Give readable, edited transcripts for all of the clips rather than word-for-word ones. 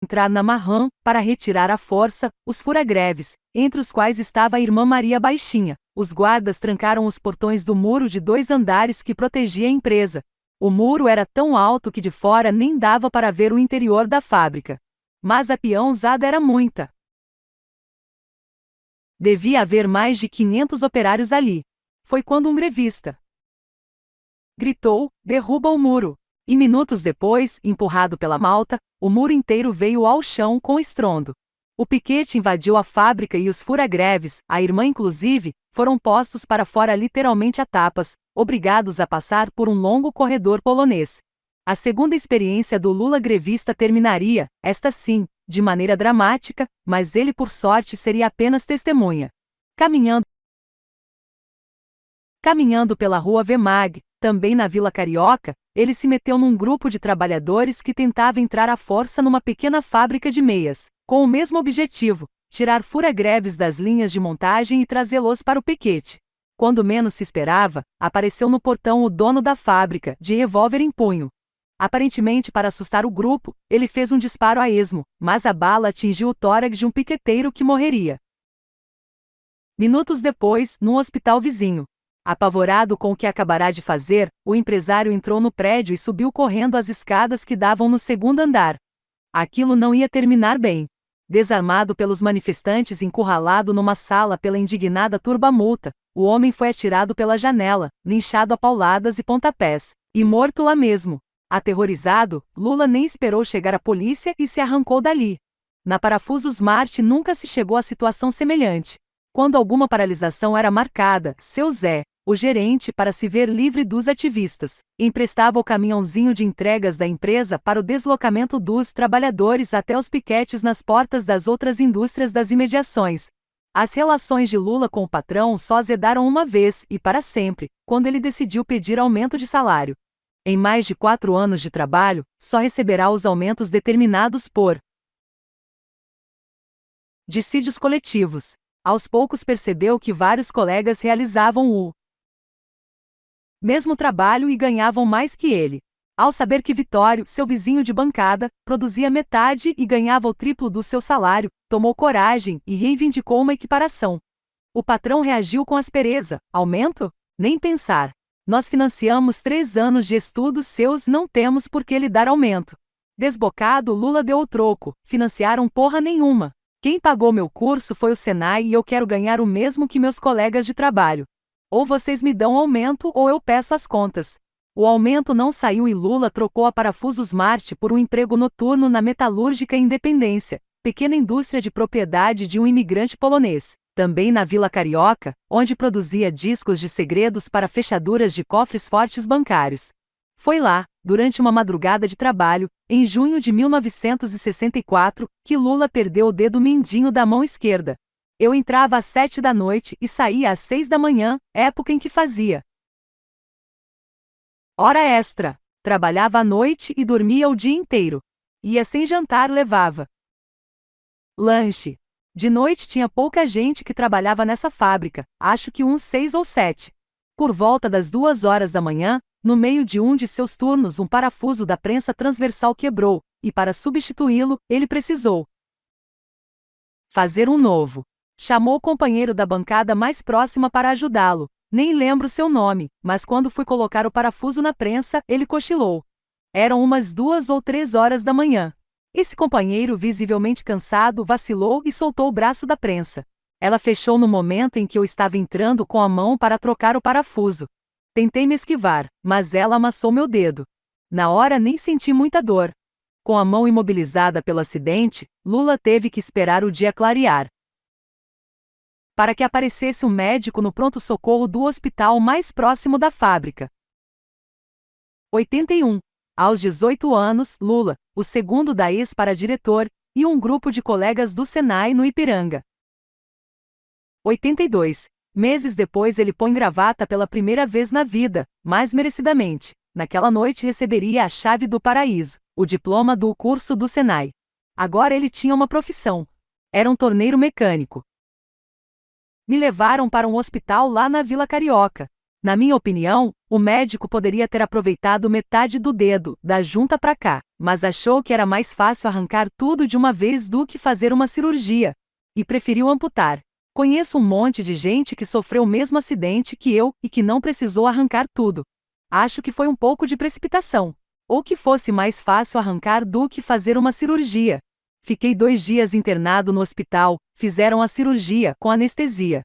entrar na Marrã, para retirar à força os fura-greves, entre os quais estava a irmã Maria Baixinha. Os guardas trancaram os portões do muro de 2 andares que protegia a empresa. O muro era tão alto que de fora nem dava para ver o interior da fábrica. Mas a peão usada era muita. Devia haver mais de 500 operários ali. Foi quando um grevista gritou: "Derruba o muro!" E minutos depois, empurrado pela malta, o muro inteiro veio ao chão com estrondo. O piquete invadiu a fábrica e os fura-greves, a irmã inclusive, foram postos para fora literalmente a tapas, obrigados a passar por um longo corredor polonês. A segunda experiência do Lula grevista terminaria, esta sim, de maneira dramática, mas ele por sorte seria apenas testemunha. Caminhando pela rua Vemag, também na Vila Carioca, ele se meteu num grupo de trabalhadores que tentava entrar à força numa pequena fábrica de meias, com o mesmo objetivo: tirar fura-greves das linhas de montagem e trazê-los para o piquete. Quando menos se esperava, apareceu no portão o dono da fábrica, de revólver em punho. Aparentemente para assustar o grupo, ele fez um disparo a esmo, mas a bala atingiu o tórax de um piqueteiro que morreria. Minutos depois, num hospital vizinho. Apavorado com o que acabará de fazer, o empresário entrou no prédio e subiu correndo as escadas que davam no segundo andar. Aquilo não ia terminar bem. Desarmado pelos manifestantes e encurralado numa sala pela indignada turba-multa, o homem foi atirado pela janela, linchado a pauladas e pontapés, e morto lá mesmo. Aterrorizado, Lula nem esperou chegar a polícia e se arrancou dali. Na Parafusos Marte nunca se chegou a situação semelhante. Quando alguma paralisação era marcada, seu Zé, o gerente, para se ver livre dos ativistas, emprestava o caminhãozinho de entregas da empresa para o deslocamento dos trabalhadores até os piquetes nas portas das outras indústrias das imediações. As relações de Lula com o patrão só azedaram uma vez e para sempre, quando ele decidiu pedir aumento de salário. Em mais de 4 anos de trabalho, só receberá os aumentos determinados por dissídios coletivos. Aos poucos percebeu que vários colegas realizavam o mesmo trabalho e ganhavam mais que ele. Ao saber que Vitório, seu vizinho de bancada, produzia metade e ganhava o triplo do seu salário, tomou coragem e reivindicou uma equiparação. O patrão reagiu com aspereza: "Aumento? Nem pensar. Nós financiamos 3 anos de estudos seus, não temos por que lhe dar aumento." Desbocado, Lula deu o troco: "Financiaram porra nenhuma. Quem pagou meu curso foi o Senai e eu quero ganhar o mesmo que meus colegas de trabalho. Ou vocês me dão aumento ou eu peço as contas." O aumento não saiu e Lula trocou a Parafusos Marte por um emprego noturno na Metalúrgica Independência, pequena indústria de propriedade de um imigrante polonês, também na Vila Carioca, onde produzia discos de segredos para fechaduras de cofres fortes bancários. Foi lá, durante uma madrugada de trabalho, em junho de 1964, que Lula perdeu o dedo mindinho da mão esquerda. "Eu entrava às 7 da noite e saía às 6 da manhã, época em que fazia hora extra. Trabalhava à noite e dormia o dia inteiro. Ia sem jantar, levava lanche. De noite tinha pouca gente que trabalhava nessa fábrica, acho que uns 6 ou 7. Por volta das 2 horas da manhã, no meio de um de seus turnos, um parafuso da prensa transversal quebrou, e para substituí-lo, ele precisou fazer um novo. Chamou o companheiro da bancada mais próxima para ajudá-lo. Nem lembro seu nome, mas quando fui colocar o parafuso na prensa, ele cochilou. Eram umas 2 ou 3 horas da manhã. Esse companheiro, visivelmente cansado, vacilou e soltou o braço da prensa. Ela fechou no momento em que eu estava entrando com a mão para trocar o parafuso. Tentei me esquivar, mas ela amassou meu dedo. Na hora nem senti muita dor. Com a mão imobilizada pelo acidente, Lula teve que esperar o dia clarear para que aparecesse um médico no pronto-socorro do hospital mais próximo da fábrica. 81. Aos 18 anos, Lula, o segundo da ex para diretor, e um grupo de colegas do Senai no Ipiranga. 82. Meses depois ele põe gravata pela primeira vez na vida, mais merecidamente. Naquela noite receberia a chave do paraíso, o diploma do curso do Senai. Agora ele tinha uma profissão. Era um torneiro mecânico. Me levaram para um hospital lá na Vila Carioca. Na minha opinião, o médico poderia ter aproveitado metade do dedo, da junta para cá. mas achou que era mais fácil arrancar tudo de uma vez do que fazer uma cirurgia. E preferiu amputar. Conheço um monte de gente que sofreu o mesmo acidente que eu e que não precisou arrancar tudo. Acho que foi um pouco de precipitação. Ou que fosse mais fácil arrancar do que fazer uma cirurgia. Fiquei 2 dias internado no hospital, fizeram a cirurgia com anestesia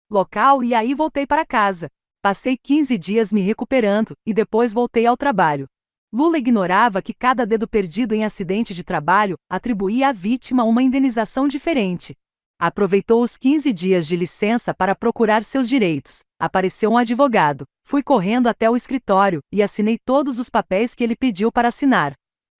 local e aí voltei para casa. Passei 15 dias me recuperando e depois voltei ao trabalho. Lula ignorava que cada dedo perdido em acidente de trabalho atribuía à vítima uma indenização diferente. Aproveitou os 15 dias de licença para procurar seus direitos. Apareceu um advogado. Fui correndo até o escritório e assinei todos os papéis que ele pediu para assinar.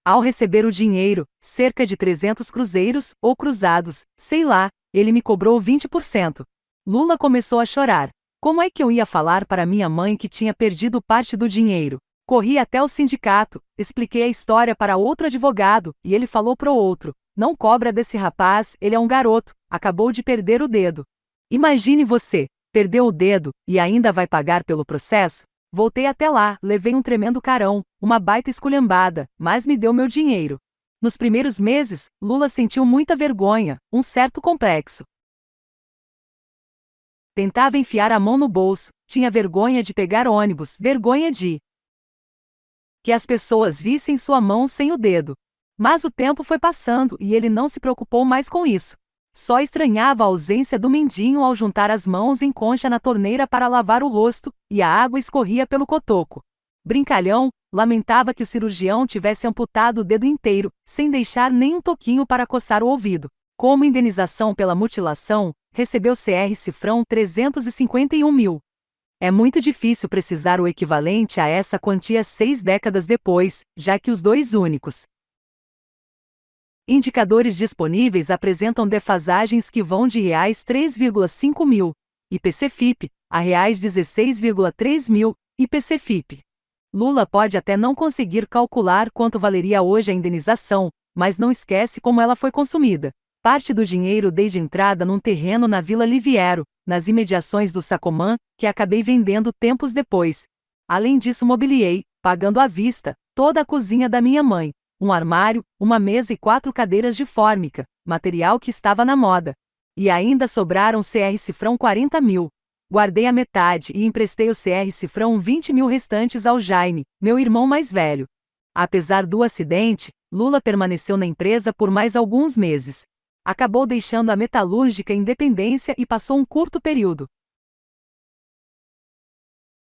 Ao receber o dinheiro, cerca de 300 cruzeiros ou cruzados, sei lá, ele me cobrou 20%. Lula começou a chorar. Como é que eu ia falar para minha mãe que tinha perdido parte do dinheiro? Corri até o sindicato, expliquei a história para outro advogado, e ele falou pro outro: não cobra desse rapaz, ele é um garoto, acabou de perder o dedo. Imagine você, perdeu o dedo, e ainda vai pagar pelo processo? Voltei até lá, levei um tremendo carão, uma baita esculhambada, mas me deu meu dinheiro. Nos primeiros meses, Lula sentiu muita vergonha, um certo complexo. Tentava enfiar a mão no bolso, tinha vergonha de pegar ônibus, vergonha de que as pessoas vissem sua mão sem o dedo. Mas o tempo foi passando e ele não se preocupou mais com isso. Só estranhava a ausência do mendinho ao juntar as mãos em concha na torneira para lavar o rosto, e a água escorria pelo cotoco. Brincalhão, lamentava que o cirurgião tivesse amputado o dedo inteiro, sem deixar nem um toquinho para coçar o ouvido. Como indenização pela mutilação, recebeu CR-cifrão 351 mil. É muito difícil precisar o equivalente a essa quantia 6 décadas depois, já que os dois únicos indicadores disponíveis apresentam defasagens que vão de reais 3,5 mil, IPC-FIP, a reais 16,3 mil, IPC-FIP. Lula pode até não conseguir calcular quanto valeria hoje a indenização, mas não esquece como ela foi consumida. Parte do dinheiro desde entrada num terreno na Vila Liviero, nas imediações do Sacomã, que acabei vendendo tempos depois. Além disso mobiliei, pagando à vista, toda a cozinha da minha mãe, um armário, uma mesa e 4 cadeiras de fórmica, material que estava na moda. E ainda sobraram CR-cifrão 40 mil. Guardei a metade e emprestei o CR-cifrão 20 mil restantes ao Jaime, meu irmão mais velho. Apesar do acidente, Lula permaneceu na empresa por mais alguns meses. Acabou deixando a metalúrgica Independência e passou um curto período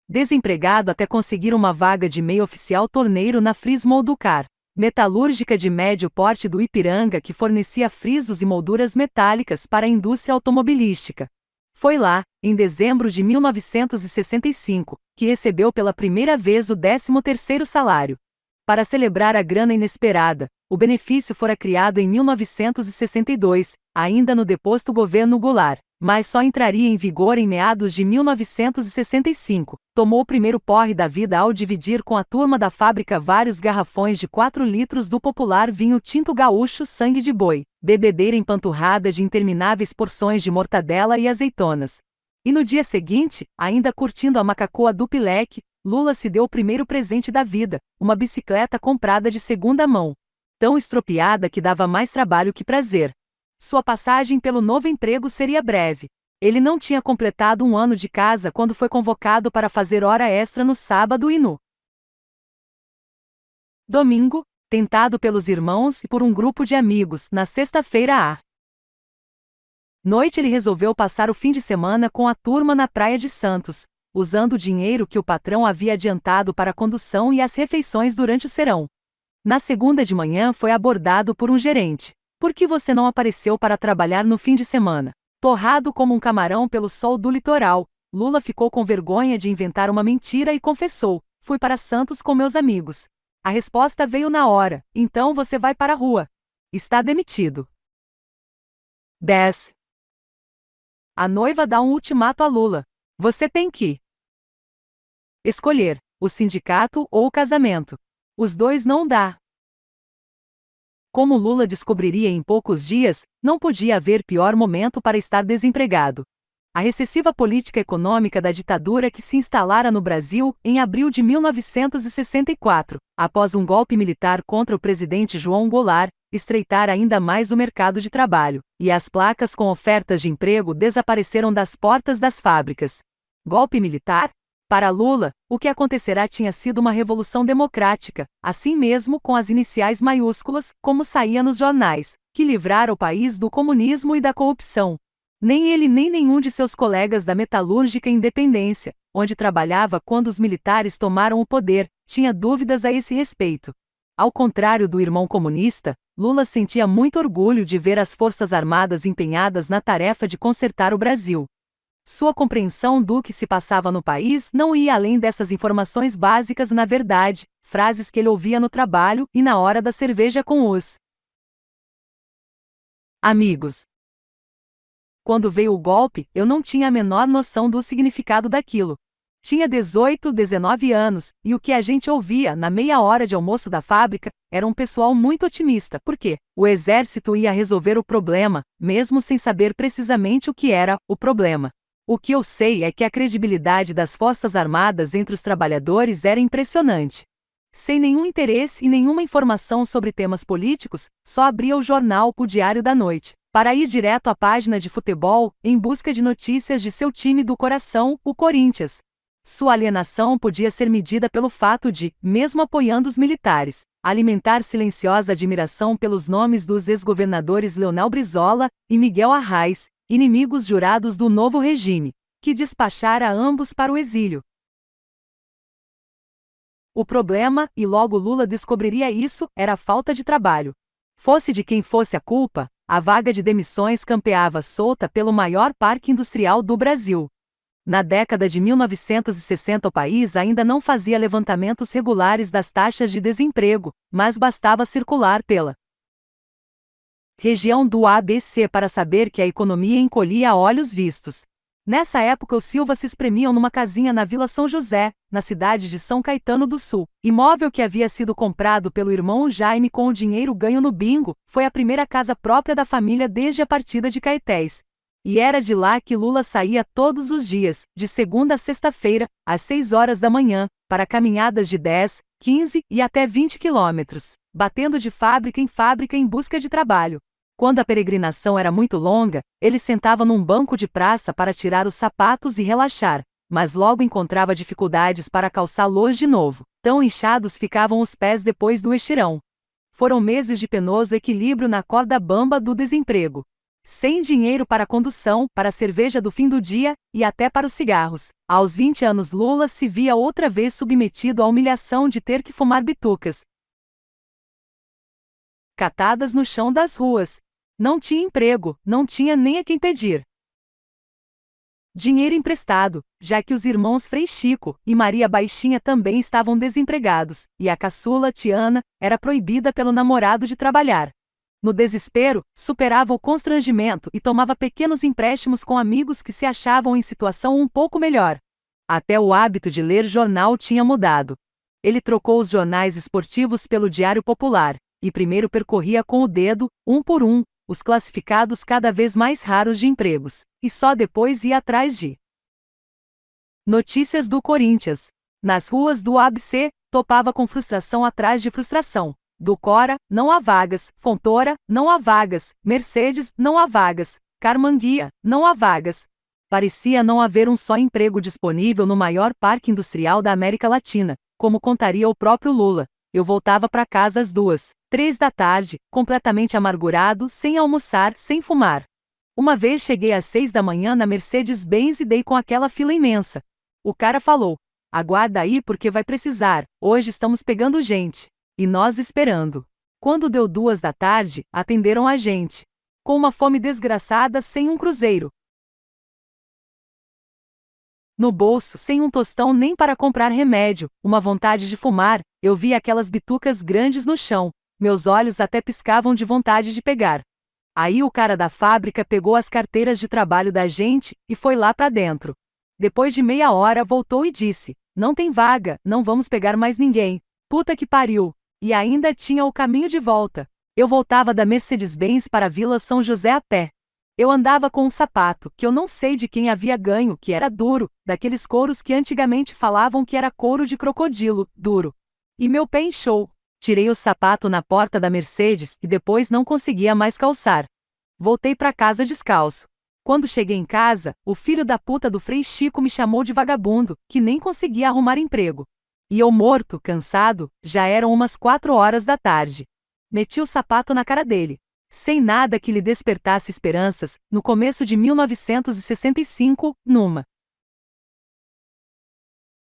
desempregado até conseguir uma vaga de meio oficial torneiro na Fris Molducar, metalúrgica de médio porte do Ipiranga que fornecia frisos e molduras metálicas para a indústria automobilística. Foi lá, em dezembro de 1965, que recebeu pela primeira vez o 13º salário. Para celebrar a grana inesperada, o benefício fora criado em 1962, ainda no deposto governo Goulart, mas só entraria em vigor em meados de 1965. Tomou o primeiro porre da vida ao dividir com a turma da fábrica vários garrafões de 4 litros do popular vinho tinto gaúcho Sangue de Boi, bebedeira empanturrada de intermináveis porções de mortadela e azeitonas. E no dia seguinte, ainda curtindo a macacoa do Pileque, Lula se deu o primeiro presente da vida, uma bicicleta comprada de segunda mão. Tão estropiada que dava mais trabalho que prazer. Sua passagem pelo novo emprego seria breve. Ele não tinha completado 1 ano de casa quando foi convocado para fazer hora extra no sábado e no domingo, tentado pelos irmãos e por um grupo de amigos, na sexta-feira à noite ele resolveu passar o fim de semana com a turma na Praia de Santos, usando o dinheiro que o patrão havia adiantado para a condução e as refeições durante o serão. Na segunda de manhã foi abordado por um gerente. Por que você não apareceu para trabalhar no fim de semana? Torrado como um camarão pelo sol do litoral, Lula ficou com vergonha de inventar uma mentira e confessou: fui para Santos com meus amigos. A resposta veio na hora: então você vai para a rua. Está demitido. 10. A noiva dá um ultimato a Lula. Você tem que escolher o sindicato ou o casamento. Os dois não dá. Como Lula descobriria em poucos dias, não podia haver pior momento para estar desempregado. A recessiva política econômica da ditadura que se instalara no Brasil em abril de 1964, após um golpe militar contra o presidente João Goulart, estreitar ainda mais o mercado de trabalho, e as placas com ofertas de emprego desapareceram das portas das fábricas. Golpe militar? Para Lula, o que acontecerá tinha sido uma revolução democrática, assim mesmo com as iniciais maiúsculas, como saía nos jornais, que livrara o país do comunismo e da corrupção. Nem ele nem nenhum de seus colegas da Metalúrgica Independência, onde trabalhava quando os militares tomaram o poder, tinha dúvidas a esse respeito. Ao contrário do irmão comunista, Lula sentia muito orgulho de ver as Forças Armadas empenhadas na tarefa de consertar o Brasil. Sua compreensão do que se passava no país não ia além dessas informações básicas, na verdade, frases que ele ouvia no trabalho e na hora da cerveja com os amigos. Quando veio o golpe, eu não tinha a menor noção do significado daquilo. Tinha 18, 19 anos, e o que a gente ouvia na meia hora de almoço da fábrica era um pessoal muito otimista, porque o exército ia resolver o problema, mesmo sem saber precisamente o que era o problema. O que eu sei é que a credibilidade das Forças Armadas entre os trabalhadores era impressionante. Sem nenhum interesse e nenhuma informação sobre temas políticos, só abria o jornal O Diário da Noite, para ir direto à página de futebol, em busca de notícias de seu time do coração, o Corinthians. Sua alienação podia ser medida pelo fato de, mesmo apoiando os militares, alimentar silenciosa admiração pelos nomes dos ex-governadores Leonel Brizola e Miguel Arraes, inimigos jurados do novo regime, que despachara ambos para o exílio. O problema, e logo Lula descobriria isso, era a falta de trabalho. Fosse de quem fosse a culpa, a vaga de demissões campeava solta pelo maior parque industrial do Brasil. Na década de 1960 o país ainda não fazia levantamentos regulares das taxas de desemprego, mas bastava circular pela região do ABC para saber que a economia encolhia a olhos vistos. Nessa época os Silva se espremiam numa casinha na Vila São José, na cidade de São Caetano do Sul. Imóvel que havia sido comprado pelo irmão Jaime com o dinheiro ganho no bingo, foi a primeira casa própria da família desde a partida de Caetés. E era de lá que Lula saía todos os dias, de segunda a sexta-feira, às 6 horas da manhã, para caminhadas de 10, 15 e até 20 quilômetros, batendo de fábrica em busca de trabalho. Quando a peregrinação era muito longa, ele sentava num banco de praça para tirar os sapatos e relaxar, mas logo encontrava dificuldades para calçá-los de novo. Tão inchados ficavam os pés depois do estirão. Foram meses de penoso equilíbrio na corda bamba do desemprego. Sem dinheiro para a condução, para a cerveja do fim do dia, e até para os cigarros. Aos 20 anos Lula se via outra vez submetido à humilhação de ter que fumar bitucas catadas no chão das ruas. Não tinha emprego, não tinha nem a quem pedir dinheiro emprestado, já que os irmãos Frei Chico e Maria Baixinha também estavam desempregados, e a caçula, Tiana, era proibida pelo namorado de trabalhar. No desespero, superava o constrangimento e tomava pequenos empréstimos com amigos que se achavam em situação um pouco melhor. Até o hábito de ler jornal tinha mudado. Ele trocou os jornais esportivos pelo Diário Popular, e primeiro percorria com o dedo, um por um, os classificados cada vez mais raros de empregos, e só depois ia atrás de notícias do Corinthians. Nas ruas do ABC, topava com frustração atrás de frustração. Do Cora, não há vagas. Fontoura, não há vagas. Mercedes, não há vagas. Carmanguia, não há vagas. Parecia não haver um só emprego disponível no maior parque industrial da América Latina, como contaria o próprio Lula. Eu voltava para casa às 2, 3 da tarde, completamente amargurado, sem almoçar, sem fumar. Uma vez cheguei às 6 da manhã na Mercedes-Benz e dei com aquela fila imensa. O cara falou: aguarda aí porque vai precisar, hoje estamos pegando gente. E nós esperando. Quando deu 2 da tarde, atenderam a gente. Com uma fome desgraçada, sem um cruzeiro no bolso, sem um tostão nem para comprar remédio, uma vontade de fumar, eu vi aquelas bitucas grandes no chão, meus olhos até piscavam de vontade de pegar. Aí o cara da fábrica pegou as carteiras de trabalho da gente e foi lá para dentro. Depois de meia hora voltou e disse: não tem vaga, não vamos pegar mais ninguém. Puta que pariu! E ainda tinha o caminho de volta. Eu voltava da Mercedes-Benz para a Vila São José a pé. Eu andava com um sapato, que eu não sei de quem havia ganho, que era duro, daqueles couros que antigamente falavam que era couro de crocodilo, duro. E meu pé inchou. Tirei o sapato na porta da Mercedes e depois não conseguia mais calçar. Voltei para casa descalço. Quando cheguei em casa, o filho da puta do Frei Chico me chamou de vagabundo, que nem conseguia arrumar emprego. E eu morto, cansado, já eram umas 4 horas da tarde. Meti o sapato na cara dele. Sem nada que lhe despertasse esperanças, no começo de 1965, numa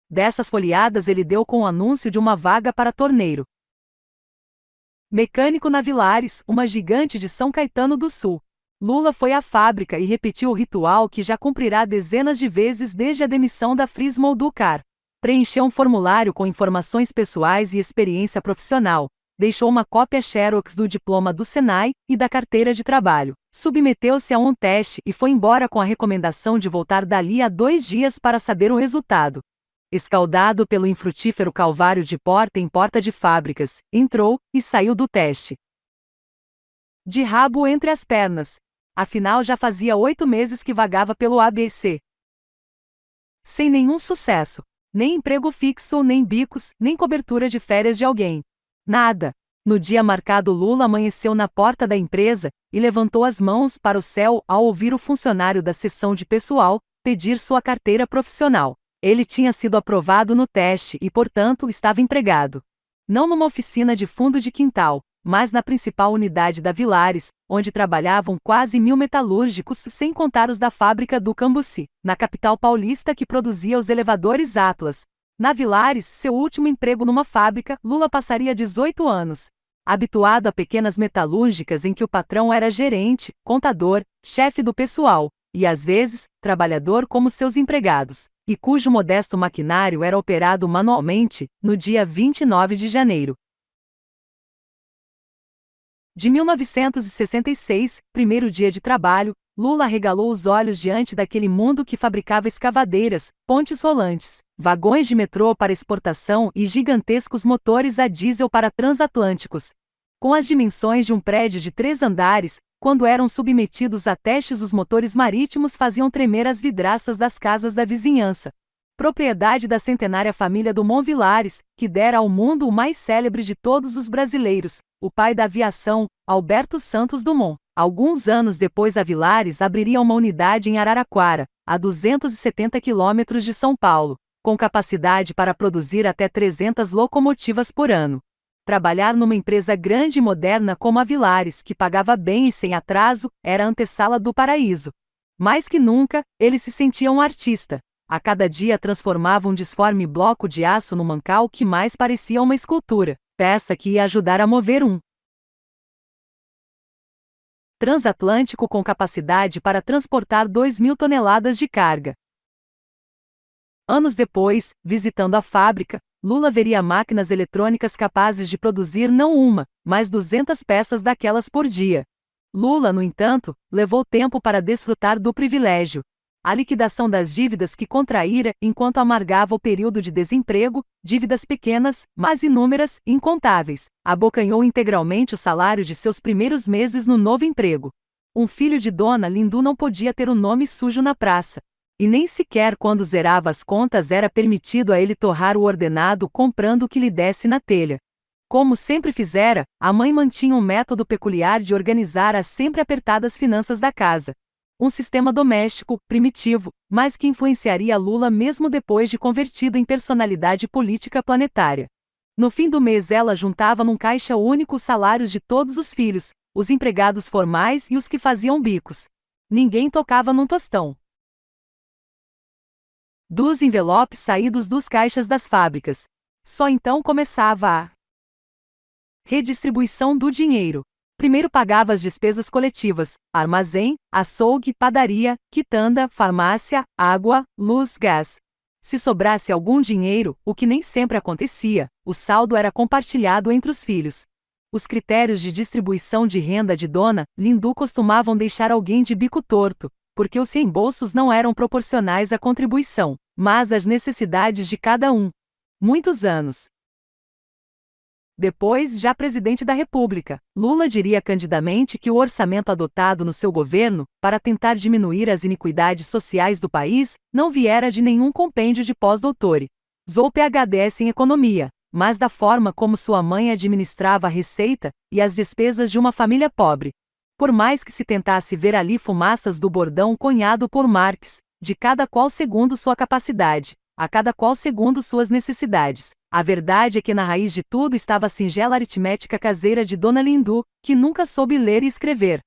dessas folheadas ele deu com o anúncio de uma vaga para torneiro mecânico na Vilares, uma gigante de São Caetano do Sul. Lula foi à fábrica e repetiu o ritual que já cumprirá dezenas de vezes desde a demissão da Frismol do CAR. Preencheu um formulário com informações pessoais e experiência profissional. Deixou uma cópia xerox do diploma do Senai e da carteira de trabalho. Submeteu-se a um teste e foi embora com a recomendação de voltar dali a 2 dias para saber o resultado. Escaldado pelo infrutífero calvário de porta em porta de fábricas, entrou e saiu do teste de rabo entre as pernas. Afinal, já fazia 8 meses que vagava pelo ABC. Sem nenhum sucesso. Nem emprego fixo, nem bicos, nem cobertura de férias de alguém. Nada. No dia marcado, Lula amanheceu na porta da empresa e levantou as mãos para o céu ao ouvir o funcionário da seção de pessoal pedir sua carteira profissional. Ele tinha sido aprovado no teste e, portanto, estava empregado. Não numa oficina de fundo de quintal, mas na principal unidade da Vilares, onde trabalhavam quase 1.000 metalúrgicos, sem contar os da fábrica do Cambuci, na capital paulista que produzia os elevadores Atlas. Na Vilares, seu último emprego numa fábrica, Lula passaria 18 anos. Habituado a pequenas metalúrgicas em que o patrão era gerente, contador, chefe do pessoal, e às vezes, trabalhador como seus empregados, e cujo modesto maquinário era operado manualmente, no dia 29 de janeiro de 1966, primeiro dia de trabalho, Lula arregalou os olhos diante daquele mundo que fabricava escavadeiras, pontes rolantes, vagões de metrô para exportação e gigantescos motores a diesel para transatlânticos. Com as dimensões de um prédio de 3 andares, quando eram submetidos a testes, os motores marítimos faziam tremer as vidraças das casas da vizinhança. Propriedade da centenária família do Vilares, que dera ao mundo o mais célebre de todos os brasileiros, o pai da aviação, Alberto Santos Dumont. Alguns anos depois, a Vilares abriria uma unidade em Araraquara, a 270 quilômetros de São Paulo, com capacidade para produzir até 300 locomotivas por ano. Trabalhar numa empresa grande e moderna como a Vilares, que pagava bem e sem atraso, era a antessala do paraíso. Mais que nunca, ele se sentia um artista. A cada dia transformava um disforme bloco de aço no mancal que mais parecia uma escultura, peça que ia ajudar a mover um transatlântico com capacidade para transportar 2.000 toneladas de carga. Anos depois, visitando a fábrica, Lula veria máquinas eletrônicas capazes de produzir não uma, mas 200 peças daquelas por dia. Lula, no entanto, levou tempo para desfrutar do privilégio. A liquidação das dívidas que contraíra enquanto amargava o período de desemprego, dívidas pequenas, mas inúmeras, incontáveis, abocanhou integralmente o salário de seus primeiros meses no novo emprego. Um filho de Dona Lindu não podia ter o nome sujo na praça. E nem sequer quando zerava as contas era permitido a ele torrar o ordenado comprando o que lhe desse na telha. Como sempre fizera, a mãe mantinha um método peculiar de organizar as sempre apertadas finanças da casa. Um sistema doméstico, primitivo, mas que influenciaria Lula mesmo depois de convertido em personalidade política planetária. No fim do mês ela juntava num caixa único os salários de todos os filhos, os empregados formais e os que faziam bicos. Ninguém tocava num tostão dos envelopes saídos dos caixas das fábricas. Só então começava a redistribuição do dinheiro. Primeiro pagava as despesas coletivas, armazém, açougue, padaria, quitanda, farmácia, água, luz, gás. Se sobrasse algum dinheiro, o que nem sempre acontecia, o saldo era compartilhado entre os filhos. Os critérios de distribuição de renda de Dona Lindu costumavam deixar alguém de bico torto, porque os reembolsos não eram proporcionais à contribuição, mas às necessidades de cada um. Muitos anos Depois, já presidente da República, Lula diria candidamente que o orçamento adotado no seu governo, para tentar diminuir as iniquidades sociais do país, não viera de nenhum compêndio de pós-doutore ou PhDs em economia, mas da forma como sua mãe administrava a receita e as despesas de uma família pobre. Por mais que se tentasse ver ali fumaças do bordão cunhado por Marx, de cada qual segundo sua capacidade, a cada qual segundo suas necessidades, a verdade é que na raiz de tudo estava a singela aritmética caseira de Dona Lindu, que nunca soube ler e escrever.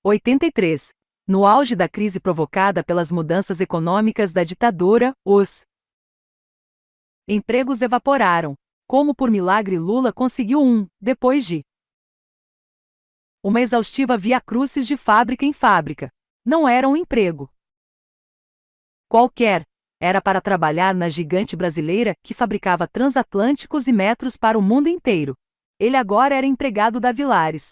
83. No auge da crise provocada pelas mudanças econômicas da ditadura, os empregos evaporaram. Como por milagre Lula conseguiu depois de uma exaustiva via-crucis de fábrica em fábrica. Não era um emprego qualquer. Era para trabalhar na gigante brasileira que fabricava transatlânticos e metros para o mundo inteiro. Ele agora era empregado da Vilares.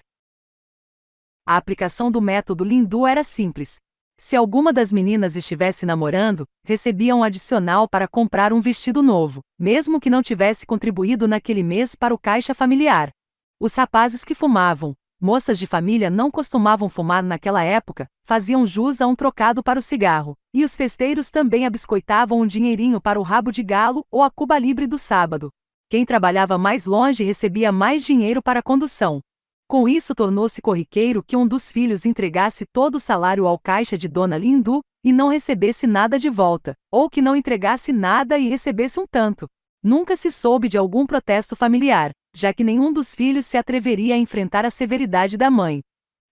A aplicação do método Lindu era simples. Se alguma das meninas estivesse namorando, recebia um adicional para comprar um vestido novo, mesmo que não tivesse contribuído naquele mês para o caixa familiar. Os rapazes que fumavam, moças de família não costumavam fumar naquela época, faziam jus a um trocado para o cigarro, e os festeiros também abiscoitavam um dinheirinho para o rabo de galo ou a Cuba Libre do sábado. Quem trabalhava mais longe recebia mais dinheiro para a condução. Com isso tornou-se corriqueiro que um dos filhos entregasse todo o salário ao caixa de Dona Lindu e não recebesse nada de volta, ou que não entregasse nada e recebesse um tanto. Nunca se soube de algum protesto familiar, já que nenhum dos filhos se atreveria a enfrentar a severidade da mãe.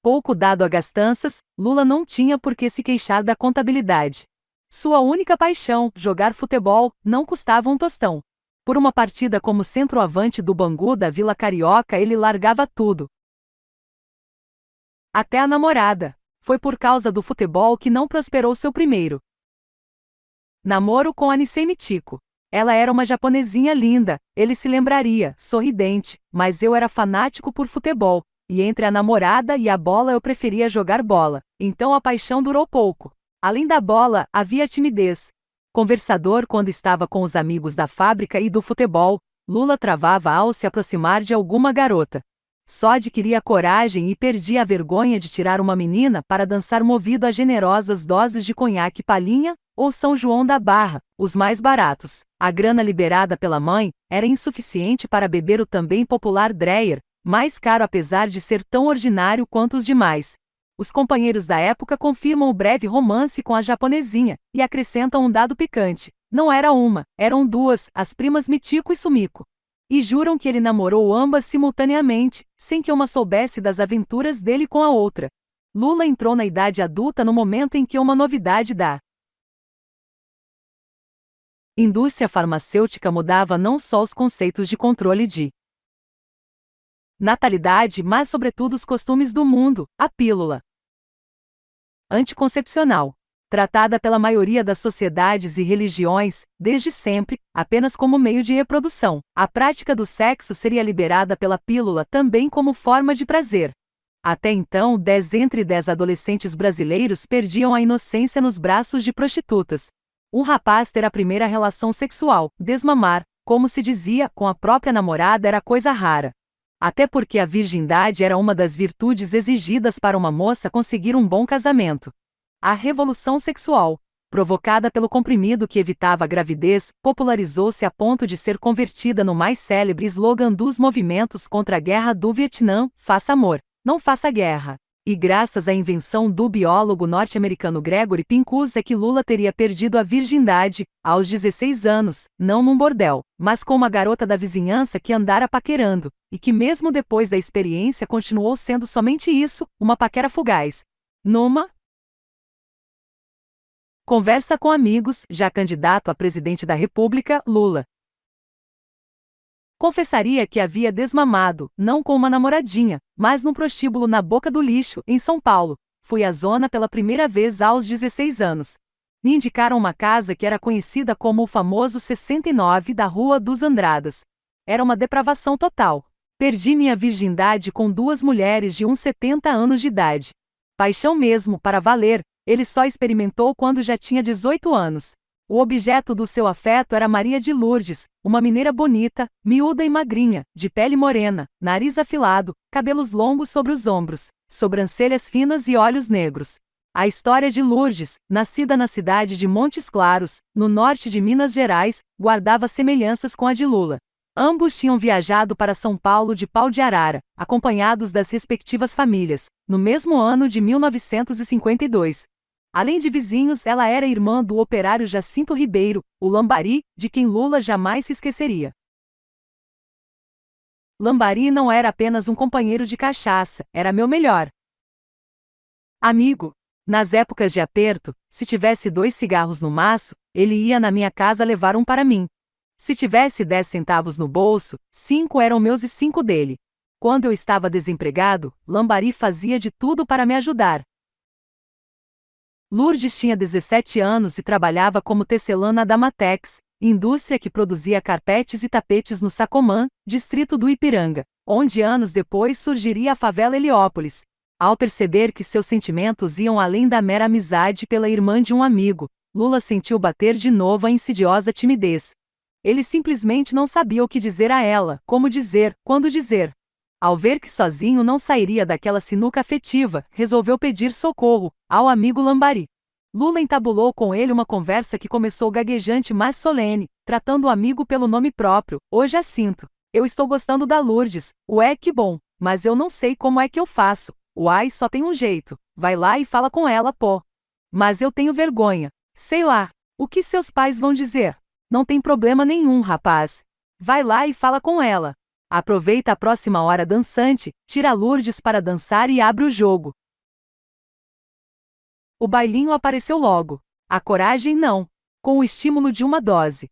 Pouco dado a gastanças, Lula não tinha por que se queixar da contabilidade. Sua única paixão, jogar futebol, não custava um tostão. Por uma partida como centroavante do Bangu da Vila Carioca ele largava tudo. Até a namorada. Foi por causa do futebol que não prosperou seu primeiro namoro com Anicet Mitico. Ela era uma japonesinha linda, ele se lembraria, sorridente, mas eu era fanático por futebol, e entre a namorada e a bola eu preferia jogar bola, então a paixão durou pouco. Além da bola, havia timidez. Conversador quando estava com os amigos da fábrica e do futebol, Lula travava ao se aproximar de alguma garota. Só adquiria coragem e perdia a vergonha de tirar uma menina para dançar movido a generosas doses de conhaque Palinha ou São João da Barra, os mais baratos. A grana liberada pela mãe era insuficiente para beber o também popular Dreyer, mais caro apesar de ser tão ordinário quanto os demais. Os companheiros da época confirmam o breve romance com a japonesinha e acrescentam um dado picante. Não era uma, eram duas, as primas Mitico e Sumiko. E juram que ele namorou ambas simultaneamente, sem que uma soubesse das aventuras dele com a outra. Lula entrou na idade adulta no momento em que uma novidade da indústria farmacêutica mudava não só os conceitos de controle de natalidade, mas sobretudo os costumes do mundo, a pílula anticoncepcional. Tratada pela maioria das sociedades e religiões, desde sempre, apenas como meio de reprodução, a prática do sexo seria liberada pela pílula também como forma de prazer. Até então, 10 entre 10 adolescentes brasileiros perdiam a inocência nos braços de prostitutas. Um rapaz ter a primeira relação sexual, desmamar, como se dizia, com a própria namorada era coisa rara. Até porque a virgindade era uma das virtudes exigidas para uma moça conseguir um bom casamento. A revolução sexual, provocada pelo comprimido que evitava a gravidez, popularizou-se a ponto de ser convertida no mais célebre slogan dos movimentos contra a guerra do Vietnã: faça amor, não faça guerra. E graças à invenção do biólogo norte-americano Gregory Pincus é que Lula teria perdido a virgindade, aos 16 anos, não num bordel, mas com uma garota da vizinhança que andara paquerando, e que mesmo depois da experiência continuou sendo somente isso, uma paquera fugaz. Numa conversa com amigos, já candidato a presidente da República, Lula confessaria que havia desmamado, não com uma namoradinha, mas num prostíbulo na Boca do Lixo, em São Paulo. Fui à zona pela primeira vez aos 16 anos. Me indicaram uma casa que era conhecida como o famoso 69 da Rua dos Andradas. Era uma depravação total. Perdi minha virgindade com 2 mulheres de uns 70 anos de idade. Paixão mesmo, para valer, ele só experimentou quando já tinha 18 anos. O objeto do seu afeto era Maria de Lourdes, uma mineira bonita, miúda e magrinha, de pele morena, nariz afilado, cabelos longos sobre os ombros, sobrancelhas finas e olhos negros. A história de Lourdes, nascida na cidade de Montes Claros, no norte de Minas Gerais, guardava semelhanças com a de Lula. Ambos tinham viajado para São Paulo de Pau de Arara, acompanhados das respectivas famílias, no mesmo ano de 1952. Além de vizinhos, ela era irmã do operário Jacinto Ribeiro, o Lambari, de quem Lula jamais se esqueceria. Lambari não era apenas um companheiro de cachaça, era meu melhor amigo. Nas épocas de aperto, se tivesse 2 cigarros no maço, ele ia na minha casa levar um para mim. Se tivesse 10 centavos no bolso, 5 eram meus e 5 dele. Quando eu estava desempregado, Lambari fazia de tudo para me ajudar. Lourdes tinha 17 anos e trabalhava como tecelã na Damatex, indústria que produzia carpetes e tapetes no Sacomã, distrito do Ipiranga, onde anos depois surgiria a favela Heliópolis. Ao perceber que seus sentimentos iam além da mera amizade pela irmã de um amigo, Lula sentiu bater de novo a insidiosa timidez. Ele simplesmente não sabia o que dizer a ela, como dizer, quando dizer. Ao ver que sozinho não sairia daquela sinuca afetiva, resolveu pedir socorro ao amigo Lambari. Lula entabulou com ele uma conversa que começou gaguejante mas solene, tratando o amigo pelo nome próprio, o Jacinto. Eu estou gostando da Lourdes, ué que bom, mas eu não sei como é que eu faço. Uai, só tem um jeito, vai lá e fala com ela, pô. Mas eu tenho vergonha. Sei lá, o que seus pais vão dizer? Não tem problema nenhum, rapaz. Vai lá e fala com ela. Aproveita a próxima hora dançante, tira a Lourdes para dançar e abre o jogo. O bailinho apareceu logo. A coragem não. Com o estímulo de uma dose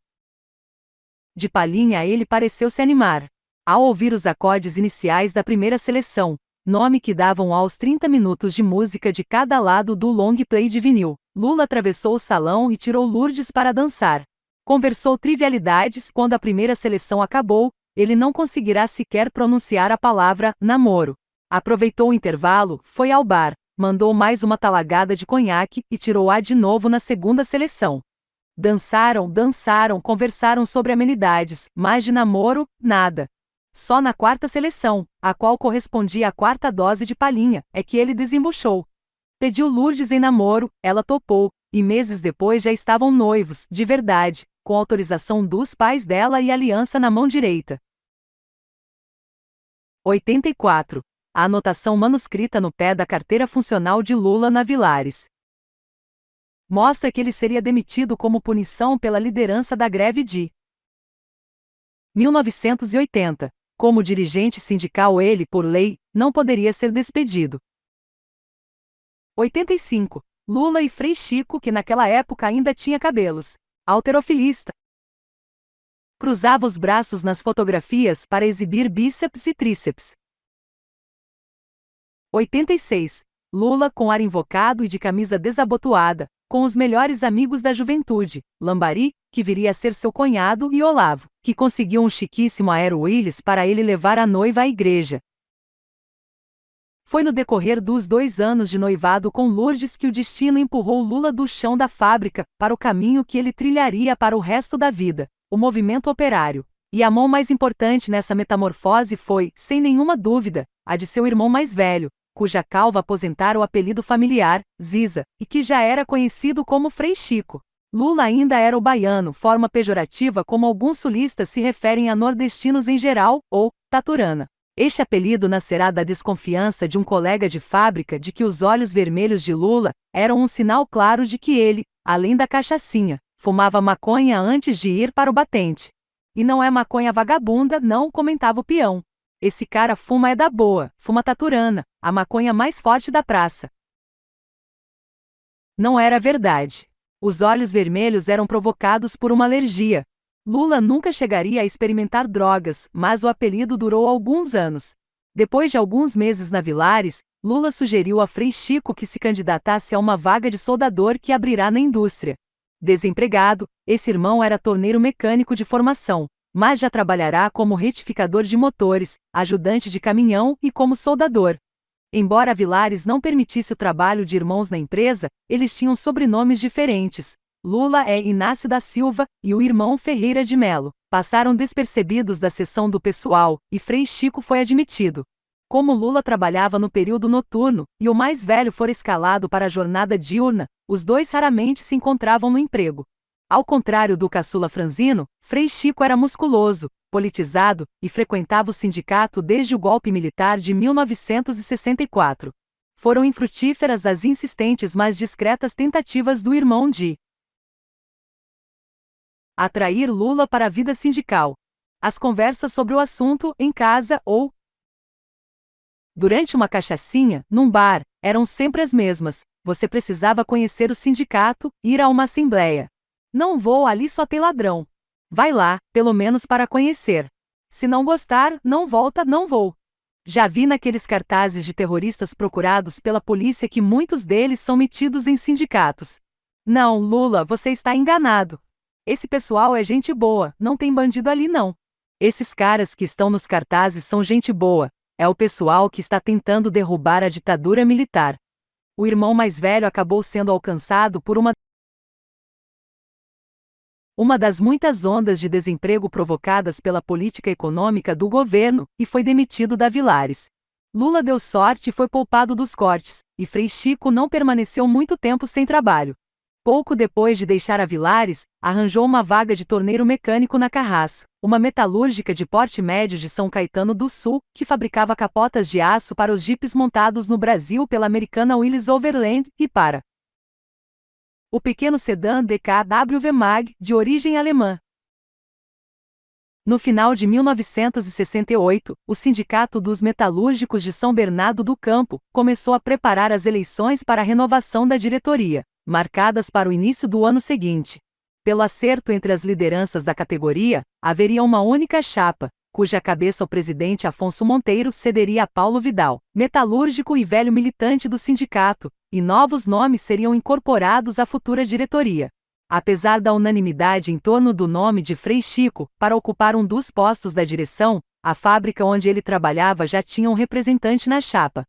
de palhinha ele pareceu se animar. Ao ouvir os acordes iniciais da primeira seleção, nome que davam aos 30 minutos de música de cada lado do long play de vinil, Lula atravessou o salão e tirou Lourdes para dançar. Conversou trivialidades. Quando a primeira seleção acabou, ele não conseguirá sequer pronunciar a palavra namoro. Aproveitou o intervalo, foi ao bar, mandou mais uma talagada de conhaque e tirou-a de novo na segunda seleção. Dançaram, conversaram sobre amenidades, mas de namoro, nada. Só na quarta seleção, a qual correspondia à quarta dose de palhinha, é que ele desembuchou. Pediu Lourdes em namoro, ela topou, e meses depois já estavam noivos, de verdade, com autorização dos pais dela e aliança na mão direita. 84. A anotação manuscrita no pé da carteira funcional de Lula na Vilares mostra que ele seria demitido como punição pela liderança da greve de 1980. Como dirigente sindical ele, por lei, não poderia ser despedido. 85. Lula e Frei Chico, que naquela época ainda tinha cabelos. Halterofilista. Cruzava os braços nas fotografias para exibir bíceps e tríceps. 86. Lula com ar invocado e de camisa desabotoada, com os melhores amigos da juventude, Lambari, que viria a ser seu cunhado, e Olavo, que conseguiu um chiquíssimo Aero Willis para ele levar a noiva à igreja. Foi no decorrer dos 2 anos de noivado com Lourdes que o destino empurrou Lula do chão da fábrica para o caminho que ele trilharia para o resto da vida, o movimento operário. E a mão mais importante nessa metamorfose foi, sem nenhuma dúvida, a de seu irmão mais velho, cuja calva aposentara o apelido familiar, Ziza, e que já era conhecido como Frei Chico. Lula ainda era o baiano, forma pejorativa como alguns sulistas se referem a nordestinos em geral, ou taturana. Este apelido nascerá da desconfiança de um colega de fábrica de que os olhos vermelhos de Lula eram um sinal claro de que ele, além da cachaçinha, fumava maconha antes de ir para o batente. E não é maconha vagabunda, não, comentava o peão. Esse cara fuma é da boa, fuma taturana, a maconha mais forte da praça. Não era verdade. Os olhos vermelhos eram provocados por uma alergia. Lula nunca chegaria a experimentar drogas, mas o apelido durou alguns anos. Depois de alguns meses na Vilares, Lula sugeriu a Frei Chico que se candidatasse a uma vaga de soldador que abrirá na indústria. Desempregado, esse irmão era torneiro mecânico de formação, mas já trabalhará como retificador de motores, ajudante de caminhão e como soldador. Embora Vilares não permitisse o trabalho de irmãos na empresa, eles tinham sobrenomes diferentes. Lula é Inácio da Silva e o irmão Ferreira de Melo passaram despercebidos da sessão do pessoal e Frei Chico foi admitido. Como Lula trabalhava no período noturno e o mais velho fora escalado para a jornada diurna, os dois raramente se encontravam no emprego. Ao contrário do caçula franzino, Frei Chico era musculoso, politizado e frequentava o sindicato desde o golpe militar de 1964. Foram infrutíferas as insistentes mas discretas tentativas do irmão de atrair Lula para a vida sindical. As conversas sobre o assunto, em casa ou durante uma cachaçinha, num bar, eram sempre as mesmas. Você precisava conhecer o sindicato, ir a uma assembleia. Não vou, ali só tem ladrão. Vai lá, pelo menos para conhecer. Se não gostar, não volta, não vou. Já vi naqueles cartazes de terroristas procurados pela polícia que muitos deles são metidos em sindicatos. Não, Lula, você está enganado. Esse pessoal é gente boa, não tem bandido ali não. Esses caras que estão nos cartazes são gente boa. É o pessoal que está tentando derrubar a ditadura militar. O irmão mais velho acabou sendo alcançado por uma das muitas ondas de desemprego provocadas pela política econômica do governo, e foi demitido da Vilares. Lula deu sorte e foi poupado dos cortes, e Frei Chico não permaneceu muito tempo sem trabalho. Pouco depois de deixar a Vilares, arranjou uma vaga de torneiro mecânico na Carrasco, uma metalúrgica de porte médio de São Caetano do Sul, que fabricava capotas de aço para os jipes montados no Brasil pela americana Willys Overland e para o pequeno sedã DKW Mag, de origem alemã. No final de 1968, o Sindicato dos Metalúrgicos de São Bernardo do Campo começou a preparar as eleições para a renovação da diretoria, marcadas para o início do ano seguinte. Pelo acerto entre as lideranças da categoria, haveria uma única chapa, cuja cabeça o presidente Afonso Monteiro cederia a Paulo Vidal, metalúrgico e velho militante do sindicato, e novos nomes seriam incorporados à futura diretoria. Apesar da unanimidade em torno do nome de Frei Chico, para ocupar um dos postos da direção, a fábrica onde ele trabalhava já tinha um representante na chapa.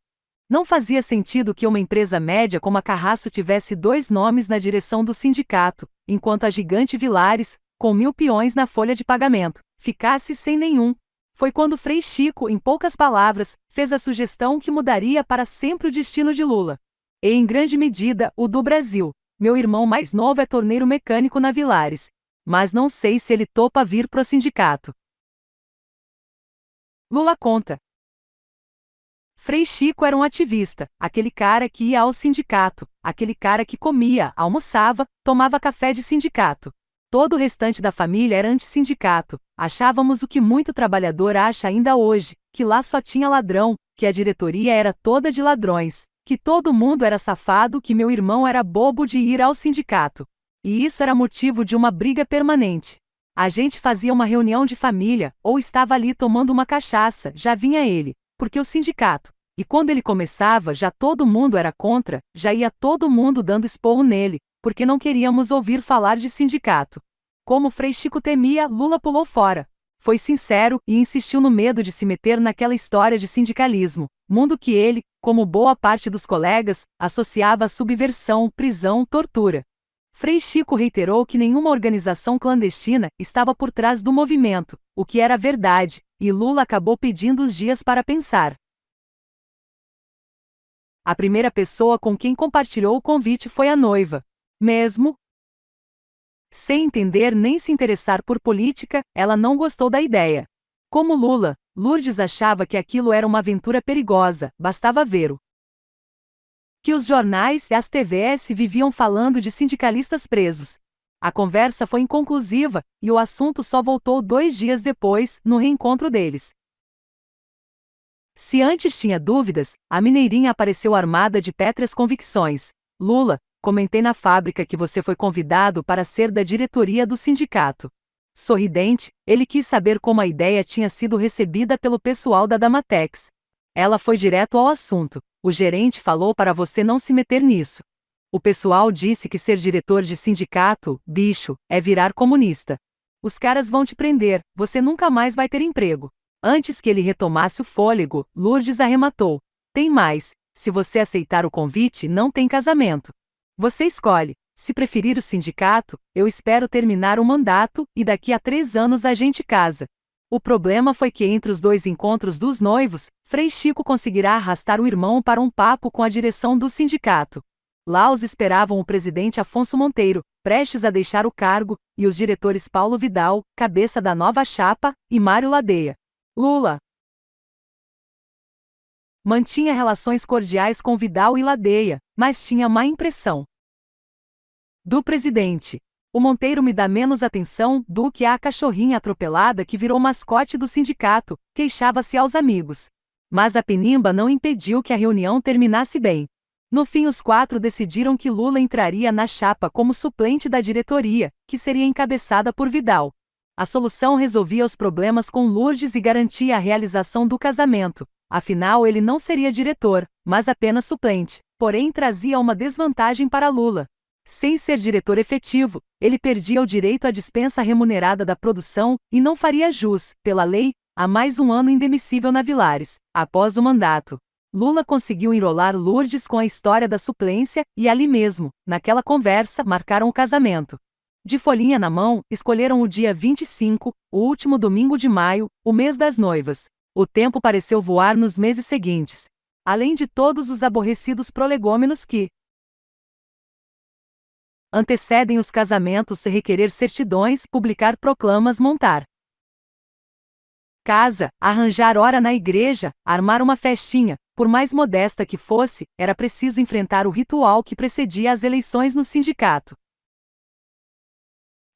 Não fazia sentido que uma empresa média como a Carrasco tivesse dois nomes na direção do sindicato, enquanto a gigante Vilares, com 1000 peões na folha de pagamento, ficasse sem nenhum. Foi quando Frei Chico, em poucas palavras, fez a sugestão que mudaria para sempre o destino de Lula. E, em grande medida, o do Brasil. Meu irmão mais novo é torneiro mecânico na Vilares. Mas não sei se ele topa vir pro sindicato. Lula conta. Frei Chico era um ativista, aquele cara que ia ao sindicato, aquele cara que comia, almoçava, tomava café de sindicato. Todo o restante da família era antissindicato. Achávamos o que muito trabalhador acha ainda hoje, que lá só tinha ladrão, que a diretoria era toda de ladrões, que todo mundo era safado, que meu irmão era bobo de ir ao sindicato. E isso era motivo de uma briga permanente. A gente fazia uma reunião de família, ou estava ali tomando uma cachaça, já vinha ele, porque o sindicato. E quando ele começava, já todo mundo era contra, já ia todo mundo dando esporro nele, porque não queríamos ouvir falar de sindicato. Como Frei Chico temia, Lula pulou fora. Foi sincero e insistiu no medo de se meter naquela história de sindicalismo, mundo que ele, como boa parte dos colegas, associava a subversão, prisão, tortura. Frei Chico reiterou que nenhuma organização clandestina estava por trás do movimento, o que era verdade, e Lula acabou pedindo os dias para pensar. A primeira pessoa com quem compartilhou o convite foi a noiva. Mesmo sem entender nem se interessar por política, ela não gostou da ideia. Como Lula, Lourdes achava que aquilo era uma aventura perigosa, bastava ver o que os jornais e as TVs viviam falando de sindicalistas presos. A conversa foi inconclusiva, e o assunto só voltou 2 dias depois, no reencontro deles. Se antes tinha dúvidas, a mineirinha apareceu armada de pétreas convicções. Lula, comentei na fábrica que você foi convidado para ser da diretoria do sindicato. Sorridente, ele quis saber como a ideia tinha sido recebida pelo pessoal da Damatex. Ela foi direto ao assunto. O gerente falou para você não se meter nisso. O pessoal disse que ser diretor de sindicato, bicho, é virar comunista. Os caras vão te prender, você nunca mais vai ter emprego. Antes que ele retomasse o fôlego, Lourdes arrematou. Tem mais, se você aceitar o convite, não tem casamento. Você escolhe, Se preferir o sindicato, eu espero terminar o mandato, e daqui a 3 anos a gente casa. O problema foi que entre os 2 encontros dos noivos, Frei Chico conseguirá arrastar o irmão para um papo com a direção do sindicato. Lá os esperavam o presidente Afonso Monteiro, prestes a deixar o cargo, e os diretores Paulo Vidal, cabeça da nova chapa, e Mário Ladeia. Lula mantinha relações cordiais com Vidal e Ladeia, mas tinha má impressão do presidente. O Monteiro me dá menos atenção do que a cachorrinha atropelada que virou mascote do sindicato, queixava-se aos amigos. Mas a penimba não impediu que a reunião terminasse bem. No fim, os 4 decidiram que Lula entraria na chapa como suplente da diretoria, que seria encabeçada por Vidal. A solução resolvia os problemas com Lourdes e garantia a realização do casamento. Afinal, ele não seria diretor, mas apenas suplente, porém trazia uma desvantagem para Lula. Sem ser diretor efetivo, ele perdia o direito à dispensa remunerada da produção e não faria jus, pela lei, a mais um ano indemissível na Vilares. Após o mandato, Lula conseguiu enrolar Lourdes com a história da suplência e ali mesmo, naquela conversa, marcaram o casamento. De folhinha na mão, escolheram o dia 25, o último domingo de maio, o mês das noivas. O tempo pareceu voar nos meses seguintes. Além de todos os aborrecidos prolegômenos que antecedem os casamentos, requerer certidões, publicar proclamas, montar casa, arranjar hora na igreja, armar uma festinha, por mais modesta que fosse, era preciso enfrentar o ritual que precedia as eleições no sindicato.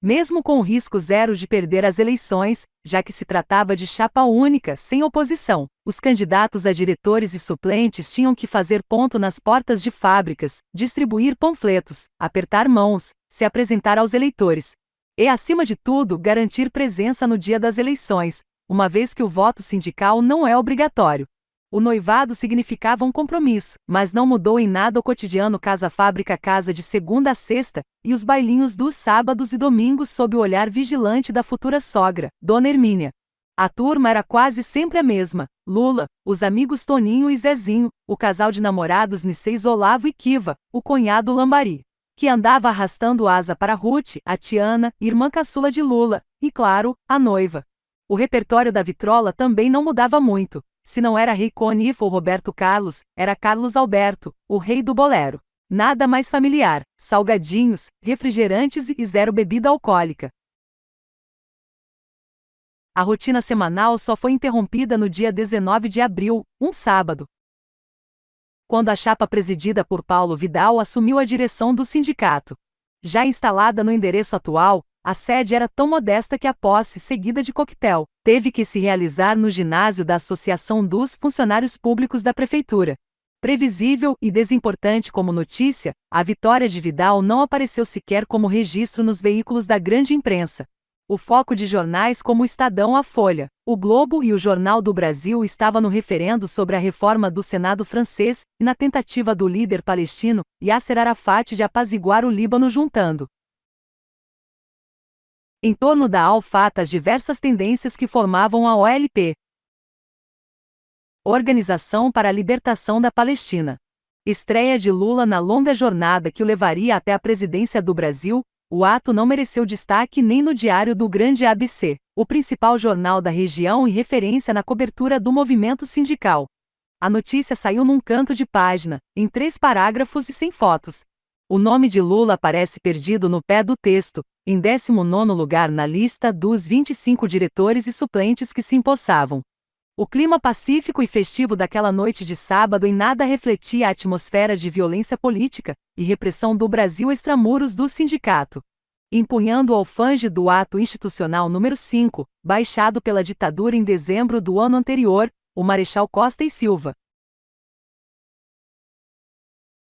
Mesmo com o risco zero de perder as eleições, já que se tratava de chapa única, sem oposição, os candidatos a diretores e suplentes tinham que fazer ponto nas portas de fábricas, distribuir panfletos, apertar mãos, se apresentar aos eleitores. E, acima de tudo, garantir presença no dia das eleições, uma vez que o voto sindical não é obrigatório. O noivado significava um compromisso, mas não mudou em nada o cotidiano casa-fábrica casa de segunda a sexta, e os bailinhos dos sábados e domingos sob o olhar vigilante da futura sogra, Dona Hermínia. A turma era quase sempre a mesma: Lula, os amigos Toninho e Zezinho, o casal de namorados Niceis Olavo e Kiva, o cunhado Lambari, que andava arrastando asa para Ruth, a Tiana, irmã caçula de Lula, e claro, a noiva. O repertório da vitrola também não mudava muito. Se não era Rei Conif ou Roberto Carlos, era Carlos Alberto, o rei do bolero. Nada mais familiar: salgadinhos, refrigerantes e zero bebida alcoólica. A rotina semanal só foi interrompida no dia 19 de abril, um sábado, quando a chapa presidida por Paulo Vidal assumiu a direção do sindicato. Já instalada no endereço atual, a sede era tão modesta que a posse, seguida de coquetel, teve que se realizar no ginásio da Associação dos Funcionários Públicos da Prefeitura. Previsível e desimportante como notícia, a vitória de Vidal não apareceu sequer como registro nos veículos da grande imprensa. O foco de jornais como o Estadão, a Folha, o Globo e o Jornal do Brasil estava no referendo sobre a reforma do Senado francês e na tentativa do líder palestino, Yasser Arafat, de apaziguar o Líbano juntando em torno da Al-Fatah as diversas tendências que formavam a OLP, Organização para a Libertação da Palestina. Estreia de Lula na longa jornada que o levaria até a presidência do Brasil, o ato não mereceu destaque nem no Diário do Grande ABC, o principal jornal da região e referência na cobertura do movimento sindical. A notícia saiu num canto de página, em 3 parágrafos e sem fotos. O nome de Lula aparece perdido no pé do texto, em 19º lugar na lista dos 25 diretores e suplentes que se empossavam. O clima pacífico e festivo daquela noite de sábado em nada refletia a atmosfera de violência política e repressão do Brasil extramuros do sindicato. Empunhando o alfange do ato institucional número 5, baixado pela ditadura em dezembro do ano anterior, o Marechal Costa e Silva,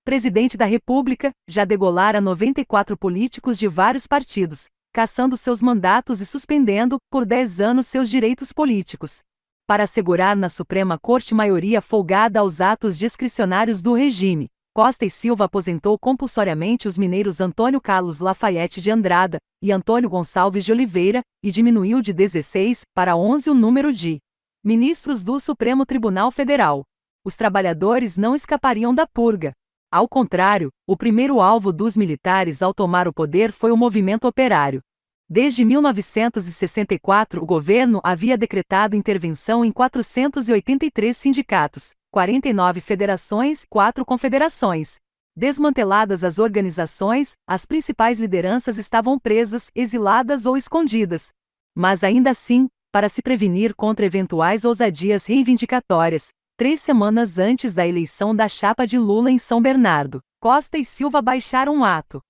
presidente da República, já degolara 94 políticos de vários partidos, cassando seus mandatos e suspendendo, por 10 anos, seus direitos políticos. Para assegurar na Suprema Corte maioria folgada aos atos discricionários do regime, Costa e Silva aposentou compulsoriamente os mineiros Antônio Carlos Lafayette de Andrada e Antônio Gonçalves de Oliveira, e diminuiu de 16 para 11 o número de ministros do Supremo Tribunal Federal. Os trabalhadores não escapariam da purga. Ao contrário, o primeiro alvo dos militares ao tomar o poder foi o movimento operário. Desde 1964, o governo havia decretado intervenção em 483 sindicatos, 49 federações e 4 confederações. Desmanteladas as organizações, as principais lideranças estavam presas, exiladas ou escondidas. Mas ainda assim, para se prevenir contra eventuais ousadias reivindicatórias, 3 semanas antes da eleição da chapa de Lula em São Bernardo, Costa e Silva baixaram um ato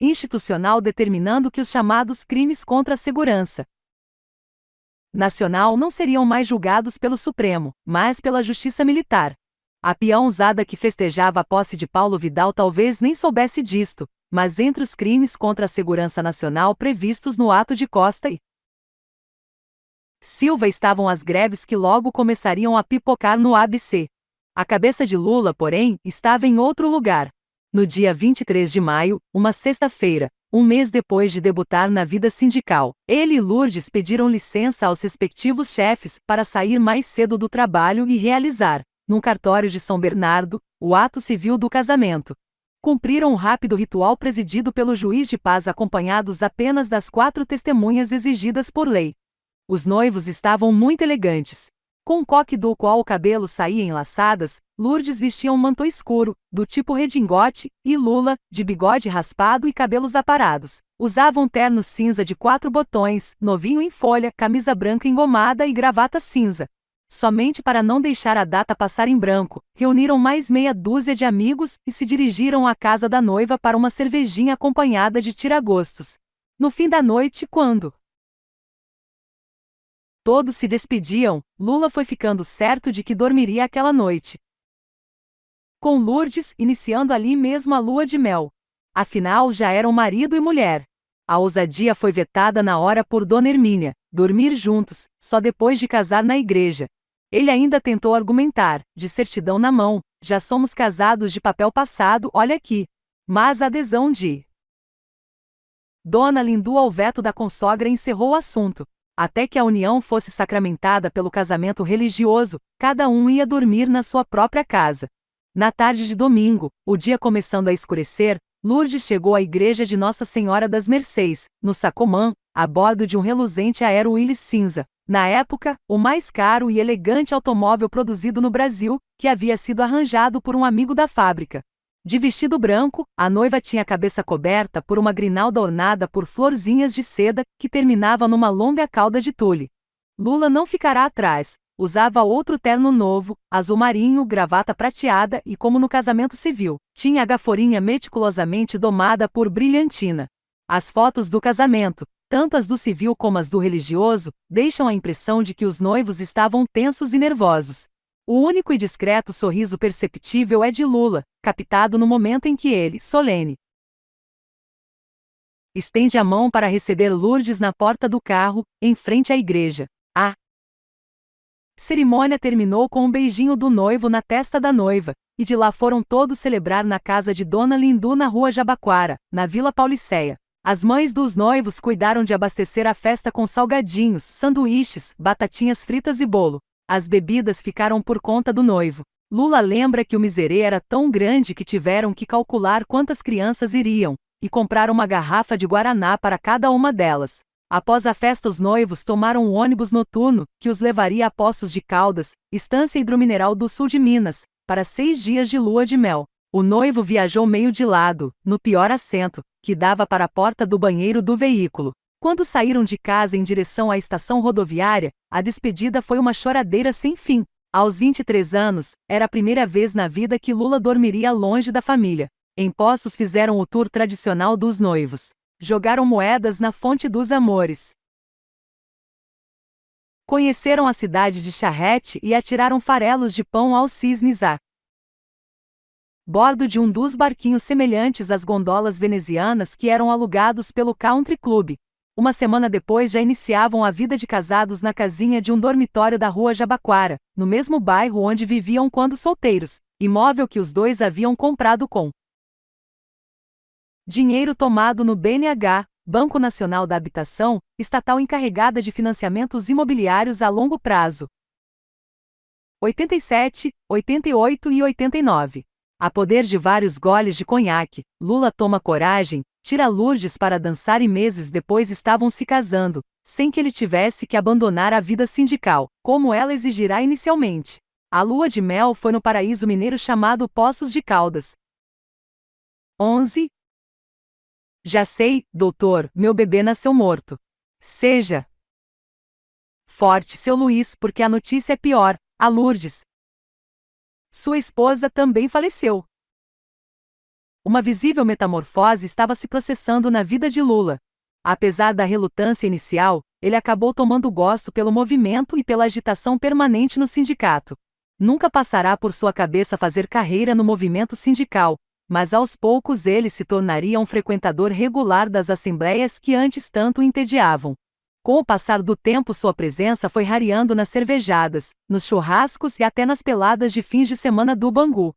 institucional determinando que os chamados crimes contra a segurança nacional não seriam mais julgados pelo Supremo, mas pela Justiça Militar. A peãozada que festejava a posse de Paulo Vidal talvez nem soubesse disto, mas entre os crimes contra a segurança nacional previstos no ato de Costa e Silva estavam as greves que logo começariam a pipocar no ABC. A cabeça de Lula, porém, estava em outro lugar. No dia 23 de maio, uma sexta-feira, um mês depois de debutar na vida sindical, ele e Lourdes pediram licença aos respectivos chefes para sair mais cedo do trabalho e realizar, num cartório de São Bernardo, o ato civil do casamento. Cumpriram um rápido ritual presidido pelo juiz de paz acompanhados apenas das 4 testemunhas exigidas por lei. Os noivos estavam muito elegantes. Com um coque do qual o cabelo saía em laçadas, Lourdes vestia um manto escuro, do tipo redingote, e Lula, de bigode raspado e cabelos aparados. Usava um terno cinza de 4 botões, novinho em folha, camisa branca engomada e gravata cinza. Somente para não deixar a data passar em branco, reuniram mais meia dúzia de amigos e se dirigiram à casa da noiva para uma cervejinha acompanhada de tiragostos. No fim da noite, quando todos se despediam, Lula foi ficando certo de que dormiria aquela noite com Lourdes, iniciando ali mesmo a lua de mel. Afinal, já eram marido e mulher. A ousadia foi vetada na hora por Dona Hermínia, dormir juntos, só depois de casar na igreja. Ele ainda tentou argumentar, de certidão na mão, já somos casados de papel passado, olha aqui. Mas a adesão de Dona Lindu ao veto da consogra encerrou o assunto. Até que a união fosse sacramentada pelo casamento religioso, cada um ia dormir na sua própria casa. Na tarde de domingo, o dia começando a escurecer, Lourdes chegou à igreja de Nossa Senhora das Mercês, no Sacomã, a bordo de um reluzente Aero Willys cinza, na época, o mais caro e elegante automóvel produzido no Brasil, que havia sido arranjado por um amigo da fábrica. De vestido branco, a noiva tinha a cabeça coberta por uma grinalda ornada por florzinhas de seda, que terminava numa longa cauda de tule. Lula não ficará atrás. Usava outro terno novo, azul marinho, gravata prateada e, como no casamento civil, tinha a gaforinha meticulosamente domada por brilhantina. As fotos do casamento, tanto as do civil como as do religioso, deixam a impressão de que os noivos estavam tensos e nervosos. O único e discreto sorriso perceptível é de Lula, captado no momento em que ele, solene, estende a mão para receber Lourdes na porta do carro, em frente à igreja. A cerimônia terminou com um beijinho do noivo na testa da noiva, e de lá foram todos celebrar na casa de Dona Lindu na rua Jabaquara, na Vila Pauliceia. As mães dos noivos cuidaram de abastecer a festa com salgadinhos, sanduíches, batatinhas fritas e bolo. As bebidas ficaram por conta do noivo. Lula lembra que o miserê era tão grande que tiveram que calcular quantas crianças iriam, e comprar uma garrafa de guaraná para cada uma delas. Após a festa, os noivos tomaram um ônibus noturno, que os levaria a Poços de Caldas, estância hidromineral do sul de Minas, para 6 dias de lua de mel. O noivo viajou meio de lado, no pior assento, que dava para a porta do banheiro do veículo. Quando saíram de casa em direção à estação rodoviária, a despedida foi uma choradeira sem fim. Aos 23 anos, era a primeira vez na vida que Lula dormiria longe da família. Em Poços fizeram o tour tradicional dos noivos. Jogaram moedas na Fonte dos Amores. Conheceram a cidade de Charrete e atiraram farelos de pão aos cisnes a bordo de um dos barquinhos semelhantes às gondolas venezianas que eram alugados pelo Country Club. Uma semana depois já iniciavam a vida de casados na casinha de um dormitório da rua Jabaquara, no mesmo bairro onde viviam quando solteiros, imóvel que os dois haviam comprado com dinheiro tomado no BNH, Banco Nacional da Habitação, estatal encarregada de financiamentos imobiliários a longo prazo. 87, 88 e 89. A poder de vários goles de conhaque, Lula toma coragem, tira Lourdes para dançar e meses depois estavam se casando, sem que ele tivesse que abandonar a vida sindical, como ela exigirá inicialmente. A lua de mel foi no paraíso mineiro chamado Poços de Caldas. 11. Já sei, doutor, meu bebê nasceu morto. Seja forte, seu Luiz, porque a notícia é pior, a Lourdes. Sua esposa também faleceu. Uma visível metamorfose estava se processando na vida de Lula. Apesar da relutância inicial, ele acabou tomando gosto pelo movimento e pela agitação permanente no sindicato. Nunca passará por sua cabeça fazer carreira no movimento sindical, mas aos poucos ele se tornaria um frequentador regular das assembleias que antes tanto o entediavam. Com o passar do tempo, sua presença foi rareando nas cervejadas, nos churrascos e até nas peladas de fins de semana do Bangu.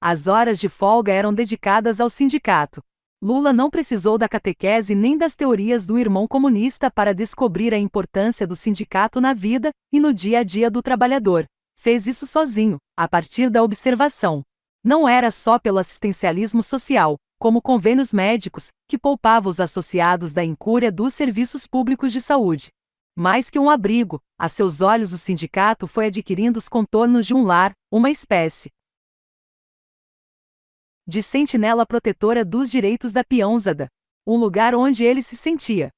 As horas de folga eram dedicadas ao sindicato. Lula não precisou da catequese nem das teorias do irmão comunista para descobrir a importância do sindicato na vida e no dia a dia do trabalhador. Fez isso sozinho, a partir da observação. Não era só pelo assistencialismo social, como convênios médicos, que poupava os associados da incúria dos serviços públicos de saúde. Mais que um abrigo, a seus olhos o sindicato foi adquirindo os contornos de um lar, uma espécie de sentinela protetora dos direitos da peãozada, um lugar onde ele se sentia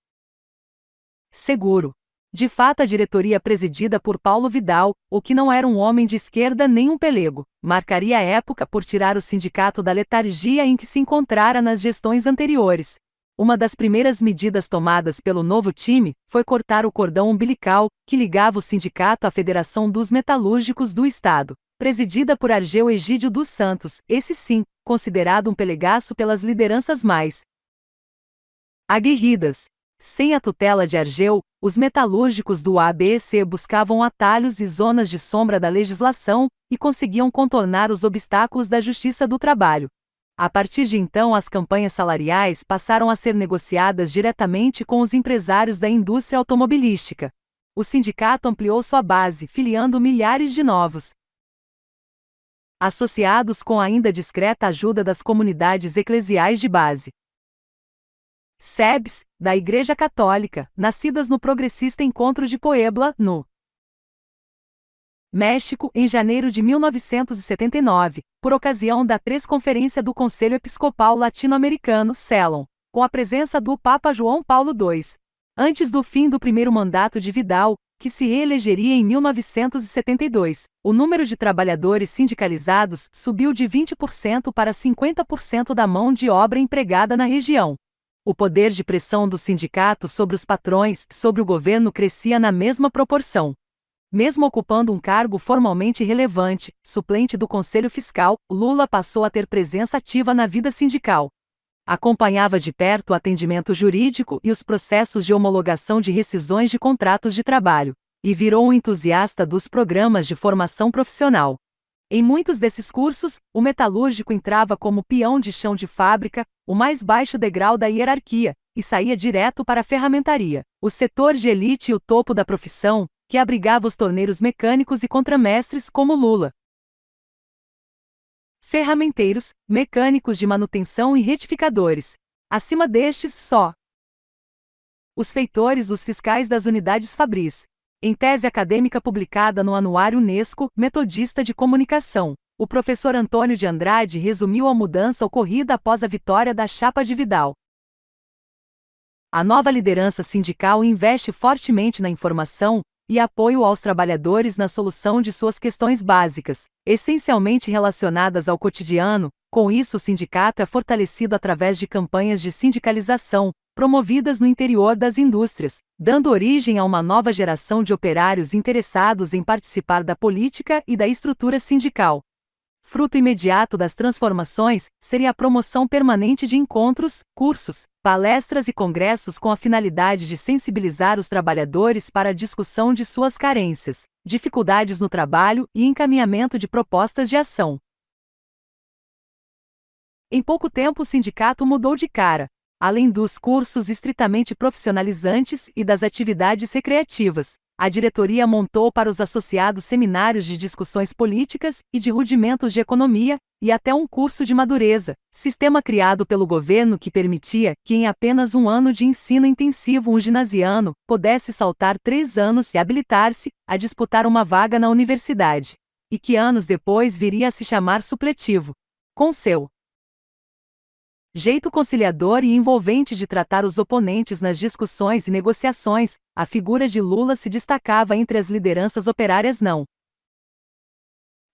seguro. De fato, a diretoria presidida por Paulo Vidal, o que não era um homem de esquerda nem um pelego, marcaria a época por tirar o sindicato da letargia em que se encontrara nas gestões anteriores. Uma das primeiras medidas tomadas pelo novo time foi cortar o cordão umbilical que ligava o sindicato à Federação dos Metalúrgicos do Estado, presidida por Argeu Egídio dos Santos, esse sim, considerado um pelegaço pelas lideranças mais aguerridas. Sem a tutela de Argeu, os metalúrgicos do ABC buscavam atalhos e zonas de sombra da legislação e conseguiam contornar os obstáculos da Justiça do Trabalho. A partir de então, as campanhas salariais passaram a ser negociadas diretamente com os empresários da indústria automobilística. O sindicato ampliou sua base, filiando milhares de novos associados com a ainda discreta ajuda das comunidades eclesiais de base. SEBs, da Igreja Católica, nascidas no progressista Encontro de Puebla, no México, em janeiro de 1979, por ocasião da Conferência do Conselho Episcopal Latino-Americano, CELON, com a presença do Papa João Paulo II. Antes do fim do primeiro mandato de Vidal, que se reelegeria em 1972, o número de trabalhadores sindicalizados subiu de 20% para 50% da mão de obra empregada na região. O poder de pressão do sindicato sobre os patrões, sobre o governo crescia na mesma proporção. Mesmo ocupando um cargo formalmente relevante, suplente do Conselho Fiscal, Lula passou a ter presença ativa na vida sindical. Acompanhava de perto o atendimento jurídico e os processos de homologação de rescisões de contratos de trabalho, e virou um entusiasta dos programas de formação profissional. Em muitos desses cursos, o metalúrgico entrava como peão de chão de fábrica, o mais baixo degrau da hierarquia, e saía direto para a ferramentaria, o setor de elite e o topo da profissão, que abrigava os torneiros mecânicos e contramestres como Lula. Ferramenteiros, mecânicos de manutenção e retificadores. Acima destes, só os feitores, os fiscais das unidades fabris. Em tese acadêmica publicada no Anuário Unesco, Metodista de Comunicação, o professor Antônio de Andrade resumiu a mudança ocorrida após a vitória da chapa de Vidal. A nova liderança sindical investe fortemente na informação e apoio aos trabalhadores na solução de suas questões básicas, essencialmente relacionadas ao cotidiano. Com isso, o sindicato é fortalecido através de campanhas de sindicalização, promovidas no interior das indústrias, dando origem a uma nova geração de operários interessados em participar da política e da estrutura sindical. Fruto imediato das transformações seria a promoção permanente de encontros, cursos, palestras e congressos com a finalidade de sensibilizar os trabalhadores para a discussão de suas carências, dificuldades no trabalho e encaminhamento de propostas de ação. Em pouco tempo, o sindicato mudou de cara. Além dos cursos estritamente profissionalizantes e das atividades recreativas, A diretoria montou para os associados seminários de discussões políticas e de rudimentos de economia, e até um curso de madureza, sistema criado pelo governo que permitia que em apenas um ano de ensino intensivo um ginasiano pudesse saltar 3 anos e habilitar-se a disputar uma vaga na universidade. E que anos depois viria a se chamar supletivo. Com seu jeito conciliador e envolvente de tratar os oponentes nas discussões e negociações, a figura de Lula se destacava entre as lideranças operárias não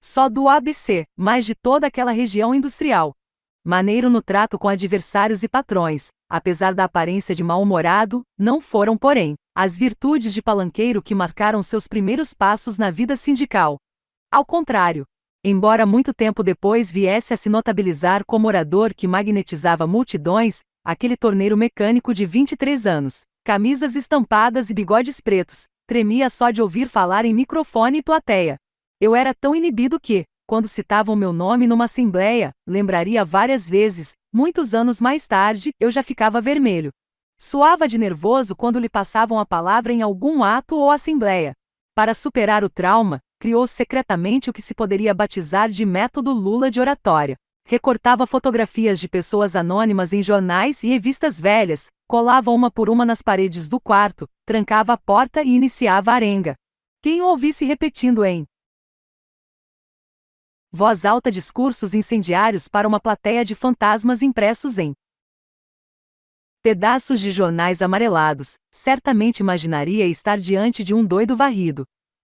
só do ABC, mas de toda aquela região industrial. Maneiro no trato com adversários e patrões, apesar da aparência de mal-humorado, não foram, porém, as virtudes de palanqueiro que marcaram seus primeiros passos na vida sindical. Ao contrário, embora muito tempo depois viesse a se notabilizar como orador que magnetizava multidões, aquele torneiro mecânico de 23 anos, camisas estampadas e bigodes pretos, tremia só de ouvir falar em microfone e plateia. Eu era tão inibido que, quando citavam meu nome numa assembleia, lembraria várias vezes, muitos anos mais tarde, eu já ficava vermelho. Suava de nervoso quando lhe passavam a palavra em algum ato ou assembleia. Para superar o trauma, criou secretamente o que se poderia batizar de método Lula de oratória. Recortava fotografias de pessoas anônimas em jornais e revistas velhas, colava uma por uma nas paredes do quarto, trancava a porta e iniciava a arenga. Quem o ouvisse repetindo em voz alta discursos incendiários para uma plateia de fantasmas impressos em pedaços de jornais amarelados, certamente imaginaria estar diante de um doido varrido.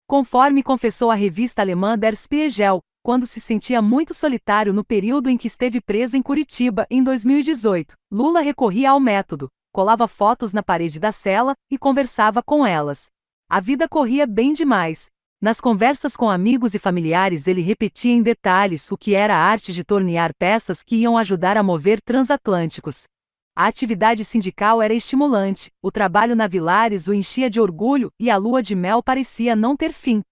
Conforme confessou a revista alemã Der Spiegel, quando se sentia muito solitário no período em que esteve preso em Curitiba, em 2018, Lula recorria ao método, colava fotos na parede da cela e conversava com elas. A vida corria bem demais. Nas conversas com amigos e familiares ele repetia em detalhes o que era a arte de tornear peças que iam ajudar a mover transatlânticos. A atividade sindical era estimulante, o trabalho na Vilares o enchia de orgulho e a lua de mel parecia não ter fim.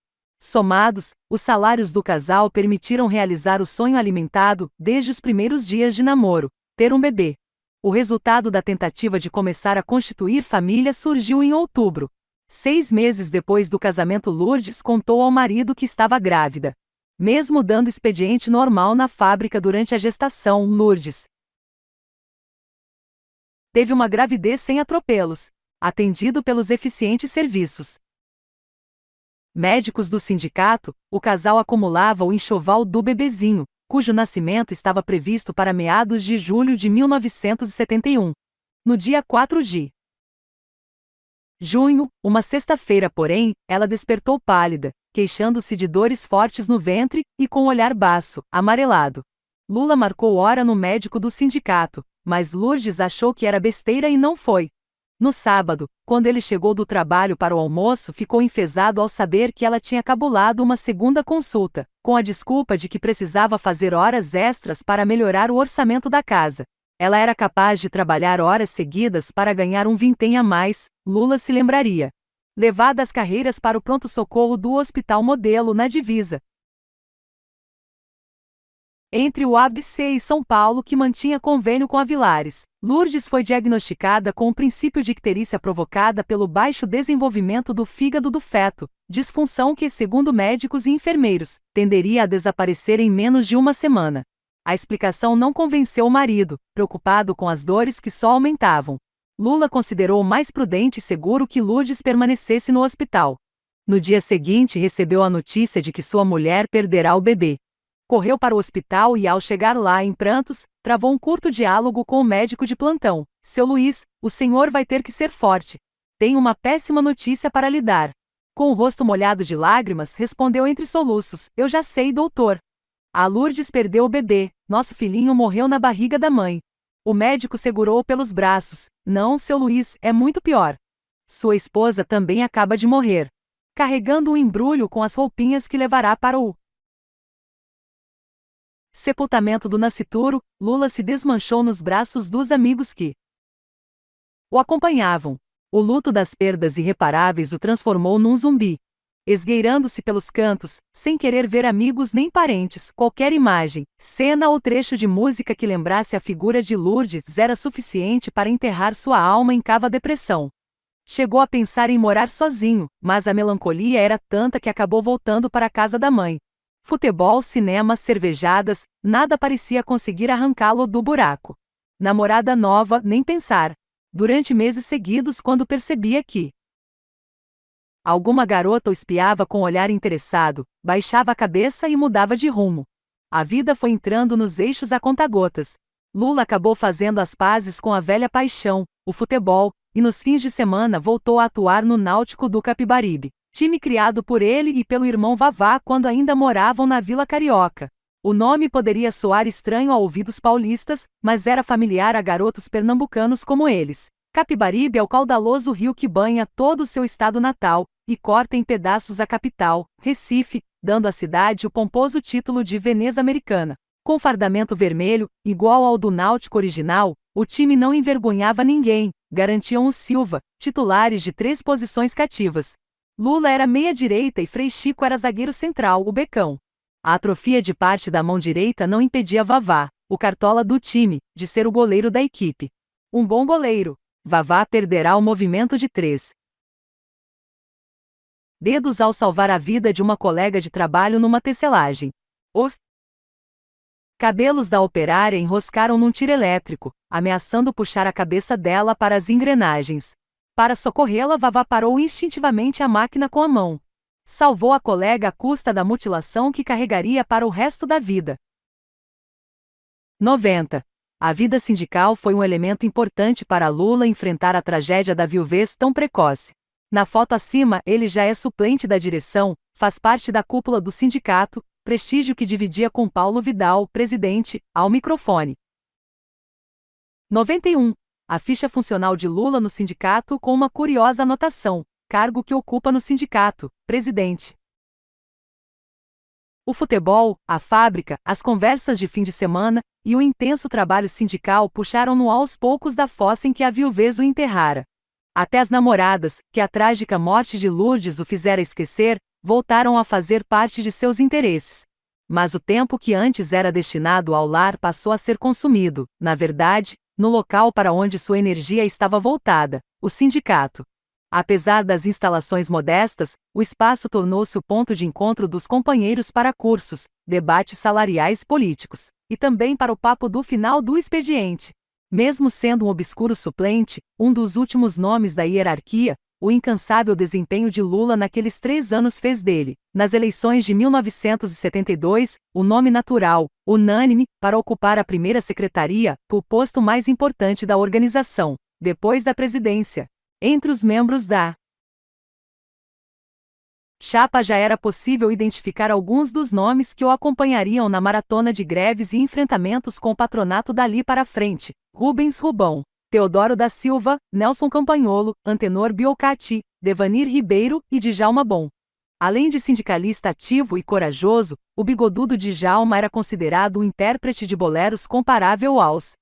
Somados, os salários do casal permitiram realizar o sonho alimentado desde os primeiros dias de namoro, ter um bebê. O resultado da tentativa de começar a constituir família surgiu em outubro. 6 meses depois do casamento, Lourdes contou ao marido que estava grávida. Mesmo dando expediente normal na fábrica durante a gestação, Lourdes teve uma gravidez sem atropelos, atendido pelos eficientes serviços médicos do sindicato. O casal acumulava o enxoval do bebezinho, cujo nascimento estava previsto para meados de julho de 1971. No dia 4 de junho, uma sexta-feira, porém, ela despertou pálida, queixando-se de dores fortes no ventre e com o olhar baço, amarelado. Lula marcou hora no médico do sindicato, mas Lourdes achou que era besteira e não foi. No sábado, quando ele chegou do trabalho para o almoço, ficou enfesado ao saber que ela tinha cabulado uma segunda consulta, com a desculpa de que precisava fazer horas extras para melhorar o orçamento da casa. Ela era capaz de trabalhar horas seguidas para ganhar um vintém a mais, Lula se lembraria. Levada às carreiras para o pronto-socorro do Hospital Modelo na divisa entre o ABC e São Paulo, que mantinha convênio com a Vilares, Lourdes foi diagnosticada com o princípio de icterícia provocada pelo baixo desenvolvimento do fígado do feto, disfunção que, segundo médicos e enfermeiros, tenderia a desaparecer em menos de uma semana. A explicação não convenceu o marido, preocupado com as dores que só aumentavam. Lula considerou mais prudente e seguro que Lourdes permanecesse no hospital. No dia seguinte recebeu a notícia de que sua mulher perderá o bebê. Correu para o hospital e, ao chegar lá em prantos, travou um curto diálogo com o médico de plantão. Seu Luiz, o senhor vai ter que ser forte. Tenho uma péssima notícia para lhe dar. Com o rosto molhado de lágrimas, respondeu entre soluços: eu já sei, doutor. A Lourdes perdeu o bebê, nosso filhinho morreu na barriga da mãe. O médico segurou-o pelos braços. Não, seu Luiz, é muito pior. Sua esposa também acaba de morrer. Carregando um embrulho com as roupinhas que levará para o sepultamento do nascituro, Lula se desmanchou nos braços dos amigos que o acompanhavam. O luto das perdas irreparáveis o transformou num zumbi. Esgueirando-se pelos cantos, sem querer ver amigos nem parentes, qualquer imagem, cena ou trecho de música que lembrasse a figura de Lourdes era suficiente para enterrar sua alma em cava depressão. Chegou a pensar em morar sozinho, mas a melancolia era tanta que acabou voltando para a casa da mãe. Futebol, cinema, cervejadas, nada parecia conseguir arrancá-lo do buraco. Namorada nova, nem pensar. Durante meses seguidos, quando percebia que alguma garota o espiava com um olhar interessado, baixava a cabeça e mudava de rumo. A vida foi entrando nos eixos a conta-gotas. Lula acabou fazendo as pazes com a velha paixão, o futebol, e nos fins de semana voltou a atuar no Náutico do Capibaribe, time criado por ele e pelo irmão Vavá quando ainda moravam na Vila Carioca. O nome poderia soar estranho a ouvidos paulistas, mas era familiar a garotos pernambucanos como eles. Capibaribe é o caudaloso rio que banha todo o seu estado natal, e corta em pedaços a capital, Recife, dando à cidade o pomposo título de Veneza Americana. Com fardamento vermelho, igual ao do Náutico original, o time não envergonhava ninguém, garantiam os Silva, titulares de 3 posições cativas. Lula era meia-direita e Frei Chico era zagueiro central, o Becão. A atrofia de parte da mão direita não impedia Vavá, o cartola do time, de ser o goleiro da equipe. Um bom goleiro. Vavá perderá o movimento de 3 dedos ao salvar a vida de uma colega de trabalho numa tecelagem. Os cabelos da operária enroscaram num tiro elétrico, ameaçando puxar a cabeça dela para as engrenagens. Para socorrê-la, Vavá parou instintivamente a máquina com a mão. Salvou a colega à custa da mutilação que carregaria para o resto da vida. 90. A vida sindical foi um elemento importante para Lula enfrentar a tragédia da viuvez tão precoce. Na foto acima, ele já é suplente da direção, faz parte da cúpula do sindicato, prestígio que dividia com Paulo Vidal, presidente, ao microfone. 91. A ficha funcional de Lula no sindicato com uma curiosa anotação: cargo que ocupa no sindicato, presidente. O futebol, a fábrica, as conversas de fim de semana e o intenso trabalho sindical puxaram-no aos poucos da fossa em que a viuvez o enterrara. Até as namoradas, que a trágica morte de Lourdes o fizera esquecer, voltaram a fazer parte de seus interesses. Mas o tempo que antes era destinado ao lar passou a ser consumido, na verdade, no local para onde sua energia estava voltada, o sindicato. Apesar das instalações modestas, o espaço tornou-se o ponto de encontro dos companheiros para cursos, debates salariais políticos, e também para o papo do final do expediente. Mesmo sendo um obscuro suplente, um dos últimos nomes da hierarquia, o incansável desempenho de Lula naqueles 3 anos fez dele, nas eleições de 1972, o nome natural, unânime, para ocupar a primeira secretaria, o posto mais importante da organização, depois da presidência. Entre os membros da chapa já era possível identificar alguns dos nomes que o acompanhariam na maratona de greves e enfrentamentos com o patronato dali para frente: Rubens Rubão, Teodoro da Silva, Nelson Campagnolo, Antenor Biolcati, Devanir Ribeiro e Djalma Bom. Além de sindicalista ativo e corajoso, o bigodudo Djalma era considerado um intérprete de boleros comparável aos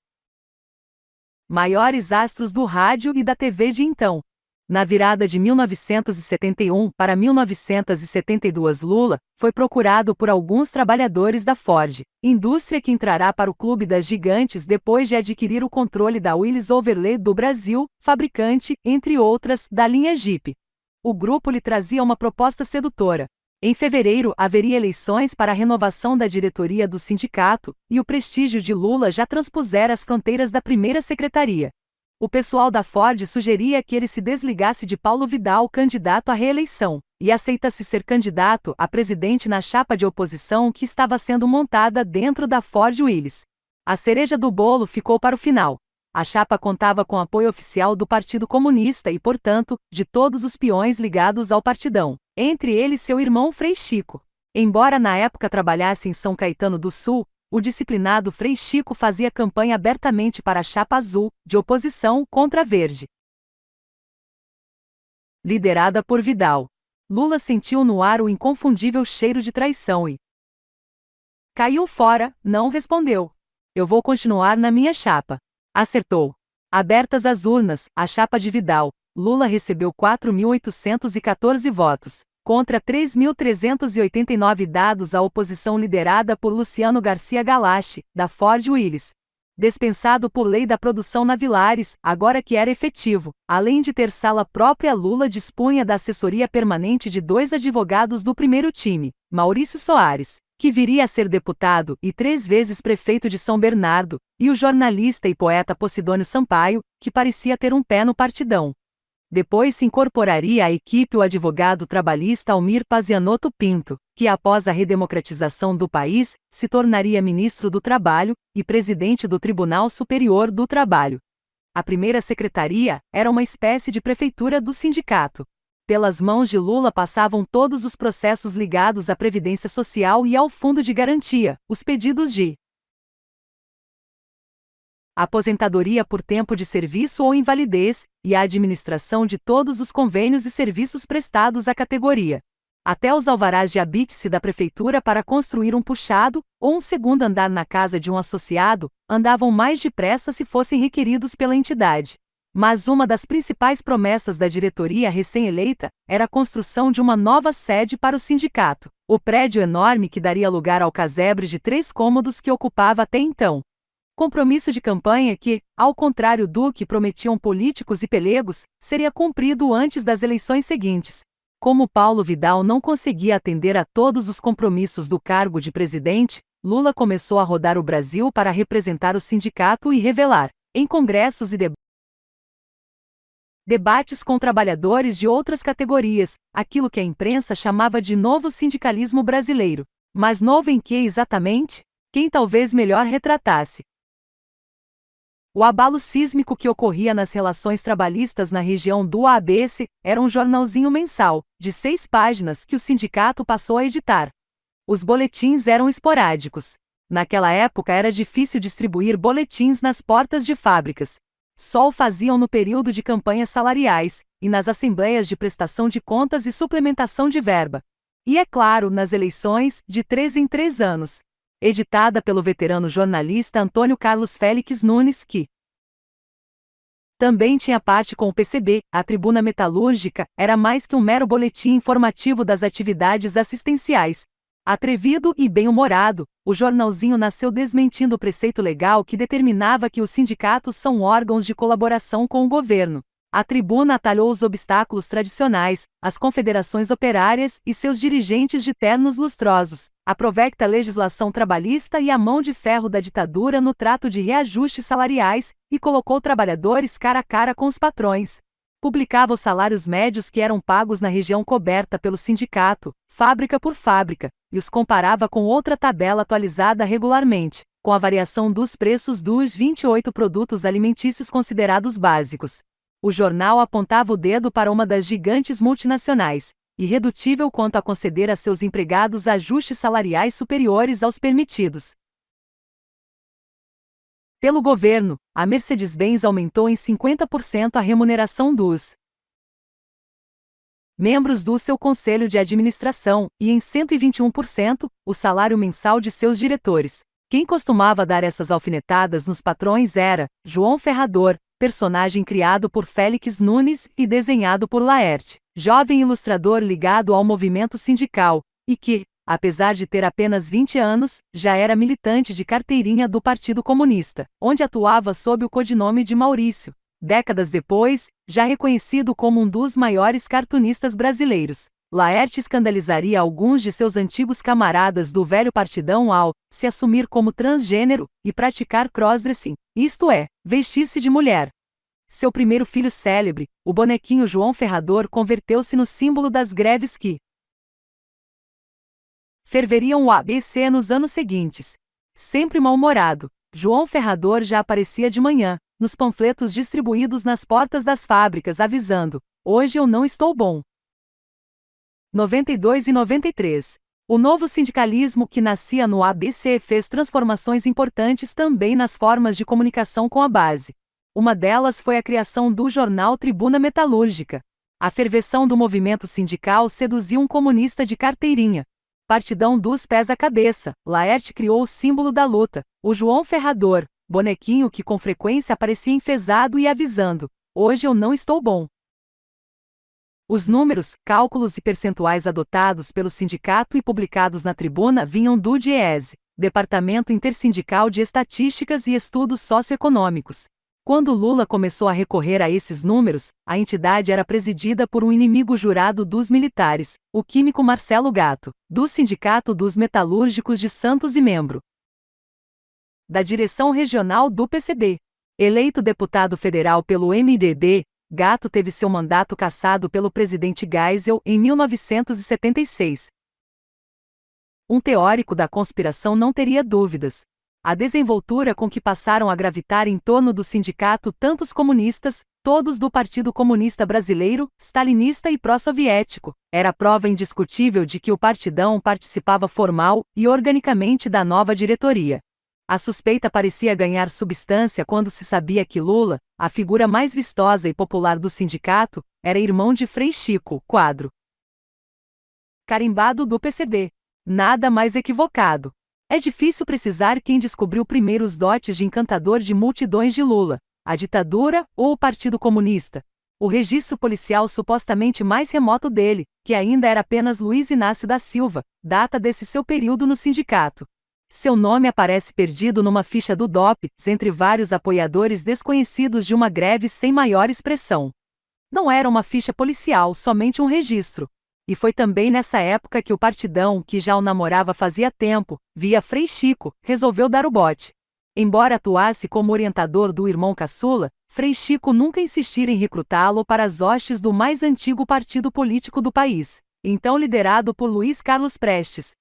maiores astros do rádio e da TV de então. Na virada de 1971 para 1972, Lula foi procurado por alguns trabalhadores da Ford, indústria que entrará para o clube das gigantes depois de adquirir o controle da Willys Overland do Brasil, fabricante, entre outras, da linha Jeep. O grupo lhe trazia uma proposta sedutora. Em fevereiro haveria eleições para a renovação da diretoria do sindicato, e o prestígio de Lula já transpusera as fronteiras da primeira secretaria. O pessoal da Ford sugeria que ele se desligasse de Paulo Vidal, candidato à reeleição, e aceitasse ser candidato a presidente na chapa de oposição que estava sendo montada dentro da Ford Willys. A cereja do bolo ficou para o final. A chapa contava com apoio oficial do Partido Comunista e, portanto, de todos os peões ligados ao partidão, entre eles seu irmão Frei Chico. Embora na época trabalhasse em São Caetano do Sul, o disciplinado Frei Chico fazia campanha abertamente para a chapa azul, de oposição contra a verde, liderada por Vidal. Lula sentiu no ar o inconfundível cheiro de traição e caiu fora, não respondeu. Eu vou continuar na minha chapa. Acertou. Abertas as urnas, a chapa de Vidal, Lula recebeu 4.814 votos, contra 3.389 dados à oposição liderada por Luciano Garcia Galache, da Ford Willys. Dispensado por lei da produção na Vilares, agora que era efetivo, além de ter sala própria, Lula dispunha da assessoria permanente de 2 advogados do primeiro time, Maurício Soares, que viria a ser deputado e 3 vezes prefeito de São Bernardo, e o jornalista e poeta Posidônio Sampaio, que parecia ter um pé no partidão. Depois se incorporaria à equipe o advogado trabalhista Almir Pazianotto Pinto, que após a redemocratização do país, se tornaria ministro do Trabalho e presidente do Tribunal Superior do Trabalho. A primeira secretaria era uma espécie de prefeitura do sindicato. Pelas mãos de Lula passavam todos os processos ligados à Previdência Social e ao Fundo de Garantia, os pedidos de aposentadoria por tempo de serviço ou invalidez, e a administração de todos os convênios e serviços prestados à categoria. Até os alvarás de habite-se da prefeitura para construir um puxado ou um segundo andar na casa de um associado andavam mais depressa se fossem requeridos pela entidade. Mas uma das principais promessas da diretoria recém-eleita era a construção de uma nova sede para o sindicato, o prédio enorme que daria lugar ao casebre de 3 cômodos que ocupava até então. Compromisso de campanha que, ao contrário do que prometiam políticos e pelegos, seria cumprido antes das eleições seguintes. Como Paulo Vidal não conseguia atender a todos os compromissos do cargo de presidente, Lula começou a rodar o Brasil para representar o sindicato e revelar, em congressos e debates com trabalhadores de outras categorias, aquilo que a imprensa chamava de novo sindicalismo brasileiro. Mas novo em que exatamente? Quem talvez melhor retratasse o abalo sísmico que ocorria nas relações trabalhistas na região do ABC era um jornalzinho mensal, de 6 páginas, que o sindicato passou a editar. Os boletins eram esporádicos. Naquela época era difícil distribuir boletins nas portas de fábricas. Só o faziam no período de campanhas salariais, e nas assembleias de prestação de contas e suplementação de verba. E, é claro, nas eleições, de 3 em 3 anos. Editada pelo veterano jornalista Antônio Carlos Félix Nunes, que também tinha parte com o PCB, a Tribuna Metalúrgica era mais que um mero boletim informativo das atividades assistenciais. Atrevido e bem-humorado, o jornalzinho nasceu desmentindo o preceito legal que determinava que os sindicatos são órgãos de colaboração com o governo. A Tribuna atalhou os obstáculos tradicionais, as confederações operárias e seus dirigentes de ternos lustrosos, a provecta legislação trabalhista e a mão de ferro da ditadura no trato de reajustes salariais, e colocou trabalhadores cara a cara com os patrões. Publicava os salários médios que eram pagos na região coberta pelo sindicato, fábrica por fábrica, e os comparava com outra tabela atualizada regularmente, com a variação dos preços dos 28 produtos alimentícios considerados básicos. O jornal apontava o dedo para uma das gigantes multinacionais, irredutível quanto a conceder a seus empregados ajustes salariais superiores aos permitidos pelo governo. A Mercedes-Benz aumentou em 50% a remuneração dos membros do seu conselho de administração, e em 121%, o salário mensal de seus diretores. Quem costumava dar essas alfinetadas nos patrões era João Ferrador, personagem criado por Félix Nunes e desenhado por Laerte, jovem ilustrador ligado ao movimento sindical, e que, apesar de ter apenas 20 anos, já era militante de carteirinha do Partido Comunista, onde atuava sob o codinome de Maurício. Décadas depois, já reconhecido como um dos maiores cartunistas brasileiros, Laerte escandalizaria alguns de seus antigos camaradas do velho partidão ao se assumir como transgênero e praticar crossdressing, isto é, vestir-se de mulher. Seu primeiro filho célebre, o bonequinho João Ferrador, converteu-se no símbolo das greves que ferveriam o ABC nos anos seguintes. Sempre mal-humorado, João Ferrador já aparecia de manhã, nos panfletos distribuídos nas portas das fábricas, avisando: "Hoje eu não estou bom." 92 e 93. O novo sindicalismo que nascia no ABC fez transformações importantes também nas formas de comunicação com a base. Uma delas foi a criação do jornal Tribuna Metalúrgica. A ferveção do movimento sindical seduziu um comunista de carteirinha. Partidão dos pés à cabeça, Laerte criou o símbolo da luta, o João Ferrador, bonequinho que com frequência aparecia enfesado e avisando: "Hoje eu não estou bom." Os números, cálculos e percentuais adotados pelo sindicato e publicados na Tribuna vinham do Diese, Departamento Intersindical de Estatísticas e Estudos Socioeconômicos. Quando Lula começou a recorrer a esses números, a entidade era presidida por um inimigo jurado dos militares, o químico Marcelo Gatto, do Sindicato dos Metalúrgicos de Santos e membro da direção regional do PCB. Eleito deputado federal pelo MDB, Gatto teve seu mandato cassado pelo presidente Geisel em 1976. Um teórico da conspiração não teria dúvidas. A desenvoltura com que passaram a gravitar em torno do sindicato tantos comunistas, todos do Partido Comunista Brasileiro, stalinista e pró-soviético, era prova indiscutível de que o partidão participava formal e organicamente da nova diretoria. A suspeita parecia ganhar substância quando se sabia que Lula, a figura mais vistosa e popular do sindicato, era irmão de Frei Chico, quadro carimbado do PCB. Nada mais equivocado. É difícil precisar quem descobriu primeiro os dotes de encantador de multidões de Lula, a ditadura ou o Partido Comunista. O registro policial supostamente mais remoto dele, que ainda era apenas Luiz Inácio da Silva, data desse seu período no sindicato. Seu nome aparece perdido numa ficha do DOPS entre vários apoiadores desconhecidos de uma greve sem maior expressão. Não era uma ficha policial, somente um registro. E foi também nessa época que o partidão, que já o namorava fazia tempo, via Frei Chico, resolveu dar o bote. Embora atuasse como orientador do irmão caçula, Frei Chico nunca insistira em recrutá-lo para as hostes do mais antigo partido político do país, então liderado por Luiz Carlos Prestes.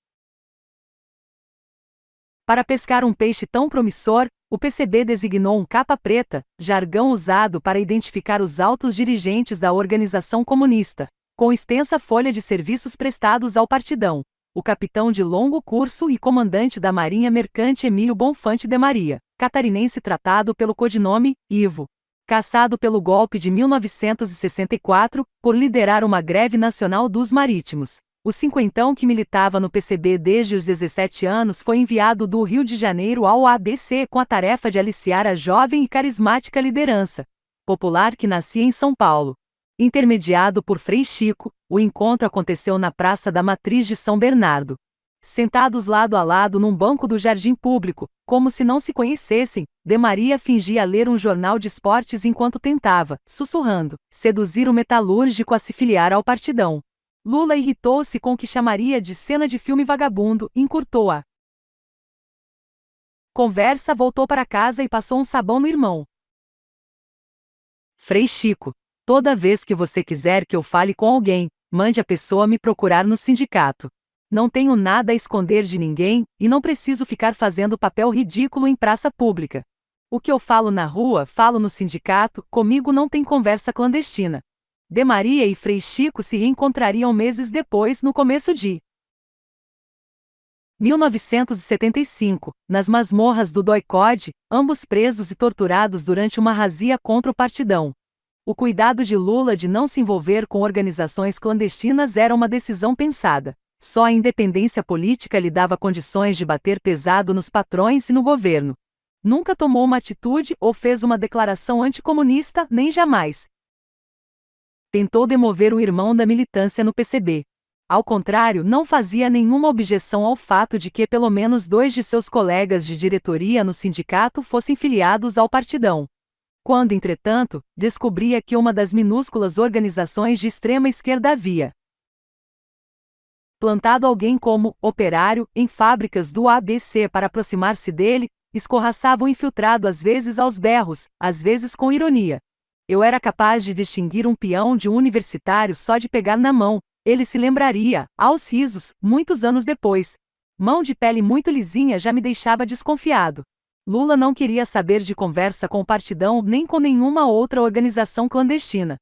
Para pescar um peixe tão promissor, o PCB designou um capa preta, jargão usado para identificar os altos dirigentes da organização comunista, com extensa folha de serviços prestados ao partidão, o capitão de longo curso e comandante da Marinha Mercante Emílio Bonfante de Maria, catarinense tratado pelo codinome Ivo, caçado pelo golpe de 1964, por liderar uma greve nacional dos marítimos. O cinquentão que militava no PCB desde os 17 anos foi enviado do Rio de Janeiro ao ABC com a tarefa de aliciar a jovem e carismática liderança popular que nascia em São Paulo. Intermediado por Frei Chico, o encontro aconteceu na Praça da Matriz de São Bernardo. Sentados lado a lado num banco do jardim público, como se não se conhecessem, de Maria fingia ler um jornal de esportes enquanto tentava, sussurrando, seduzir o metalúrgico a se filiar ao partidão. Lula irritou-se com o que chamaria de cena de filme vagabundo e encurtou a conversa, voltou para casa e passou um sabão no irmão. Frei Chico, toda vez que você quiser que eu fale com alguém, mande a pessoa me procurar no sindicato. Não tenho nada a esconder de ninguém, e não preciso ficar fazendo papel ridículo em praça pública. O que eu falo na rua, falo no sindicato, comigo não tem conversa clandestina. De Maria e Frei Chico se reencontrariam meses depois, no começo de 1975, nas masmorras do DOI-CODE, ambos presos e torturados durante uma razia contra o partidão. O cuidado de Lula de não se envolver com organizações clandestinas era uma decisão pensada. Só a independência política lhe dava condições de bater pesado nos patrões e no governo. Nunca tomou uma atitude ou fez uma declaração anticomunista, nem jamais tentou demover o irmão da militância no PCB. Ao contrário, não fazia nenhuma objeção ao fato de que pelo menos 2 de seus colegas de diretoria no sindicato fossem filiados ao partidão. Quando, entretanto, descobria que uma das minúsculas organizações de extrema esquerda havia plantado alguém como operário em fábricas do ABC para aproximar-se dele, escorraçava o infiltrado às vezes aos berros, às vezes com ironia. Eu era capaz de distinguir um peão de um universitário só de pegar na mão. Ele se lembraria, aos risos, muitos anos depois. Mão de pele muito lisinha já me deixava desconfiado. Lula não queria saber de conversa com o partidão nem com nenhuma outra organização clandestina.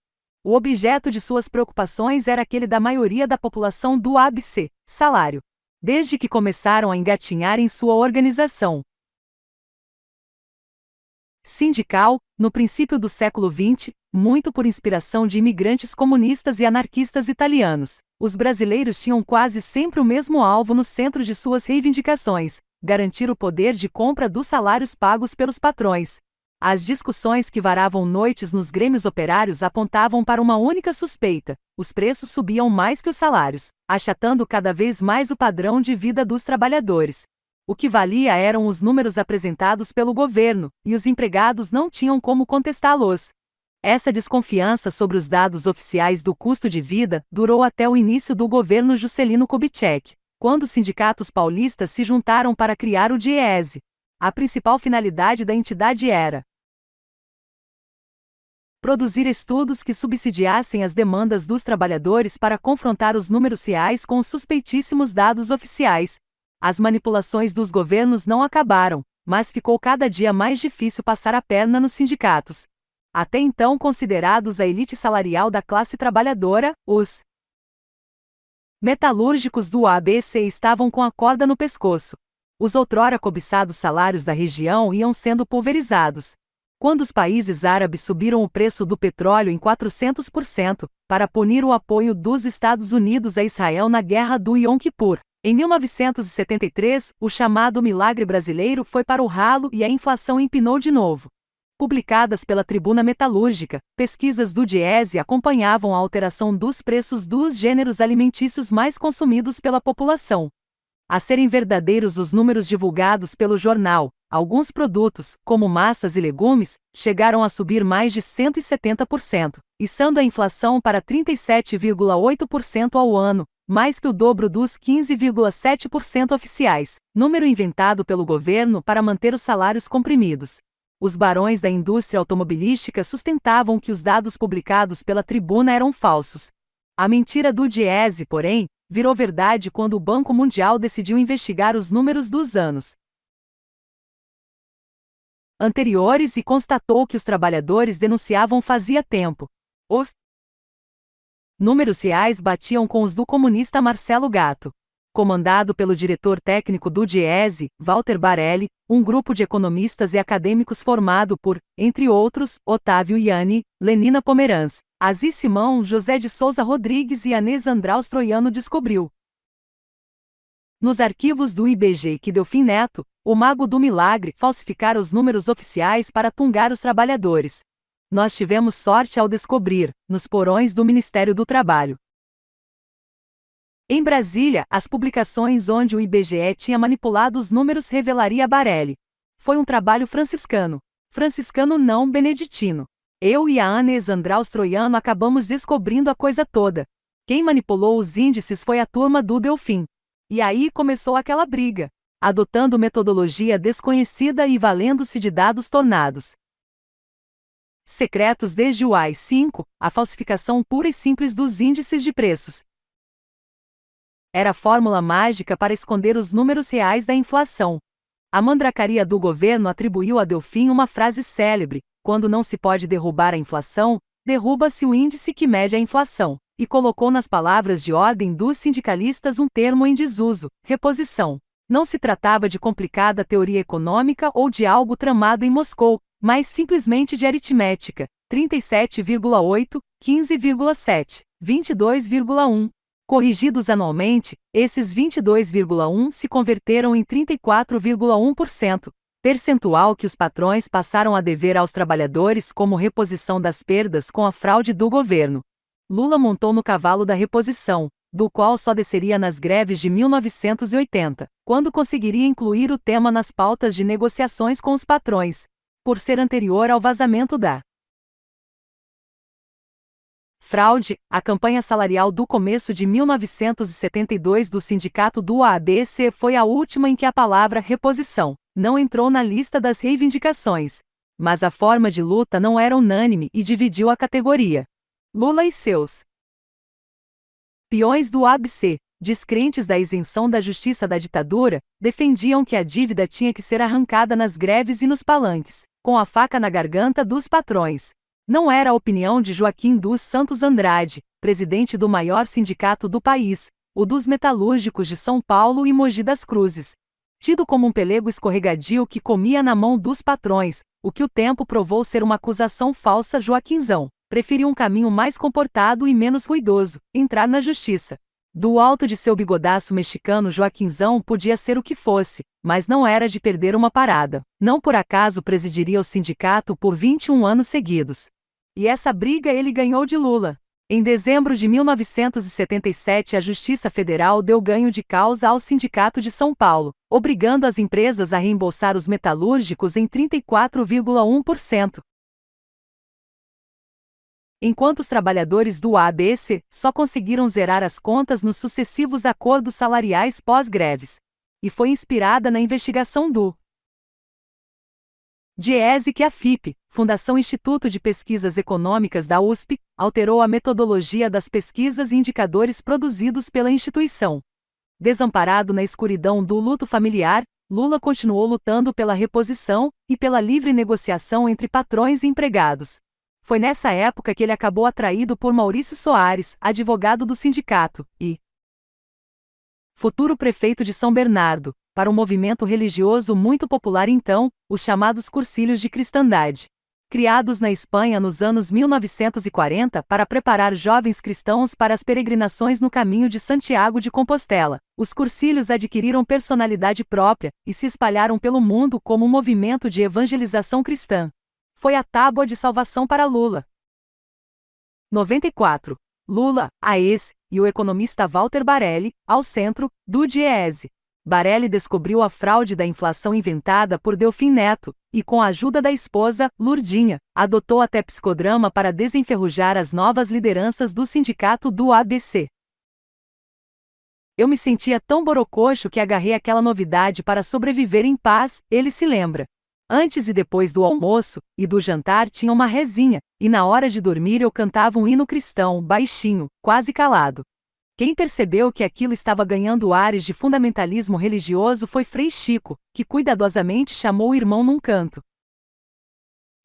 O objeto de suas preocupações era aquele da maioria da população do ABC, salário. Desde que começaram a engatinhar em sua organização sindical, no princípio do século XX, muito por inspiração de imigrantes comunistas e anarquistas italianos, os brasileiros tinham quase sempre o mesmo alvo no centro de suas reivindicações: garantir o poder de compra dos salários pagos pelos patrões. As discussões que varavam noites nos grêmios operários apontavam para uma única suspeita: os preços subiam mais que os salários, achatando cada vez mais o padrão de vida dos trabalhadores. O que valia eram os números apresentados pelo governo, e os empregados não tinham como contestá-los. Essa desconfiança sobre os dados oficiais do custo de vida durou até o início do governo Juscelino Kubitschek, quando os sindicatos paulistas se juntaram para criar o DIEESE. A principal finalidade da entidade era produzir estudos que subsidiassem as demandas dos trabalhadores para confrontar os números reais com os suspeitíssimos dados oficiais. As manipulações dos governos não acabaram, mas ficou cada dia mais difícil passar a perna nos sindicatos. Até então considerados a elite salarial da classe trabalhadora, os metalúrgicos do ABC estavam com a corda no pescoço. Os outrora cobiçados salários da região iam sendo pulverizados. Quando os países árabes subiram o preço do petróleo em 400%, para punir o apoio dos Estados Unidos a Israel na Guerra do Yom Kippur, em 1973, o chamado milagre brasileiro foi para o ralo e a inflação empinou de novo. Publicadas pela Tribuna Metalúrgica, pesquisas do DIEESE acompanhavam a alteração dos preços dos gêneros alimentícios mais consumidos pela população. A serem verdadeiros os números divulgados pelo jornal, alguns produtos, como massas e legumes, chegaram a subir mais de 170%, içando a inflação para 37,8% ao ano, mais que o dobro dos 15,7% oficiais, número inventado pelo governo para manter os salários comprimidos. Os barões da indústria automobilística sustentavam que os dados publicados pela Tribuna eram falsos. A mentira do DIEESE, porém, virou verdade quando o Banco Mundial decidiu investigar os números dos anos anteriores e constatou que os trabalhadores denunciavam fazia tempo. Os números reais batiam com os do comunista Marcelo Gatto. Comandado pelo diretor técnico do DIEESE, Walter Barelli, um grupo de economistas e acadêmicos formado por, entre outros, Otávio Ianni, Lenina Pomeranz, Aziz Simão, José de Souza Rodrigues e Anês Andraus Troiano descobriu nos arquivos do IBGE que Delfim Neto, o mago do milagre, falsificara os números oficiais para tungar os trabalhadores. Nós tivemos sorte ao descobrir, nos porões do Ministério do Trabalho. Em Brasília, as publicações onde o IBGE tinha manipulado os números revelaria Barelli. Foi um trabalho franciscano não beneditino. Eu e a Anês Andraus Troiano acabamos descobrindo a coisa toda. Quem manipulou os índices foi a turma do Delfim. E aí começou aquela briga, adotando metodologia desconhecida e valendo-se de dados tornados secretos desde o AI-5, a falsificação pura e simples dos índices de preços. Era a fórmula mágica para esconder os números reais da inflação. A mandracaria do governo atribuiu a Delfim uma frase célebre: quando não se pode derrubar a inflação, derruba-se o índice que mede a inflação, e colocou nas palavras de ordem dos sindicalistas um termo em desuso: reposição. Não se tratava de complicada teoria econômica ou de algo tramado em Moscou, mas simplesmente de aritmética: 37,8, 15,7, 22,1. Corrigidos anualmente, esses 22,1 se converteram em 34,1%, percentual que os patrões passaram a dever aos trabalhadores como reposição das perdas com a fraude do governo. Lula montou no cavalo da reposição, do qual só desceria nas greves de 1980, quando conseguiria incluir o tema nas pautas de negociações com os patrões, por ser anterior ao vazamento da fraude. A campanha salarial do começo de 1972 do sindicato do ABC foi a última em que a palavra reposição não entrou na lista das reivindicações. Mas a forma de luta não era unânime e dividiu a categoria. Lula e seus peões do ABC, descrentes da isenção da justiça da ditadura, defendiam que a dívida tinha que ser arrancada nas greves e nos palanques, com a faca na garganta dos patrões. Não era a opinião de Joaquim dos Santos Andrade, presidente do maior sindicato do país, o dos metalúrgicos de São Paulo e Mogi das Cruzes. Tido como um pelego escorregadio que comia na mão dos patrões, o que o tempo provou ser uma acusação falsa, Joaquinzão preferiu um caminho mais comportado e menos ruidoso: entrar na justiça. Do alto de seu bigodaço mexicano, Joaquinzão podia ser o que fosse, mas não era de perder uma parada. Não por acaso presidiria o sindicato por 21 anos seguidos. E essa briga ele ganhou de Lula. Em dezembro de 1977, a Justiça Federal deu ganho de causa ao Sindicato de São Paulo, obrigando as empresas a reembolsar os metalúrgicos em 34,1%. Enquanto os trabalhadores do ABC só conseguiram zerar as contas nos sucessivos acordos salariais pós-greves. E foi inspirada na investigação do DIEESE que a FIPE, Fundação Instituto de Pesquisas Econômicas da USP, alterou a metodologia das pesquisas e indicadores produzidos pela instituição. Desamparado na escuridão do luto familiar, Lula continuou lutando pela reposição e pela livre negociação entre patrões e empregados. Foi nessa época que ele acabou atraído por Maurício Soares, advogado do sindicato, e futuro prefeito de São Bernardo, para um movimento religioso muito popular então, os chamados cursilhos de cristandade. Criados na Espanha nos anos 1940 para preparar jovens cristãos para as peregrinações no caminho de Santiago de Compostela, os cursilhos adquiriram personalidade própria e se espalharam pelo mundo como um movimento de evangelização cristã. Foi a tábua de salvação para Lula. 94. Lula, a ex, e o economista Walter Barelli, ao centro, do DIEESE. Barelli descobriu a fraude da inflação inventada por Delfim Neto, e com a ajuda da esposa, Lurdinha, adotou até psicodrama para desenferrujar as novas lideranças do sindicato do ABC. Eu me sentia tão borococho que agarrei aquela novidade para sobreviver em paz, ele se lembra. Antes e depois do almoço e do jantar tinha uma rezinha, e na hora de dormir eu cantava um hino cristão, baixinho, quase calado. Quem percebeu que aquilo estava ganhando ares de fundamentalismo religioso foi Frei Chico, que cuidadosamente chamou o irmão num canto.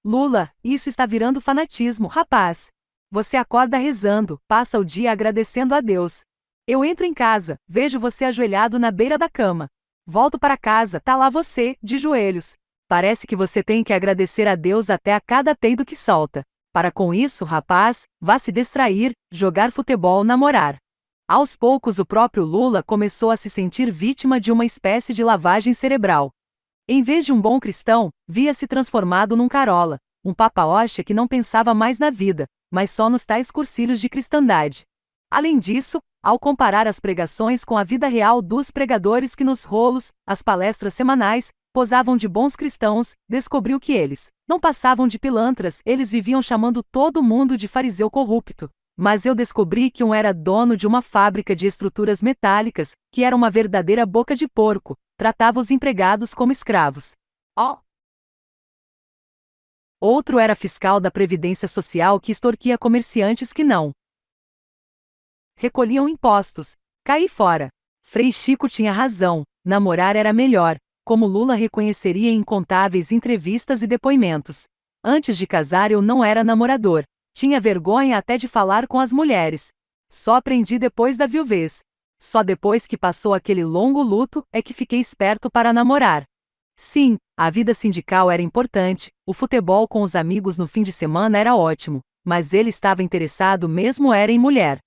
Lula, isso está virando fanatismo, rapaz. Você acorda rezando, passa o dia agradecendo a Deus. Eu entro em casa, vejo você ajoelhado na beira da cama. Volto para casa, tá lá você, de joelhos. Parece que você tem que agradecer a Deus até a cada peido que solta. Para com isso, rapaz, vá se distrair, jogar futebol, namorar. Aos poucos o próprio Lula começou a se sentir vítima de uma espécie de lavagem cerebral. Em vez de um bom cristão, via-se transformado num carola, um papa-oxa que não pensava mais na vida, mas só nos tais cursilhos de cristandade. Além disso, ao comparar as pregações com a vida real dos pregadores que nos rolos, as palestras semanais, posavam de bons cristãos, descobriu que eles não passavam de pilantras, eles viviam chamando todo mundo de fariseu corrupto. Mas eu descobri que um era dono de uma fábrica de estruturas metálicas, que era uma verdadeira boca de porco, tratava os empregados como escravos. Outro era fiscal da Previdência Social que extorquia comerciantes que não recolhiam impostos. Caí fora. Frei Chico tinha razão, namorar era melhor, como Lula reconheceria em incontáveis entrevistas e depoimentos. Antes de casar eu não era namorador. Tinha vergonha até de falar com as mulheres. Só aprendi depois da viuvez. Só depois que passou aquele longo luto é que fiquei esperto para namorar. Sim, a vida sindical era importante, o futebol com os amigos no fim de semana era ótimo, mas ele estava interessado mesmo era em mulher.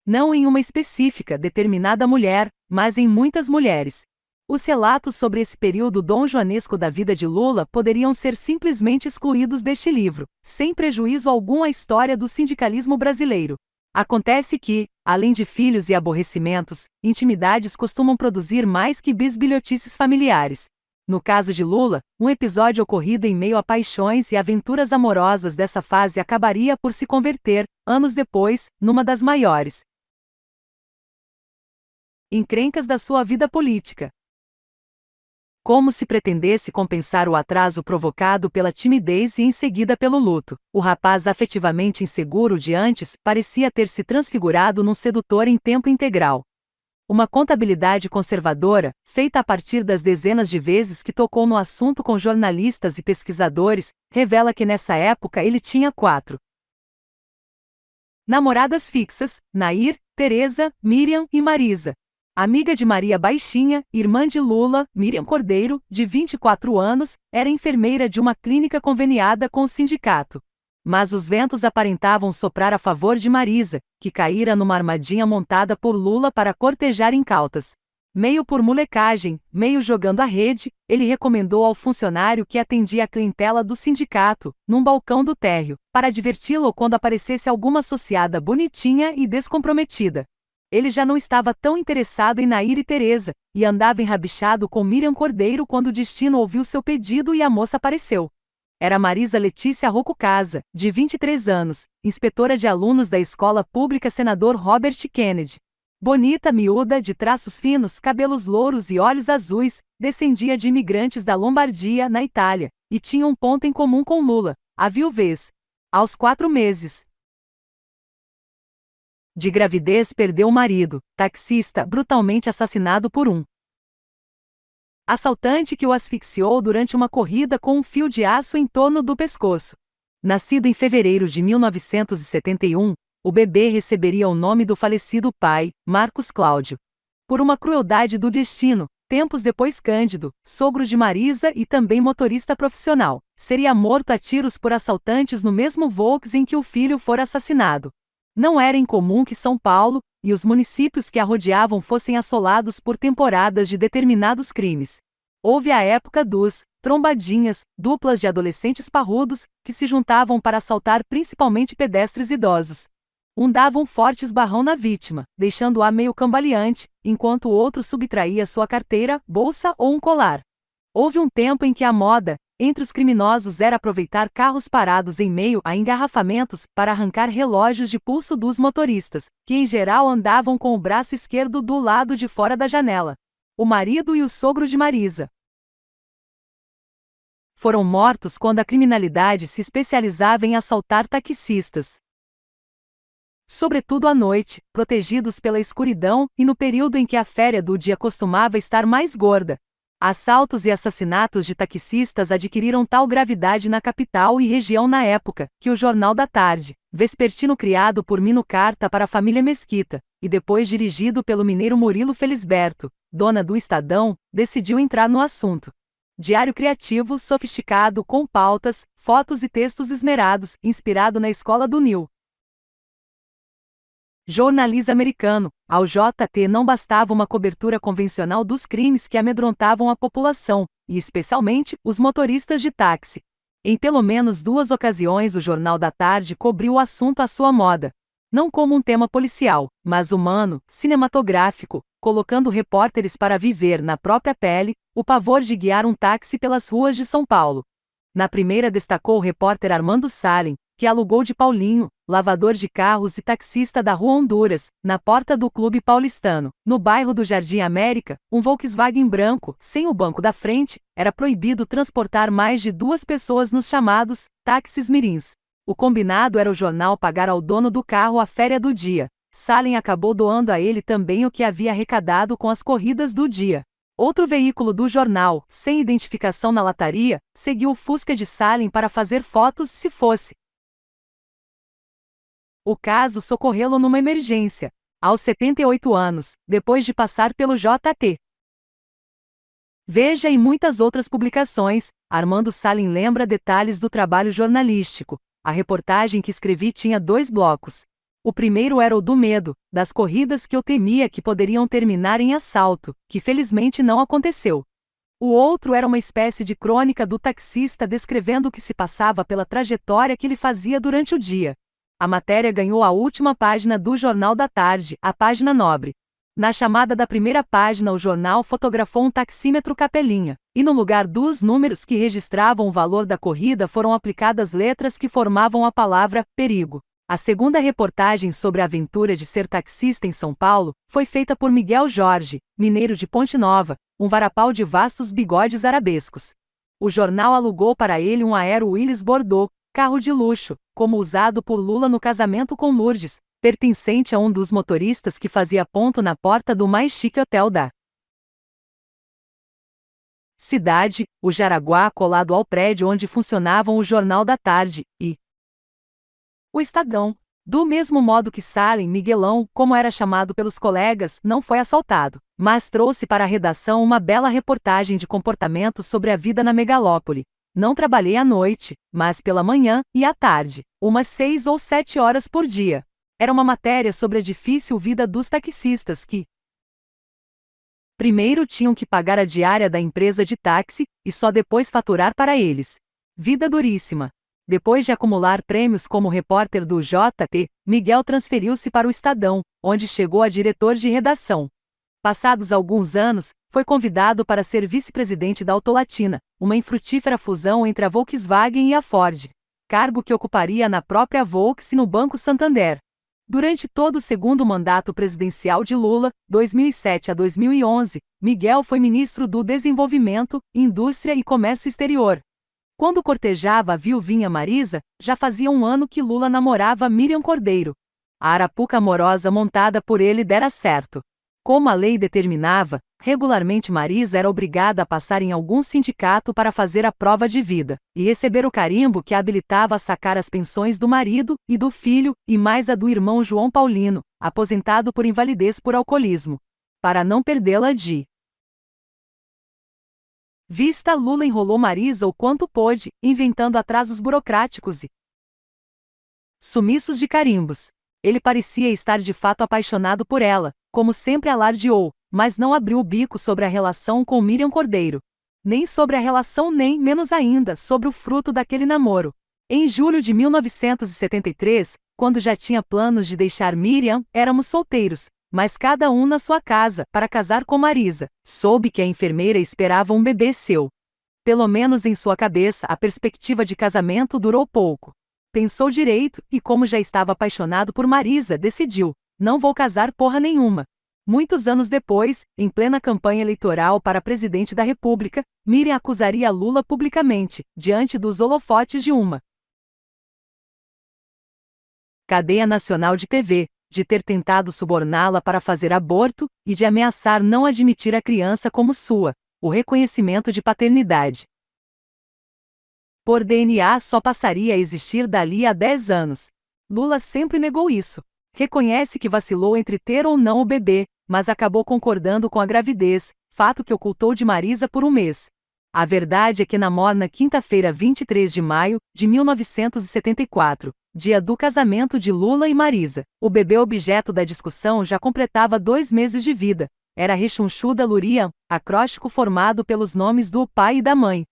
Não em uma específica, determinada mulher, mas em muitas mulheres. Os relatos sobre esse período donjoanesco da vida de Lula poderiam ser simplesmente excluídos deste livro, sem prejuízo algum à história do sindicalismo brasileiro. Acontece que, além de filhos e aborrecimentos, intimidades costumam produzir mais que bisbilhotices familiares. No caso de Lula, um episódio ocorrido em meio a paixões e aventuras amorosas dessa fase acabaria por se converter, anos depois, numa das maiores encrencas da sua vida política. Como se pretendesse compensar o atraso provocado pela timidez e em seguida pelo luto, o rapaz afetivamente inseguro de antes parecia ter se transfigurado num sedutor em tempo integral. Uma contabilidade conservadora, feita a partir das dezenas de vezes que tocou no assunto com jornalistas e pesquisadores, revela que nessa época ele tinha 4 namoradas fixas: Nair, Teresa, Miriam e Marisa. Amiga de Maria Baixinha, irmã de Lula, Miriam Cordeiro, de 24 anos, era enfermeira de uma clínica conveniada com o sindicato. Mas os ventos aparentavam soprar a favor de Marisa, que caíra numa armadilha montada por Lula para cortejar incautas. Meio por molecagem, meio jogando a rede, ele recomendou ao funcionário que atendia a clientela do sindicato, num balcão do térreo, para diverti-lo quando aparecesse alguma associada bonitinha e descomprometida. Ele já não estava tão interessado em Nair e Teresa, e andava enrabixado com Miriam Cordeiro quando o destino ouviu seu pedido e a moça apareceu. Era Marisa Letícia Rocco Casa, de 23 anos, inspetora de alunos da escola pública Senador Robert Kennedy. Bonita, miúda, de traços finos, cabelos louros e olhos azuis, descendia de imigrantes da Lombardia, na Itália, e tinha um ponto em comum com Lula: a viuvez. Aos 4 meses de gravidez perdeu o marido, taxista, brutalmente assassinado por um assaltante que o asfixiou durante uma corrida com um fio de aço em torno do pescoço. Nascido em fevereiro de 1971, o bebê receberia o nome do falecido pai, Marcos Cláudio. Por uma crueldade do destino, tempos depois Cândido, sogro de Marisa e também motorista profissional, seria morto a tiros por assaltantes no mesmo Volks em que o filho fora assassinado. Não era incomum que São Paulo e os municípios que a rodeavam fossem assolados por temporadas de determinados crimes. Houve a época dos trombadinhas, duplas de adolescentes parrudos, que se juntavam para assaltar principalmente pedestres idosos. Um dava um forte esbarrão na vítima, deixando-a meio cambaleante, enquanto o outro subtraía sua carteira, bolsa ou um colar. Houve um tempo em que a moda, entre os criminosos, era aproveitar carros parados em meio a engarrafamentos para arrancar relógios de pulso dos motoristas, que em geral andavam com o braço esquerdo do lado de fora da janela. O marido e o sogro de Marisa foram mortos quando a criminalidade se especializava em assaltar taxistas. Sobretudo à noite, protegidos pela escuridão e no período em que a féria do dia costumava estar mais gorda. Assaltos e assassinatos de taxistas adquiriram tal gravidade na capital e região na época, que o Jornal da Tarde, vespertino criado por Mino Carta para a família Mesquita, e depois dirigido pelo mineiro Murilo Felisberto, dona do Estadão, decidiu entrar no assunto. Diário criativo, sofisticado, com pautas, fotos e textos esmerados, inspirado na escola do New jornalismo americano, ao JT não bastava uma cobertura convencional dos crimes que amedrontavam a população, e especialmente os motoristas de táxi. Em pelo menos 2 ocasiões o Jornal da Tarde cobriu o assunto à sua moda. Não como um tema policial, mas humano, cinematográfico, colocando repórteres para viver na própria pele o pavor de guiar um táxi pelas ruas de São Paulo. Na primeira destacou o repórter Armando Salem, que alugou de Paulinho, lavador de carros e taxista da Rua Honduras, na porta do Clube Paulistano, no bairro do Jardim América, um Volkswagen branco, sem o banco da frente. Era proibido transportar mais de 2 pessoas nos chamados táxis mirins. O combinado era o jornal pagar ao dono do carro a féria do dia. Salem acabou doando a ele também o que havia arrecadado com as corridas do dia. Outro veículo do jornal, sem identificação na lataria, seguiu o Fusca de Salem para fazer fotos se fosse o caso socorrê-lo numa emergência. Aos 78 anos, depois de passar pelo JT. Veja em muitas outras publicações, Armando Salem lembra detalhes do trabalho jornalístico. A reportagem que escrevi tinha 2 blocos. O primeiro era o do medo, das corridas que eu temia que poderiam terminar em assalto, que felizmente não aconteceu. O outro era uma espécie de crônica do taxista descrevendo o que se passava pela trajetória que ele fazia durante o dia. A matéria ganhou a última página do Jornal da Tarde, a página nobre. Na chamada da primeira página o jornal fotografou um taxímetro capelinha, e no lugar dos números que registravam o valor da corrida foram aplicadas letras que formavam a palavra perigo. A segunda reportagem sobre a aventura de ser taxista em São Paulo foi feita por Miguel Jorge, mineiro de Ponte Nova, um varapau de vastos bigodes arabescos. O jornal alugou para ele um Aero Willis Bordeaux, carro de luxo, como usado por Lula no casamento com Lourdes, pertencente a um dos motoristas que fazia ponto na porta do mais chique hotel da cidade, o Jaraguá, colado ao prédio onde funcionavam o Jornal da Tarde e o Estadão. Do mesmo modo que Salem, Miguelão, como era chamado pelos colegas, não foi assaltado, mas trouxe para a redação uma bela reportagem de comportamento sobre a vida na megalópole. Não trabalhei à noite, mas pela manhã e à tarde, umas 6 ou 7 horas por dia. Era uma matéria sobre a difícil vida dos taxistas que Primeiro tinham que pagar a diária da empresa de táxi, e só depois faturar para eles. Vida duríssima. Depois de acumular prêmios como repórter do JT, Miguel transferiu-se para o Estadão, onde chegou a diretor de redação. Passados alguns anos, foi convidado para ser vice-presidente da Autolatina, uma infrutífera fusão entre a Volkswagen e a Ford, cargo que ocuparia na própria Volks e no Banco Santander. Durante todo o segundo mandato presidencial de Lula, 2007 a 2011, Miguel foi ministro do Desenvolvimento, Indústria e Comércio Exterior. Quando cortejava a viuvinha Marisa, já fazia um ano que Lula namorava Miriam Cordeiro. A arapuca amorosa montada por ele dera certo. Como a lei determinava, regularmente Marisa era obrigada a passar em algum sindicato para fazer a prova de vida, e receber o carimbo que a habilitava a sacar as pensões do marido e do filho, e mais a do irmão João Paulino, aposentado por invalidez por alcoolismo. Para não perdê-la de vista, Lula enrolou Marisa o quanto pôde, inventando atrasos burocráticos e sumiços de carimbos. Ele parecia estar de fato apaixonado por ela, como sempre alardeou, mas não abriu o bico sobre a relação com Miriam Cordeiro. Nem sobre a relação, nem, menos ainda, sobre o fruto daquele namoro. Em julho de 1973, quando já tinha planos de deixar Miriam, éramos solteiros, mas cada um na sua casa, para casar com Marisa. Soube que a enfermeira esperava um bebê seu. Pelo menos em sua cabeça, a perspectiva de casamento durou pouco. Pensou direito, e como já estava apaixonado por Marisa, decidiu: não vou casar porra nenhuma. Muitos anos depois, em plena campanha eleitoral para presidente da República, Miriam acusaria Lula publicamente, diante dos holofotes de uma cadeia nacional de TV, de ter tentado suborná-la para fazer aborto, e de ameaçar não admitir a criança como sua, o reconhecimento de paternidade por DNA só passaria a existir dali a 10 anos. Lula sempre negou isso. Reconhece que vacilou entre ter ou não o bebê, mas acabou concordando com a gravidez, fato que ocultou de Marisa por um mês. A verdade é que na morna quinta-feira 23 de maio de 1974, dia do casamento de Lula e Marisa, o bebê objeto da discussão já completava 2 meses de vida. Era a rechonchuda Lurian, acróstico formado pelos nomes do pai e da mãe.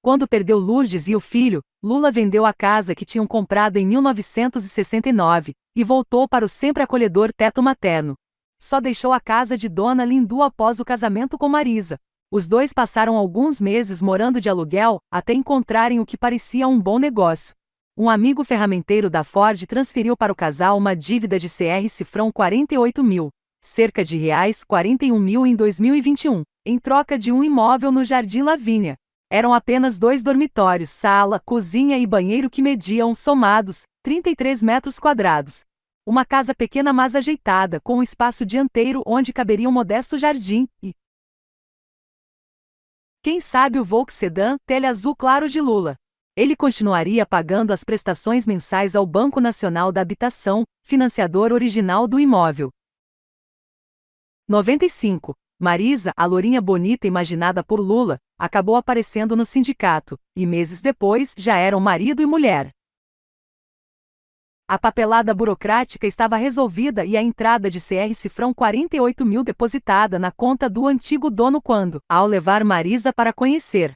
Quando perdeu Lourdes e o filho, Lula vendeu a casa que tinham comprado em 1969, e voltou para o sempre acolhedor teto materno. Só deixou a casa de Dona Lindu após o casamento com Marisa. Os dois passaram alguns meses morando de aluguel, até encontrarem o que parecia um bom negócio. Um amigo ferramenteiro da Ford transferiu para o casal uma dívida de CR cifrão 48 mil, cerca de reais 41 mil em 2021, em troca de um imóvel no Jardim Lavínia. Eram apenas 2 dormitórios, sala, cozinha e banheiro que mediam, somados, 33 metros quadrados. Uma casa pequena mas ajeitada, com um espaço dianteiro onde caberia um modesto jardim e, quem sabe, o Volks Sedan tele azul claro de Lula. Ele continuaria pagando as prestações mensais ao Banco Nacional da Habitação, financiador original do imóvel. 95. Marisa, a lourinha bonita imaginada por Lula, acabou aparecendo no sindicato, e meses depois já eram marido e mulher. A papelada burocrática estava resolvida e a entrada de CR cifrão 48 mil depositada na conta do antigo dono quando, ao levar Marisa para conhecer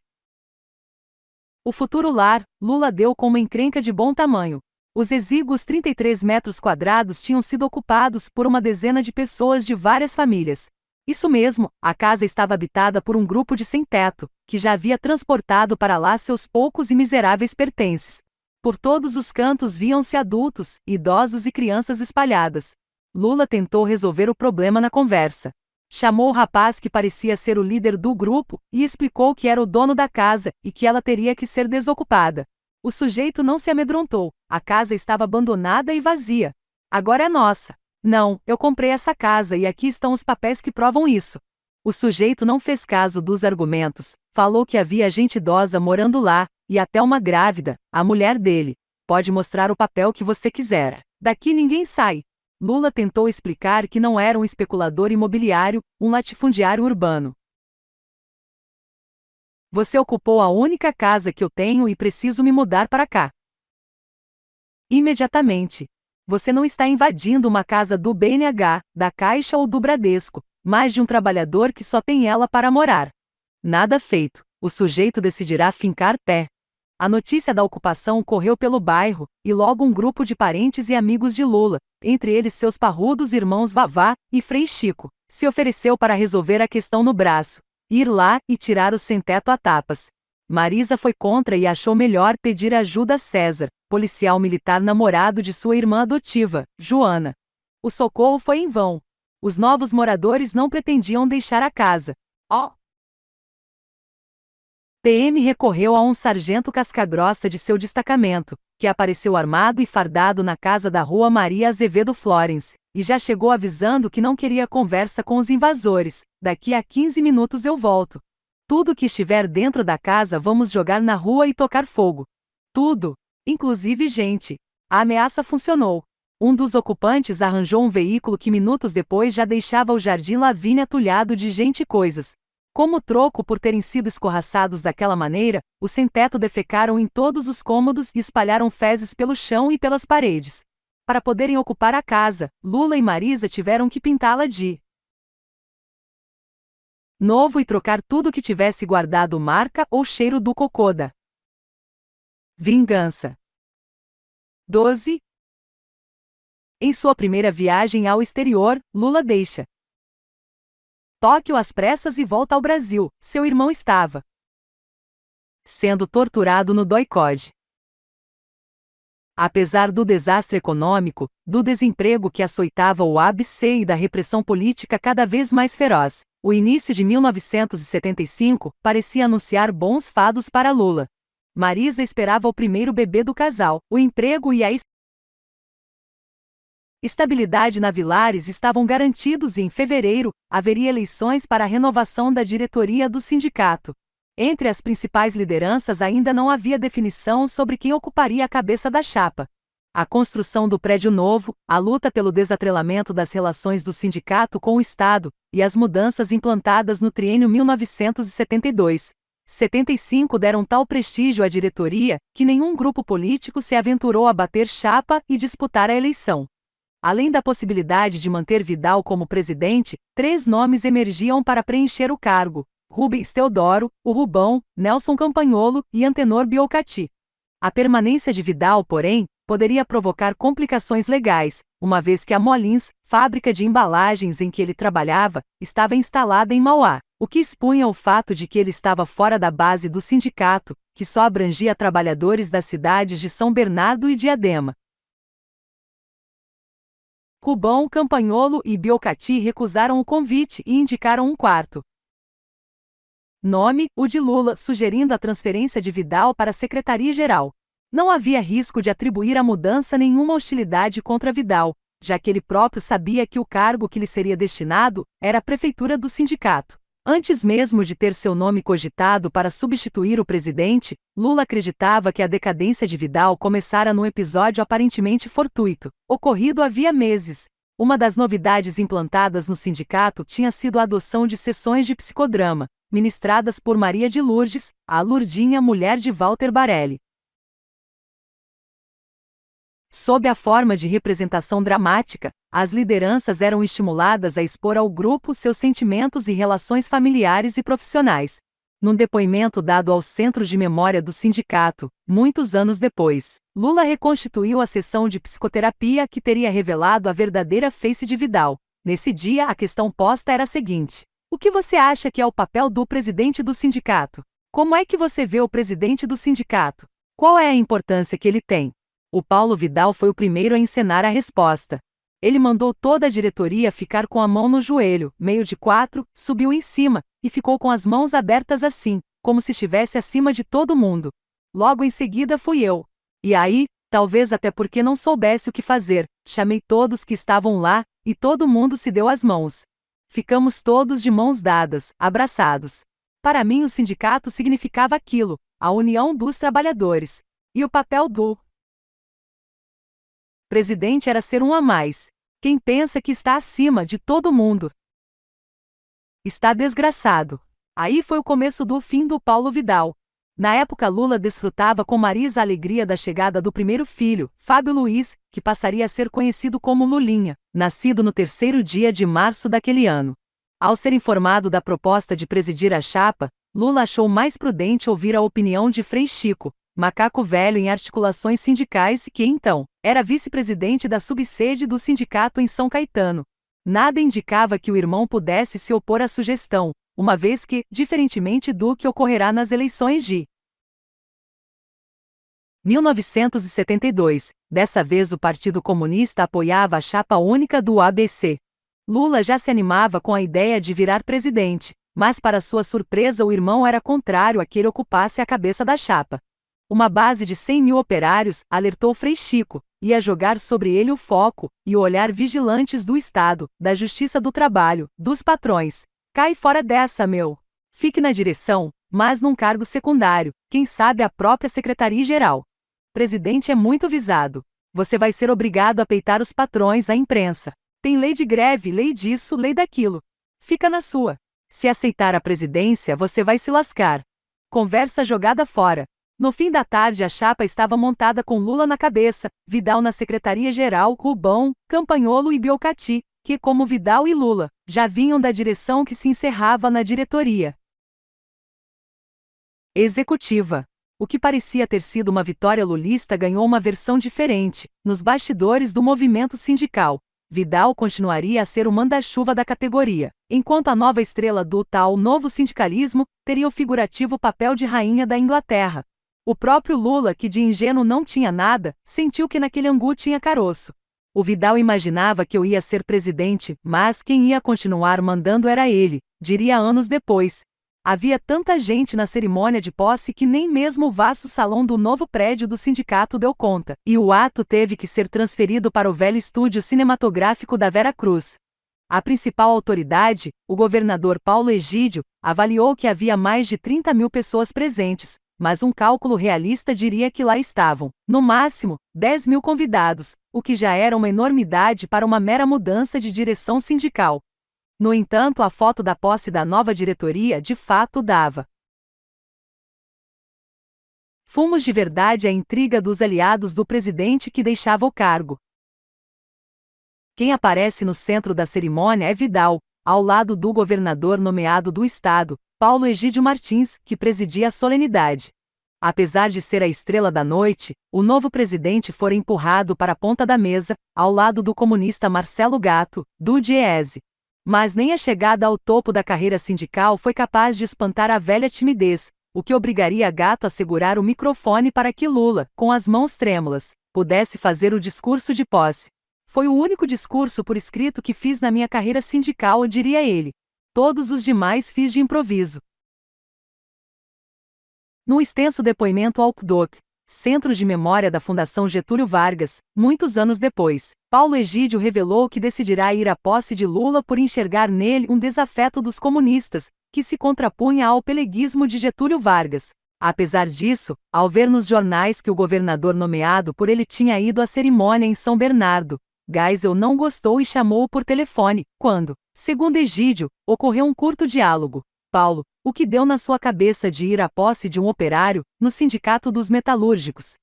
o futuro lar, Lula deu com uma encrenca de bom tamanho. Os exíguos 33 metros quadrados tinham sido ocupados por uma dezena de pessoas de várias famílias. Isso mesmo, a casa estava habitada por um grupo de sem-teto, que já havia transportado para lá seus poucos e miseráveis pertences. Por todos os cantos viam-se adultos, idosos e crianças espalhadas. Lula tentou resolver o problema na conversa. Chamou o rapaz que parecia ser o líder do grupo, e explicou que era o dono da casa, e que ela teria que ser desocupada. O sujeito não se amedrontou, a casa estava abandonada e vazia. Agora é nossa. Não, eu comprei essa casa e aqui estão os papéis que provam isso. O sujeito não fez caso dos argumentos, falou que havia gente idosa morando lá, e até uma grávida, a mulher dele. Pode mostrar o papel que você quiser. Daqui ninguém sai. Lula tentou explicar que não era um especulador imobiliário, um latifundiário urbano. Você ocupou a única casa que eu tenho e preciso me mudar para cá. Imediatamente. Você não está invadindo uma casa do BNH, da Caixa ou do Bradesco. mais de um trabalhador que só tem ela para morar. Nada feito, o sujeito decidirá fincar pé. A notícia da ocupação correu pelo bairro, e logo um grupo de parentes e amigos de Lula, entre eles seus parrudos irmãos Vavá e Frei Chico, se ofereceu para resolver a questão no braço, ir lá e tirar o sem-teto a tapas. Marisa foi contra e achou melhor pedir ajuda a César, policial militar namorado de sua irmã adotiva, Joana. O socorro foi em vão. Os novos moradores não pretendiam deixar a casa. PM recorreu a um sargento casca-grossa de seu destacamento, que apareceu armado e fardado na casa da rua Maria Azevedo Florence, e já chegou avisando que não queria conversa com os invasores. Daqui a 15 minutos eu volto. Tudo que estiver dentro da casa vamos jogar na rua e tocar fogo. Tudo, inclusive gente. A ameaça funcionou. Um dos ocupantes arranjou um veículo que minutos depois já deixava o Jardim Lavínia atulhado de gente e coisas. Como troco por terem sido escorraçados daquela maneira, os sem-teto defecaram em todos os cômodos e espalharam fezes pelo chão e pelas paredes. Para poderem ocupar a casa, Lula e Marisa tiveram que pintá-la de novo e trocar tudo que tivesse guardado marca ou cheiro do cocô da vingança. 12. Em sua primeira viagem ao exterior, Lula deixa Tóquio às pressas e volta ao Brasil. Seu irmão estava sendo torturado no doicode. Apesar do desastre econômico, do desemprego que açoitava o ABC e da repressão política cada vez mais feroz, o início de 1975 parecia anunciar bons fados para Lula. Marisa esperava o primeiro bebê do casal, o emprego e a estabilidade na Vilares estavam garantidos e em fevereiro, haveria eleições para a renovação da diretoria do sindicato. Entre as principais lideranças ainda não havia definição sobre quem ocuparia a cabeça da chapa. A construção do prédio novo, a luta pelo desatrelamento das relações do sindicato com o Estado, e as mudanças implantadas no triênio 1972-75 deram tal prestígio à diretoria, que nenhum grupo político se aventurou a bater chapa e disputar a eleição. Além da possibilidade de manter Vidal como presidente, 3 nomes emergiam para preencher o cargo: Rubens Teodoro, o Rubão, Nelson Campagnolo e Antenor Biolcati. A permanência de Vidal, porém, poderia provocar complicações legais, uma vez que a Molins, fábrica de embalagens em que ele trabalhava, estava instalada em Mauá, o que expunha o fato de que ele estava fora da base do sindicato, que só abrangia trabalhadores das cidades de São Bernardo e Diadema. Rubão, Campagnolo e Biolcati recusaram o convite e indicaram um quarto nome, o de Lula, sugerindo a transferência de Vidal para a Secretaria-Geral. Não havia risco de atribuir à mudança nenhuma hostilidade contra Vidal, já que ele próprio sabia que o cargo que lhe seria destinado era a prefeitura do sindicato. Antes mesmo de ter seu nome cogitado para substituir o presidente, Lula acreditava que a decadência de Vidal começara num episódio aparentemente fortuito, ocorrido havia meses. Uma das novidades implantadas no sindicato tinha sido a adoção de sessões de psicodrama, ministradas por Maria de Lourdes, a Lourdinha, mulher de Walter Barelli. Sob a forma de representação dramática, as lideranças eram estimuladas a expor ao grupo seus sentimentos e relações familiares e profissionais. Num depoimento dado ao Centro de Memória do Sindicato, muitos anos depois, Lula reconstituiu a sessão de psicoterapia que teria revelado a verdadeira face de Vidal. Nesse dia, a questão posta era a seguinte: o que você acha que é o papel do presidente do sindicato? Como é que você vê o presidente do sindicato? Qual é a importância que ele tem? O Paulo Vidal foi o primeiro a encenar a resposta. Ele mandou toda a diretoria ficar com a mão no joelho, meio de 4, subiu em cima, e ficou com as mãos abertas assim, como se estivesse acima de todo mundo. Logo em seguida fui eu. E aí, talvez até porque não soubesse o que fazer, chamei todos que estavam lá, e todo mundo se deu as mãos. Ficamos todos de mãos dadas, abraçados. Para mim o sindicato significava aquilo, a união dos trabalhadores. E o papel do presidente era ser um a mais. Quem pensa que está acima de todo mundo está desgraçado. Aí foi o começo do fim do Paulo Vidal. Na época Lula desfrutava com Marisa a alegria da chegada do primeiro filho, Fábio Luiz, que passaria a ser conhecido como Lulinha, nascido no 3º dia de março daquele ano. Ao ser informado da proposta de presidir a chapa, Lula achou mais prudente ouvir a opinião de Frei Chico, macaco velho em articulações sindicais que, então, era vice-presidente da subsede do sindicato em São Caetano. Nada indicava que o irmão pudesse se opor à sugestão, uma vez que, diferentemente do que ocorrerá nas eleições de 1972, dessa vez o Partido Comunista apoiava a chapa única do ABC. Lula já se animava com a ideia de virar presidente, mas para sua surpresa o irmão era contrário a que ele ocupasse a cabeça da chapa. Uma base de 100 mil operários, alertou Frei Chico, ia jogar sobre ele o foco e o olhar vigilantes do Estado, da Justiça do Trabalho, dos patrões. Cai fora dessa, meu! Fique na direção, mas num cargo secundário, quem sabe a própria Secretaria-Geral. Presidente é muito visado. Você vai ser obrigado a peitar os patrões, a imprensa. Tem lei de greve, lei disso, lei daquilo. Fica na sua. Se aceitar a presidência, você vai se lascar. Conversa jogada fora. No fim da tarde a chapa estava montada com Lula na cabeça, Vidal na Secretaria-Geral, Rubão, Campagnolo e Biocati, que, como Vidal e Lula, já vinham da direção que se encerrava na diretoria executiva. O que parecia ter sido uma vitória lulista ganhou uma versão diferente. Nos bastidores do movimento sindical, Vidal continuaria a ser o manda-chuva da categoria, enquanto a nova estrela do tal novo sindicalismo teria o figurativo papel de rainha da Inglaterra. O próprio Lula, que de ingênuo não tinha nada, sentiu que naquele angu tinha caroço. O Vidal imaginava que eu ia ser presidente, mas quem ia continuar mandando era ele, diria anos depois. Havia tanta gente na cerimônia de posse que nem mesmo o vasto salão do novo prédio do sindicato deu conta, e o ato teve que ser transferido para o velho estúdio cinematográfico da Vera Cruz. A principal autoridade, o governador Paulo Egídio, avaliou que havia mais de 30 mil pessoas presentes, mas um cálculo realista diria que lá estavam, no máximo, 10 mil convidados, o que já era uma enormidade para uma mera mudança de direção sindical. No entanto, a foto da posse da nova diretoria de fato dava fumos de verdade à intriga dos aliados do presidente que deixava o cargo. Quem aparece no centro da cerimônia é Vidal, ao lado do governador nomeado do estado, Paulo Egídio Martins, que presidia a solenidade. Apesar de ser a estrela da noite, o novo presidente fora empurrado para a ponta da mesa, ao lado do comunista Marcelo Gatto, do Diese. Mas nem a chegada ao topo da carreira sindical foi capaz de espantar a velha timidez, o que obrigaria Gatto a segurar o microfone para que Lula, com as mãos trêmulas, pudesse fazer o discurso de posse. Foi o único discurso por escrito que fiz na minha carreira sindical, diria ele. Todos os demais fiz de improviso. Num extenso depoimento ao CDOC, Centro de Memória da Fundação Getúlio Vargas, muitos anos depois, Paulo Egídio revelou que decidirá ir à posse de Lula por enxergar nele um desafeto dos comunistas, que se contrapunha ao peleguismo de Getúlio Vargas. Apesar disso, ao ver nos jornais que o governador nomeado por ele tinha ido à cerimônia em São Bernardo, Geisel não gostou e chamou-o por telefone, quando, segundo Egídio, ocorreu um curto diálogo. Paulo, o que deu na sua cabeça de ir à posse de um operário, no Sindicato dos Metalúrgicos?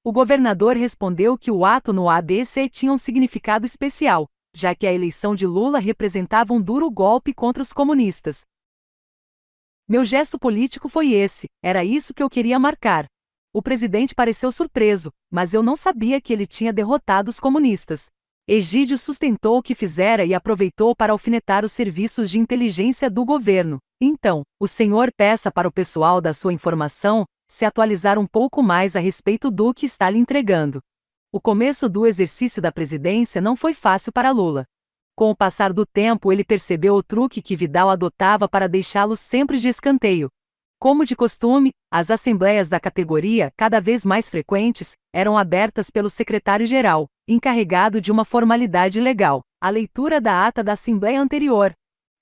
O governador respondeu que o ato no ABC tinha um significado especial, já que a eleição de Lula representava um duro golpe contra os comunistas. Meu gesto político foi esse, era isso que eu queria marcar. O presidente pareceu surpreso, mas eu não sabia que ele tinha derrotado os comunistas. Egídio sustentou o que fizera e aproveitou para alfinetar os serviços de inteligência do governo. Então, o senhor peça para o pessoal da sua informação se atualizar um pouco mais a respeito do que está lhe entregando. O começo do exercício da presidência não foi fácil para Lula. Com o passar do tempo ele percebeu o truque que Vidal adotava para deixá-lo sempre de escanteio. Como de costume, as assembleias da categoria, cada vez mais frequentes, eram abertas pelo secretário-geral, encarregado de uma formalidade legal, a leitura da ata da assembleia anterior.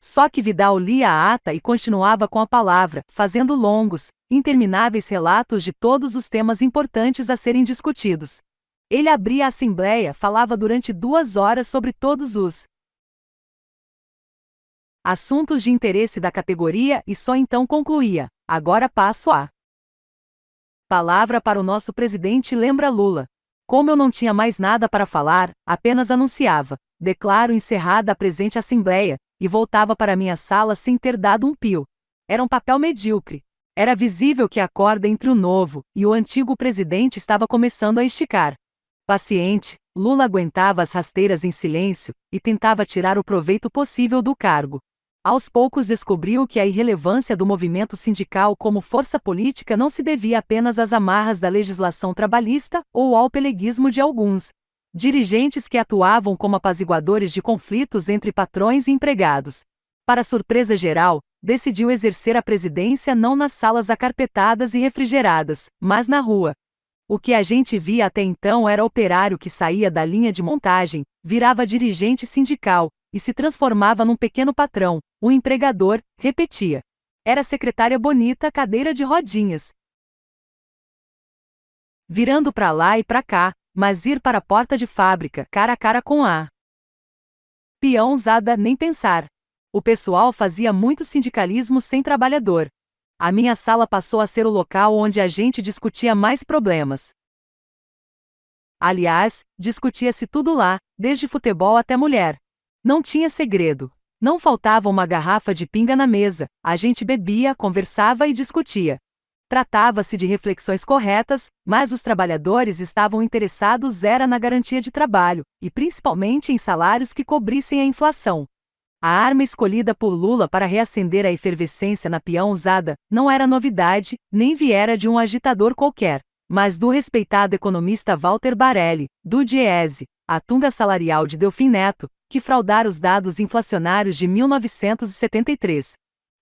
Só que Vidal lia a ata e continuava com a palavra, fazendo longos, intermináveis relatos de todos os temas importantes a serem discutidos. Ele abria a assembleia, falava durante 2 horas sobre todos os assuntos de interesse da categoria e só então concluía: agora passo a palavra para o nosso presidente, lembra Lula. Como eu não tinha mais nada para falar, apenas anunciava: declaro encerrada a presente assembleia, e voltava para minha sala sem ter dado um pio. Era um papel medíocre. Era visível que a corda entre o novo e o antigo presidente estava começando a esticar. Paciente, Lula aguentava as rasteiras em silêncio e tentava tirar o proveito possível do cargo. Aos poucos descobriu que a irrelevância do movimento sindical como força política não se devia apenas às amarras da legislação trabalhista ou ao peleguismo de alguns dirigentes que atuavam como apaziguadores de conflitos entre patrões e empregados. Para surpresa geral, decidiu exercer a presidência não nas salas acarpetadas e refrigeradas, mas na rua. O que a gente via até então era operário que saía da linha de montagem, virava dirigente sindical e se transformava num pequeno patrão, o empregador, repetia. Era secretária bonita, cadeira de rodinhas. Virando para lá e para cá, mas ir para a porta de fábrica, cara a cara com a peão usada, nem pensar. O pessoal fazia muito sindicalismo sem trabalhador. A minha sala passou a ser o local onde a gente discutia mais problemas. Aliás, discutia-se tudo lá, desde futebol até mulher. Não tinha segredo. Não faltava uma garrafa de pinga na mesa, a gente bebia, conversava e discutia. Tratava-se de reflexões corretas, mas os trabalhadores estavam interessados era na garantia de trabalho, e principalmente em salários que cobrissem a inflação. A arma escolhida por Lula para reacender a efervescência na peão usada não era novidade, nem viera de um agitador qualquer, mas do respeitado economista Walter Barelli, do Diese, a tunga salarial de Delfim Neto, que fraudara os dados inflacionários de 1973.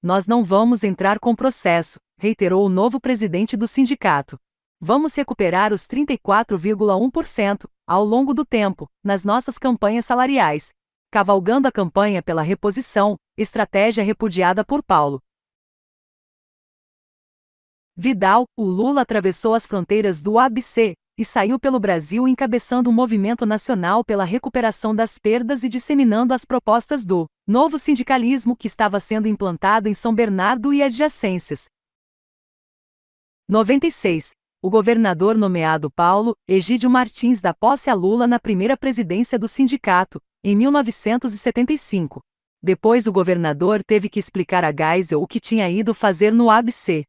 Nós não vamos entrar com processo, reiterou o novo presidente do sindicato. Vamos recuperar os 34,1% ao longo do tempo, nas nossas campanhas salariais. Cavalgando a campanha pela reposição, estratégia repudiada por Paulo Vidal, o Lula atravessou as fronteiras do ABC e saiu pelo Brasil encabeçando um movimento nacional pela recuperação das perdas e disseminando as propostas do novo sindicalismo que estava sendo implantado em São Bernardo e adjacências. 96. O governador nomeado Paulo Egídio Martins dá posse a Lula na primeira presidência do sindicato, em 1975. Depois o governador teve que explicar a Geisel o que tinha ido fazer no ABC.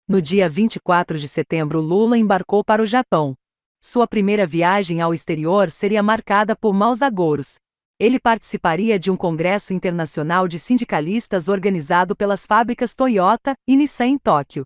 No dia 24 de setembro, Lula embarcou para o Japão. Sua primeira viagem ao exterior seria marcada por maus agouros. Ele participaria de um congresso internacional de sindicalistas organizado pelas fábricas Toyota e Nissan em Tóquio.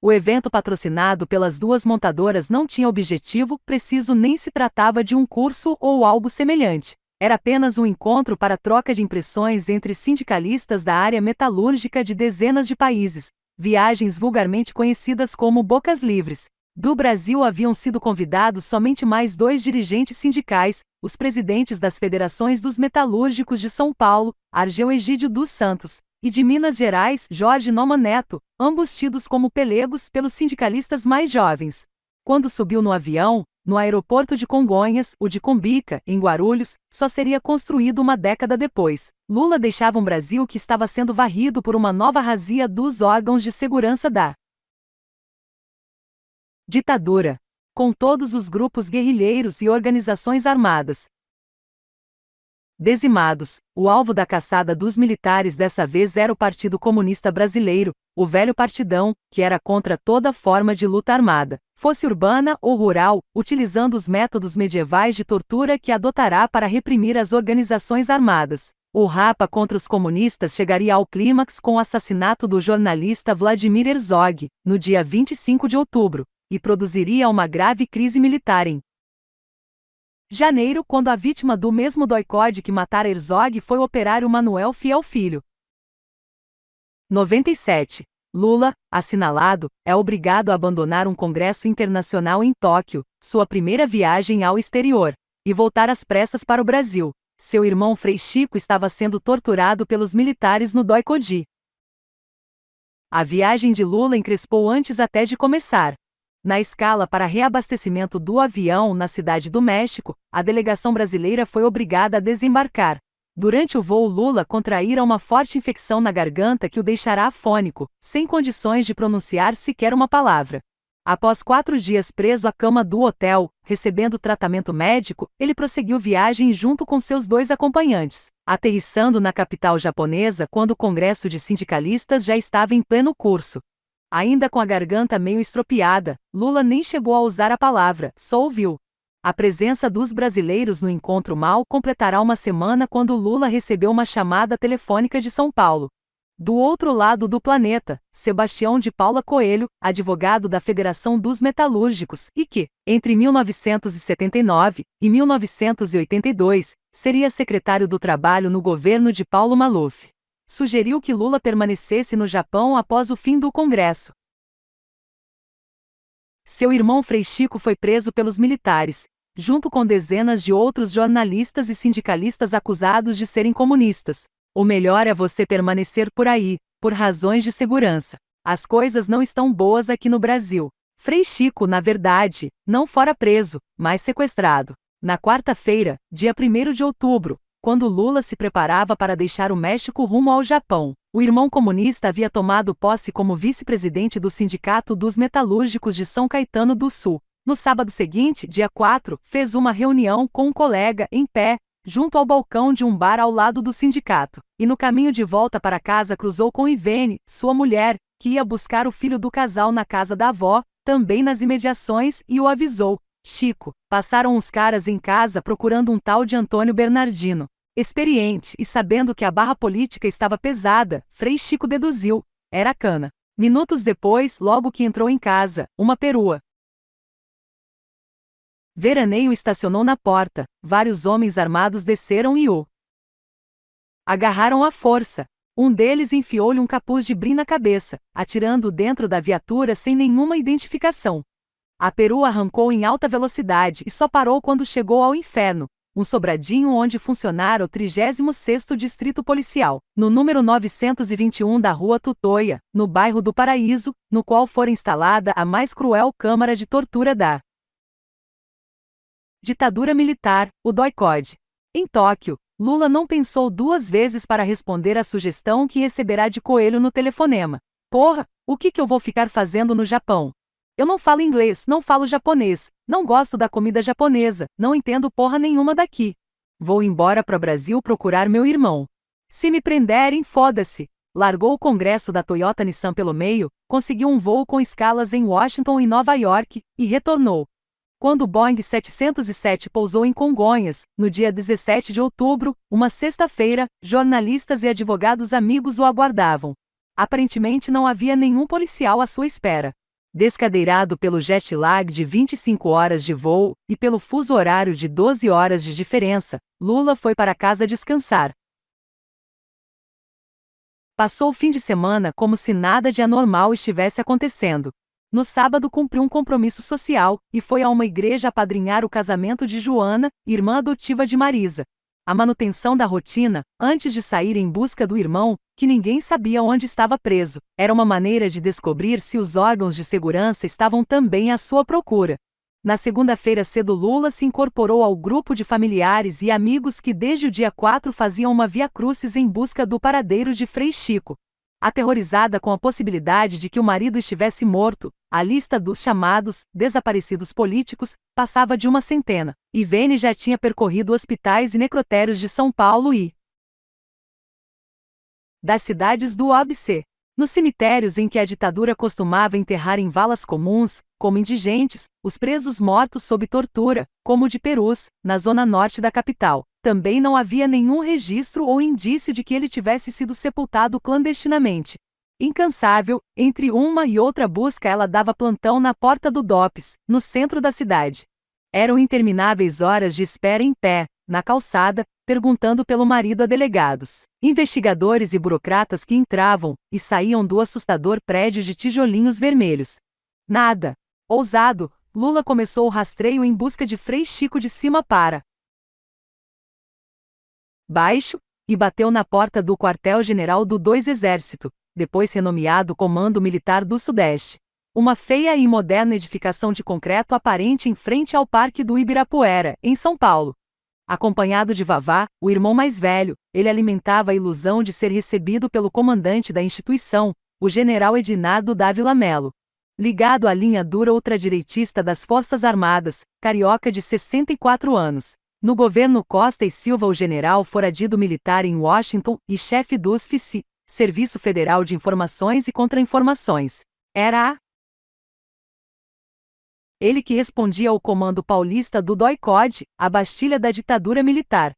O evento patrocinado pelas duas montadoras não tinha objetivo preciso nem se tratava de um curso ou algo semelhante. Era apenas um encontro para troca de impressões entre sindicalistas da área metalúrgica de dezenas de países, viagens vulgarmente conhecidas como bocas livres. Do Brasil haviam sido convidados somente mais 2 dirigentes sindicais, os presidentes das federações dos metalúrgicos de São Paulo, Argeu Egídio dos Santos, e de Minas Gerais, Jorge Neumann Neto, ambos tidos como pelegos pelos sindicalistas mais jovens. Quando subiu no avião, no aeroporto de Congonhas, o de Cumbica, em Guarulhos, só seria construído uma década depois. Lula deixava um Brasil que estava sendo varrido por uma nova razia dos órgãos de segurança da ditadura, com todos os grupos guerrilheiros e organizações armadas dizimados. O alvo da caçada dos militares dessa vez era o Partido Comunista Brasileiro, o velho partidão, que era contra toda forma de luta armada, fosse urbana ou rural, utilizando os métodos medievais de tortura que adotará para reprimir as organizações armadas. O rapa contra os comunistas chegaria ao clímax com o assassinato do jornalista Vladimir Herzog, no dia 25 de outubro, e produziria uma grave crise militar em janeiro, quando a vítima do mesmo doicode que matara Herzog foi o operário Manuel Fiel Filho. 97. Lula, assinalado, é obrigado a abandonar um congresso internacional em Tóquio, sua primeira viagem ao exterior, e voltar às pressas para o Brasil. Seu irmão Frei Chico estava sendo torturado pelos militares no doicode. A viagem de Lula encrespou antes até de começar. Na escala para reabastecimento do avião na Cidade do México, a delegação brasileira foi obrigada a desembarcar. Durante o voo, Lula contraíra uma forte infecção na garganta que o deixará afônico, sem condições de pronunciar sequer uma palavra. Após 4 dias preso à cama do hotel, recebendo tratamento médico, ele prosseguiu viagem junto com seus 2 acompanhantes, aterrissando na capital japonesa quando o Congresso de Sindicalistas já estava em pleno curso. Ainda com a garganta meio estropiada, Lula nem chegou a usar a palavra, só ouviu. A presença dos brasileiros no encontro mal completará uma semana quando Lula recebeu uma chamada telefônica de São Paulo. Do outro lado do planeta, Sebastião de Paula Coelho, advogado da Federação dos Metalúrgicos e que, entre 1979 e 1982, seria secretário do Trabalho no governo de Paulo Maluf, sugeriu que Lula permanecesse no Japão após o fim do Congresso. Seu irmão Frei Chico foi preso pelos militares, junto com dezenas de outros jornalistas e sindicalistas acusados de serem comunistas. O melhor é você permanecer por aí, por razões de segurança. As coisas não estão boas aqui no Brasil. Frei Chico, na verdade, não fora preso, mas sequestrado. Na quarta-feira, dia 1º de outubro, quando Lula se preparava para deixar o México rumo ao Japão, o irmão comunista havia tomado posse como vice-presidente do Sindicato dos Metalúrgicos de São Caetano do Sul. No sábado seguinte, dia 4, fez uma reunião com um colega em pé, junto ao balcão de um bar ao lado do sindicato, e no caminho de volta para casa cruzou com Ivene, sua mulher, que ia buscar o filho do casal na casa da avó, também nas imediações, e o avisou: Chico, passaram uns caras em casa procurando um tal de Antônio Bernardino. Experiente e sabendo que a barra política estava pesada, Frei Chico deduziu: era cana. Minutos depois, logo que entrou em casa, uma perua. Veraneio estacionou na porta, vários homens armados desceram e o agarraram à força. Um deles enfiou-lhe um capuz de brim na cabeça, atirando-o dentro da viatura sem nenhuma identificação. A perua arrancou em alta velocidade e só parou quando chegou ao Inferno, um sobradinho onde funcionara o 36º Distrito Policial, no número 921 da Rua Tutóia, no bairro do Paraíso, no qual fora instalada a mais cruel câmara de tortura da ditadura militar, o DOI-CODE. Em Tóquio, Lula não pensou 2 vezes para responder à sugestão que receberá de Coelho no telefonema. Porra, o que eu vou ficar fazendo no Japão? Eu não falo inglês, não falo japonês, não gosto da comida japonesa, não entendo porra nenhuma daqui. Vou embora para o Brasil procurar meu irmão. Se me prenderem, foda-se. Largou o congresso da Toyota Nissan pelo meio, conseguiu um voo com escalas em Washington e Nova York, e retornou. Quando o Boeing 707 pousou em Congonhas, no dia 17 de outubro, uma sexta-feira, jornalistas e advogados amigos o aguardavam. Aparentemente não havia nenhum policial à sua espera. Descadeirado pelo jet lag de 25 horas de voo e pelo fuso horário de 12 horas de diferença, Lula foi para casa descansar. Passou o fim de semana como se nada de anormal estivesse acontecendo. No sábado cumpriu um compromisso social, e foi a uma igreja apadrinhar o casamento de Joana, irmã adotiva de Marisa. A manutenção da rotina, antes de sair em busca do irmão, que ninguém sabia onde estava preso, era uma maneira de descobrir se os órgãos de segurança estavam também à sua procura. Na segunda-feira cedo Lula se incorporou ao grupo de familiares e amigos que desde o dia 4 faziam uma via-crucis em busca do paradeiro de Frei Chico. Aterrorizada com a possibilidade de que o marido estivesse morto, a lista dos chamados desaparecidos políticos passava de uma centena. Ivene já tinha percorrido hospitais e necrotérios de São Paulo e das cidades do ABC. Nos cemitérios em que a ditadura costumava enterrar em valas comuns, como indigentes, os presos mortos sob tortura, como o de Perus, na zona norte da capital. Também não havia nenhum registro ou indício de que ele tivesse sido sepultado clandestinamente. Incansável, entre uma e outra busca ela dava plantão na porta do DOPS, no centro da cidade. Eram intermináveis horas de espera em pé, na calçada, perguntando pelo marido a delegados, investigadores e burocratas que entravam e saíam do assustador prédio de tijolinhos vermelhos. Nada. Ousado, Lula começou o rastreio em busca de Frei Chico de cima para baixo, e bateu na porta do quartel-general do 2 Exército, depois renomeado Comando Militar do Sudeste. Uma feia e moderna edificação de concreto aparente em frente ao Parque do Ibirapuera, em São Paulo. Acompanhado de Vavá, o irmão mais velho, ele alimentava a ilusão de ser recebido pelo comandante da instituição, o general Edinardo Dávila Melo. ligado à linha dura ultradireitista das Forças Armadas, carioca de 64 anos. No governo Costa e Silva, o general foragido militar em Washington e chefe do SFIC, Serviço Federal de Informações e Contra-Informações. Era ele que respondia ao comando paulista do DOI-CODE, a Bastilha da ditadura militar.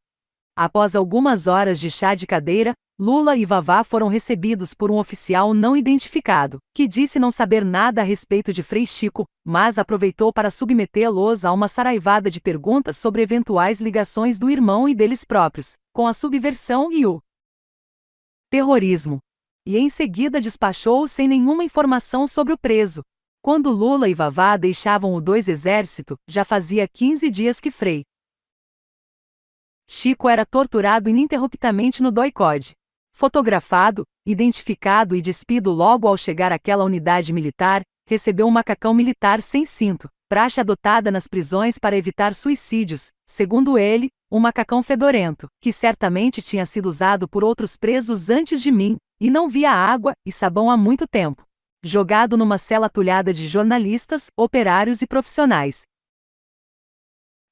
Após algumas horas de chá de cadeira, Lula e Vavá foram recebidos por um oficial não identificado, que disse não saber nada a respeito de Frei Chico, mas aproveitou para submetê-los a uma saraivada de perguntas sobre eventuais ligações do irmão e deles próprios, com a subversão e o terrorismo. E em seguida despachou-o sem nenhuma informação sobre o preso. Quando Lula e Vavá deixavam o dois exército, já fazia 15 dias que Frei Chico era torturado ininterruptamente no DOI-CODE. Fotografado, identificado e despido logo ao chegar àquela unidade militar, recebeu um macacão militar sem cinto, praxe adotada nas prisões para evitar suicídios, segundo ele, um macacão fedorento, que certamente tinha sido usado por outros presos antes de mim, e não via água e sabão há muito tempo. Jogado numa cela atulhada de jornalistas, operários e profissionais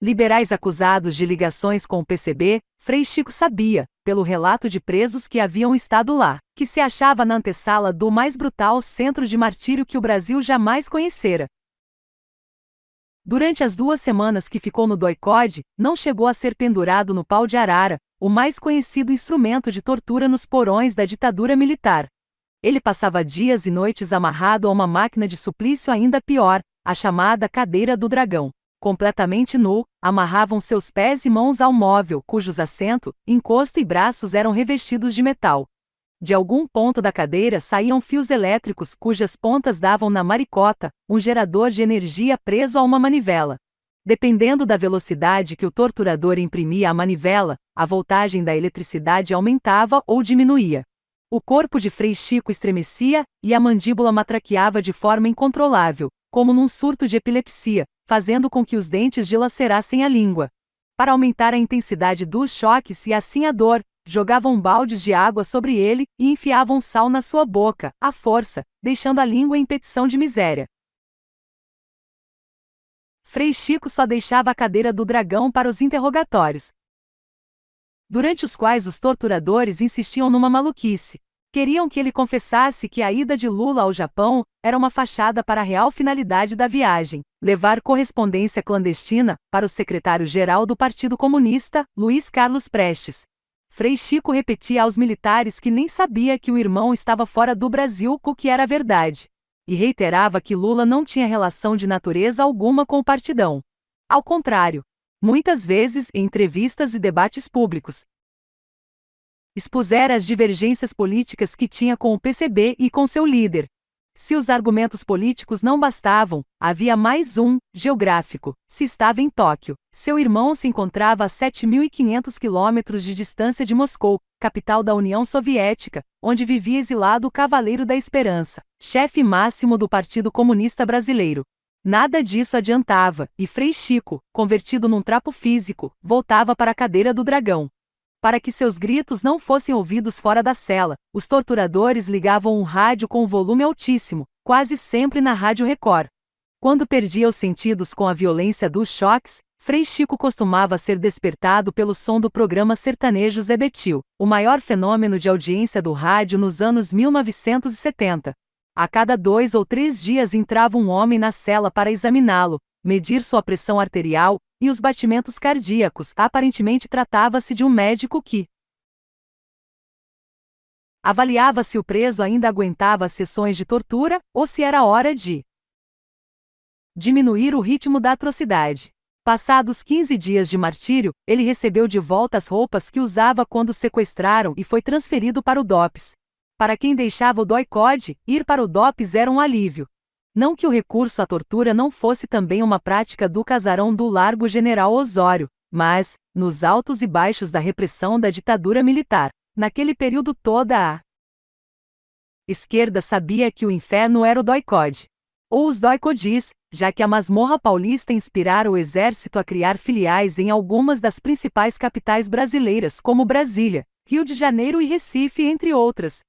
liberais acusados de ligações com o PCB, Frei Chico sabia, pelo relato de presos que haviam estado lá, que se achava na antessala do mais brutal centro de martírio que o Brasil jamais conhecera. Durante as 2 semanas que ficou no DOI-CODE, não chegou a ser pendurado no pau de arara, o mais conhecido instrumento de tortura nos porões da ditadura militar. Ele passava dias e noites amarrado a uma máquina de suplício ainda pior, a chamada cadeira do dragão. Completamente nu, amarravam seus pés e mãos ao móvel, cujos assento, encosto e braços eram revestidos de metal. De algum ponto da cadeira saíam fios elétricos cujas pontas davam na maricota, um gerador de energia preso a uma manivela. Dependendo da velocidade que o torturador imprimia à manivela, a voltagem da eletricidade aumentava ou diminuía. O corpo de Frei Chico estremecia, e a mandíbula matraqueava de forma incontrolável, como num surto de epilepsia, fazendo com que os dentes dilacerassem a língua. Para aumentar a intensidade dos choques e assim a dor, jogavam baldes de água sobre ele e enfiavam sal na sua boca, à força, deixando a língua em petição de miséria. Frei Chico só deixava a cadeira do dragão para os interrogatórios, durante os quais os torturadores insistiam numa maluquice. Queriam que ele confessasse que a ida de Lula ao Japão era uma fachada para a real finalidade da viagem, levar correspondência clandestina para o secretário-geral do Partido Comunista, Luiz Carlos Prestes. Frei Chico repetia aos militares que nem sabia que o irmão estava fora do Brasil, o que era verdade. E reiterava que Lula não tinha relação de natureza alguma com o partidão. Ao contrário, muitas vezes, em entrevistas e debates públicos, expusera as divergências políticas que tinha com o PCB e com seu líder. Se os argumentos políticos não bastavam, havia mais um, geográfico. Se estava em Tóquio, seu irmão se encontrava a 7.500 quilômetros de distância de Moscou, capital da União Soviética, onde vivia exilado o Cavaleiro da Esperança, chefe máximo do Partido Comunista Brasileiro. Nada disso adiantava, e Frei Chico, convertido num trapo físico, voltava para a cadeira do dragão. Para que seus gritos não fossem ouvidos fora da cela, os torturadores ligavam um rádio com um volume altíssimo, quase sempre na Rádio Record. Quando perdia os sentidos com a violência dos choques, Frei Chico costumava ser despertado pelo som do programa sertanejo Zé Betil, o maior fenômeno de audiência do rádio nos anos 1970. A cada 2 ou 3 dias entrava um homem na cela para examiná-lo, medir sua pressão arterial e os batimentos cardíacos. Aparentemente tratava-se de um médico que avaliava se o preso ainda aguentava as sessões de tortura ou se era hora de diminuir o ritmo da atrocidade. Passados 15 dias de martírio, ele recebeu de volta as roupas que usava quando o sequestraram e foi transferido para o DOPS. Para quem deixava o DOI-CODE, ir para o DOPS era um alívio. Não que o recurso à tortura não fosse também uma prática do casarão do Largo General Osório, mas, nos altos e baixos da repressão da ditadura militar, naquele período toda a esquerda sabia que o inferno era o DOI-CODE. Ou os DOI-CODIs, já que a masmorra paulista inspirara o exército a criar filiais em algumas das principais capitais brasileiras como Brasília, Rio de Janeiro e Recife, entre outras.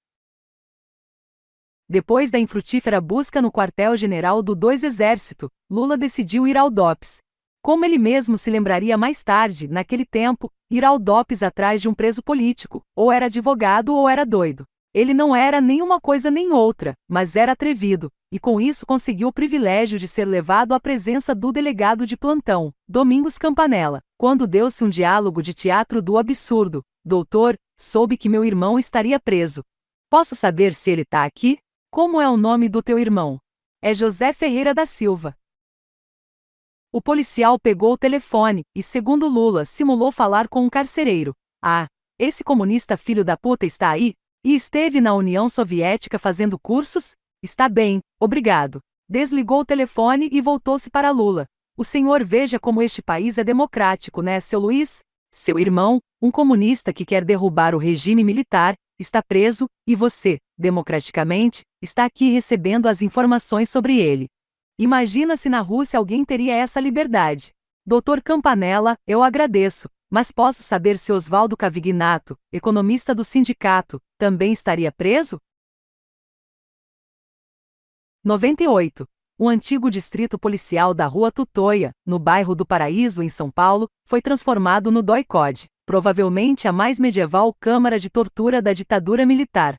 Depois da infrutífera busca no quartel-general do 2 Exército, Lula decidiu ir ao DOPS. Como ele mesmo se lembraria mais tarde, naquele tempo, ir ao DOPS atrás de um preso político, ou era advogado ou era doido. Ele não era nem uma coisa nem outra, mas era atrevido, e com isso conseguiu o privilégio de ser levado à presença do delegado de plantão, Domingos Campanella, quando deu-se um diálogo de teatro do absurdo. Doutor, soube que meu irmão estaria preso. Posso saber se ele tá aqui? Como é o nome do teu irmão? É José Ferreira da Silva. O policial pegou o telefone e, segundo Lula, simulou falar com um carcereiro. Ah, esse comunista filho da puta está aí? E esteve na União Soviética fazendo cursos? Está bem, obrigado. Desligou o telefone e voltou-se para Lula. O senhor veja como este país é democrático, né, seu Luiz? Seu irmão, um comunista que quer derrubar o regime militar, está preso, e você, democraticamente, está aqui recebendo as informações sobre ele. Imagina se na Rússia alguém teria essa liberdade. Dr. Campanella, eu agradeço, mas posso saber se Oswaldo Cavignato, economista do sindicato, também estaria preso? 98. O antigo distrito policial da Rua Tutóia, no bairro do Paraíso, em São Paulo, foi transformado no DOI-CODE, provavelmente a mais medieval câmara de tortura da ditadura militar.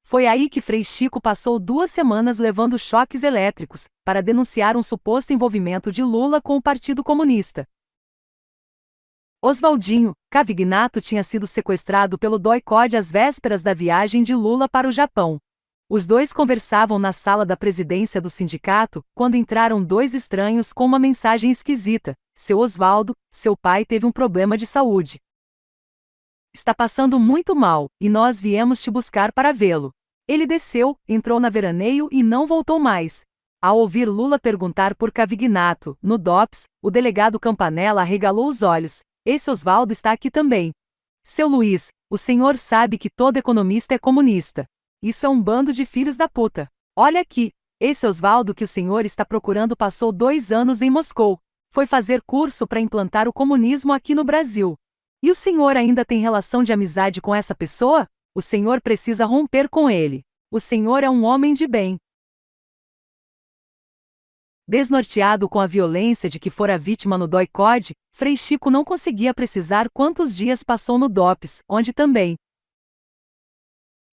Foi aí que Frei Chico passou 2 semanas levando choques elétricos, para denunciar um suposto envolvimento de Lula com o Partido Comunista. Oswaldinho Cavignato tinha sido sequestrado pelo DOI-CODE às vésperas da viagem de Lula para o Japão. Os dois conversavam na sala da presidência do sindicato, quando entraram 2 estranhos com uma mensagem esquisita. Seu Oswaldo, seu pai teve um problema de saúde. Está passando muito mal, e nós viemos te buscar para vê-lo. Ele desceu, entrou na veraneio e não voltou mais. Ao ouvir Lula perguntar por Cavignato, no DOPS, o delegado Campanella arregalou os olhos. Esse Oswaldo está aqui também. Seu Luiz, o senhor sabe que todo economista é comunista. Isso é um bando de filhos da puta. Olha aqui, esse Oswaldo que o senhor está procurando passou 2 anos em Moscou. Foi fazer curso para implantar o comunismo aqui no Brasil. E o senhor ainda tem relação de amizade com essa pessoa? O senhor precisa romper com ele. O senhor é um homem de bem. Desnorteado com a violência de que fora vítima no DOI-CODE, Frei Chico não conseguia precisar quantos dias passou no DOPS, onde também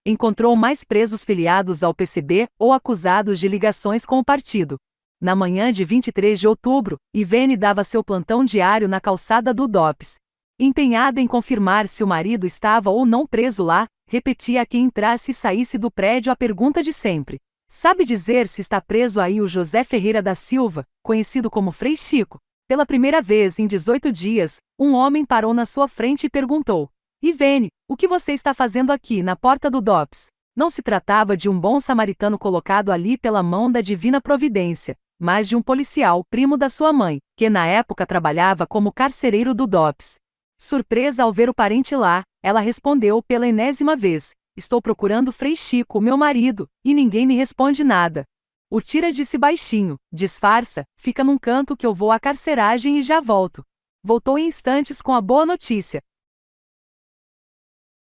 encontrou mais presos filiados ao PCB ou acusados de ligações com o partido. Na manhã de 23 de outubro, Ivene dava seu plantão diário na calçada do DOPS. Empenhada em confirmar se o marido estava ou não preso lá, repetia a quem entrasse e saísse do prédio a pergunta de sempre. Sabe dizer se está preso aí o José Ferreira da Silva, conhecido como Frei Chico? Pela primeira vez em 18 dias, um homem parou na sua frente e perguntou: Ivene, o que você está fazendo aqui na porta do DOPS? Não se tratava de um bom samaritano colocado ali pela mão da divina providência, mas de um policial, primo da sua mãe, que na época trabalhava como carcereiro do DOPS. Surpresa ao ver o parente lá, ela respondeu pela enésima vez: estou procurando Frei Chico, meu marido, e ninguém me responde nada. O tira disse baixinho: disfarça, fica num canto que eu vou à carceragem e já volto. Voltou em instantes com a boa notícia.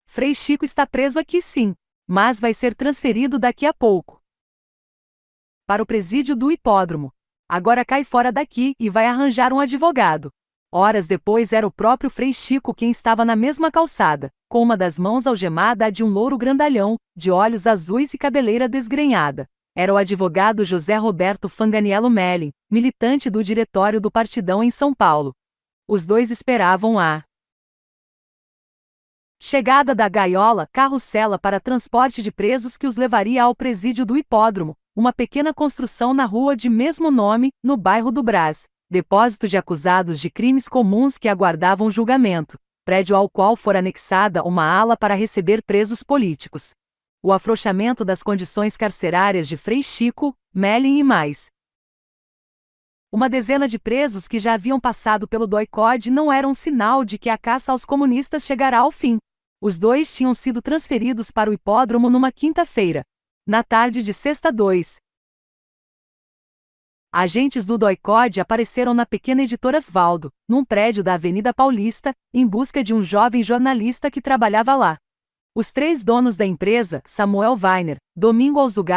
Frei Chico está preso aqui sim, mas vai ser transferido daqui a pouco para o presídio do hipódromo. Agora cai fora daqui e vai arranjar um advogado. Horas depois era o próprio Frei Chico quem estava na mesma calçada, com uma das mãos algemada à de um louro grandalhão, de olhos azuis e cabeleira desgrenhada. Era o advogado José Roberto Fanganiello Melling, militante do diretório do Partidão em São Paulo. Os dois esperavam a chegada da gaiola carrossela para transporte de presos que os levaria ao presídio do hipódromo, uma pequena construção na rua de mesmo nome, no bairro do Brás. Depósito de acusados de crimes comuns que aguardavam julgamento, prédio ao qual fora anexada uma ala para receber presos políticos. O afrouxamento das condições carcerárias de Frei Chico, Melling e mais uma dezena de presos que já haviam passado pelo DOI-CODE não era um sinal de que a caça aos comunistas chegará ao fim. Os dois tinham sido transferidos para o hipódromo numa quinta-feira. Na tarde de sexta 2. Agentes do DOI-CODE apareceram na pequena editora Valdo, num prédio da Avenida Paulista, em busca de um jovem jornalista que trabalhava lá. Os 3 donos da empresa, Samuel Weiner, Domingo Alzugaray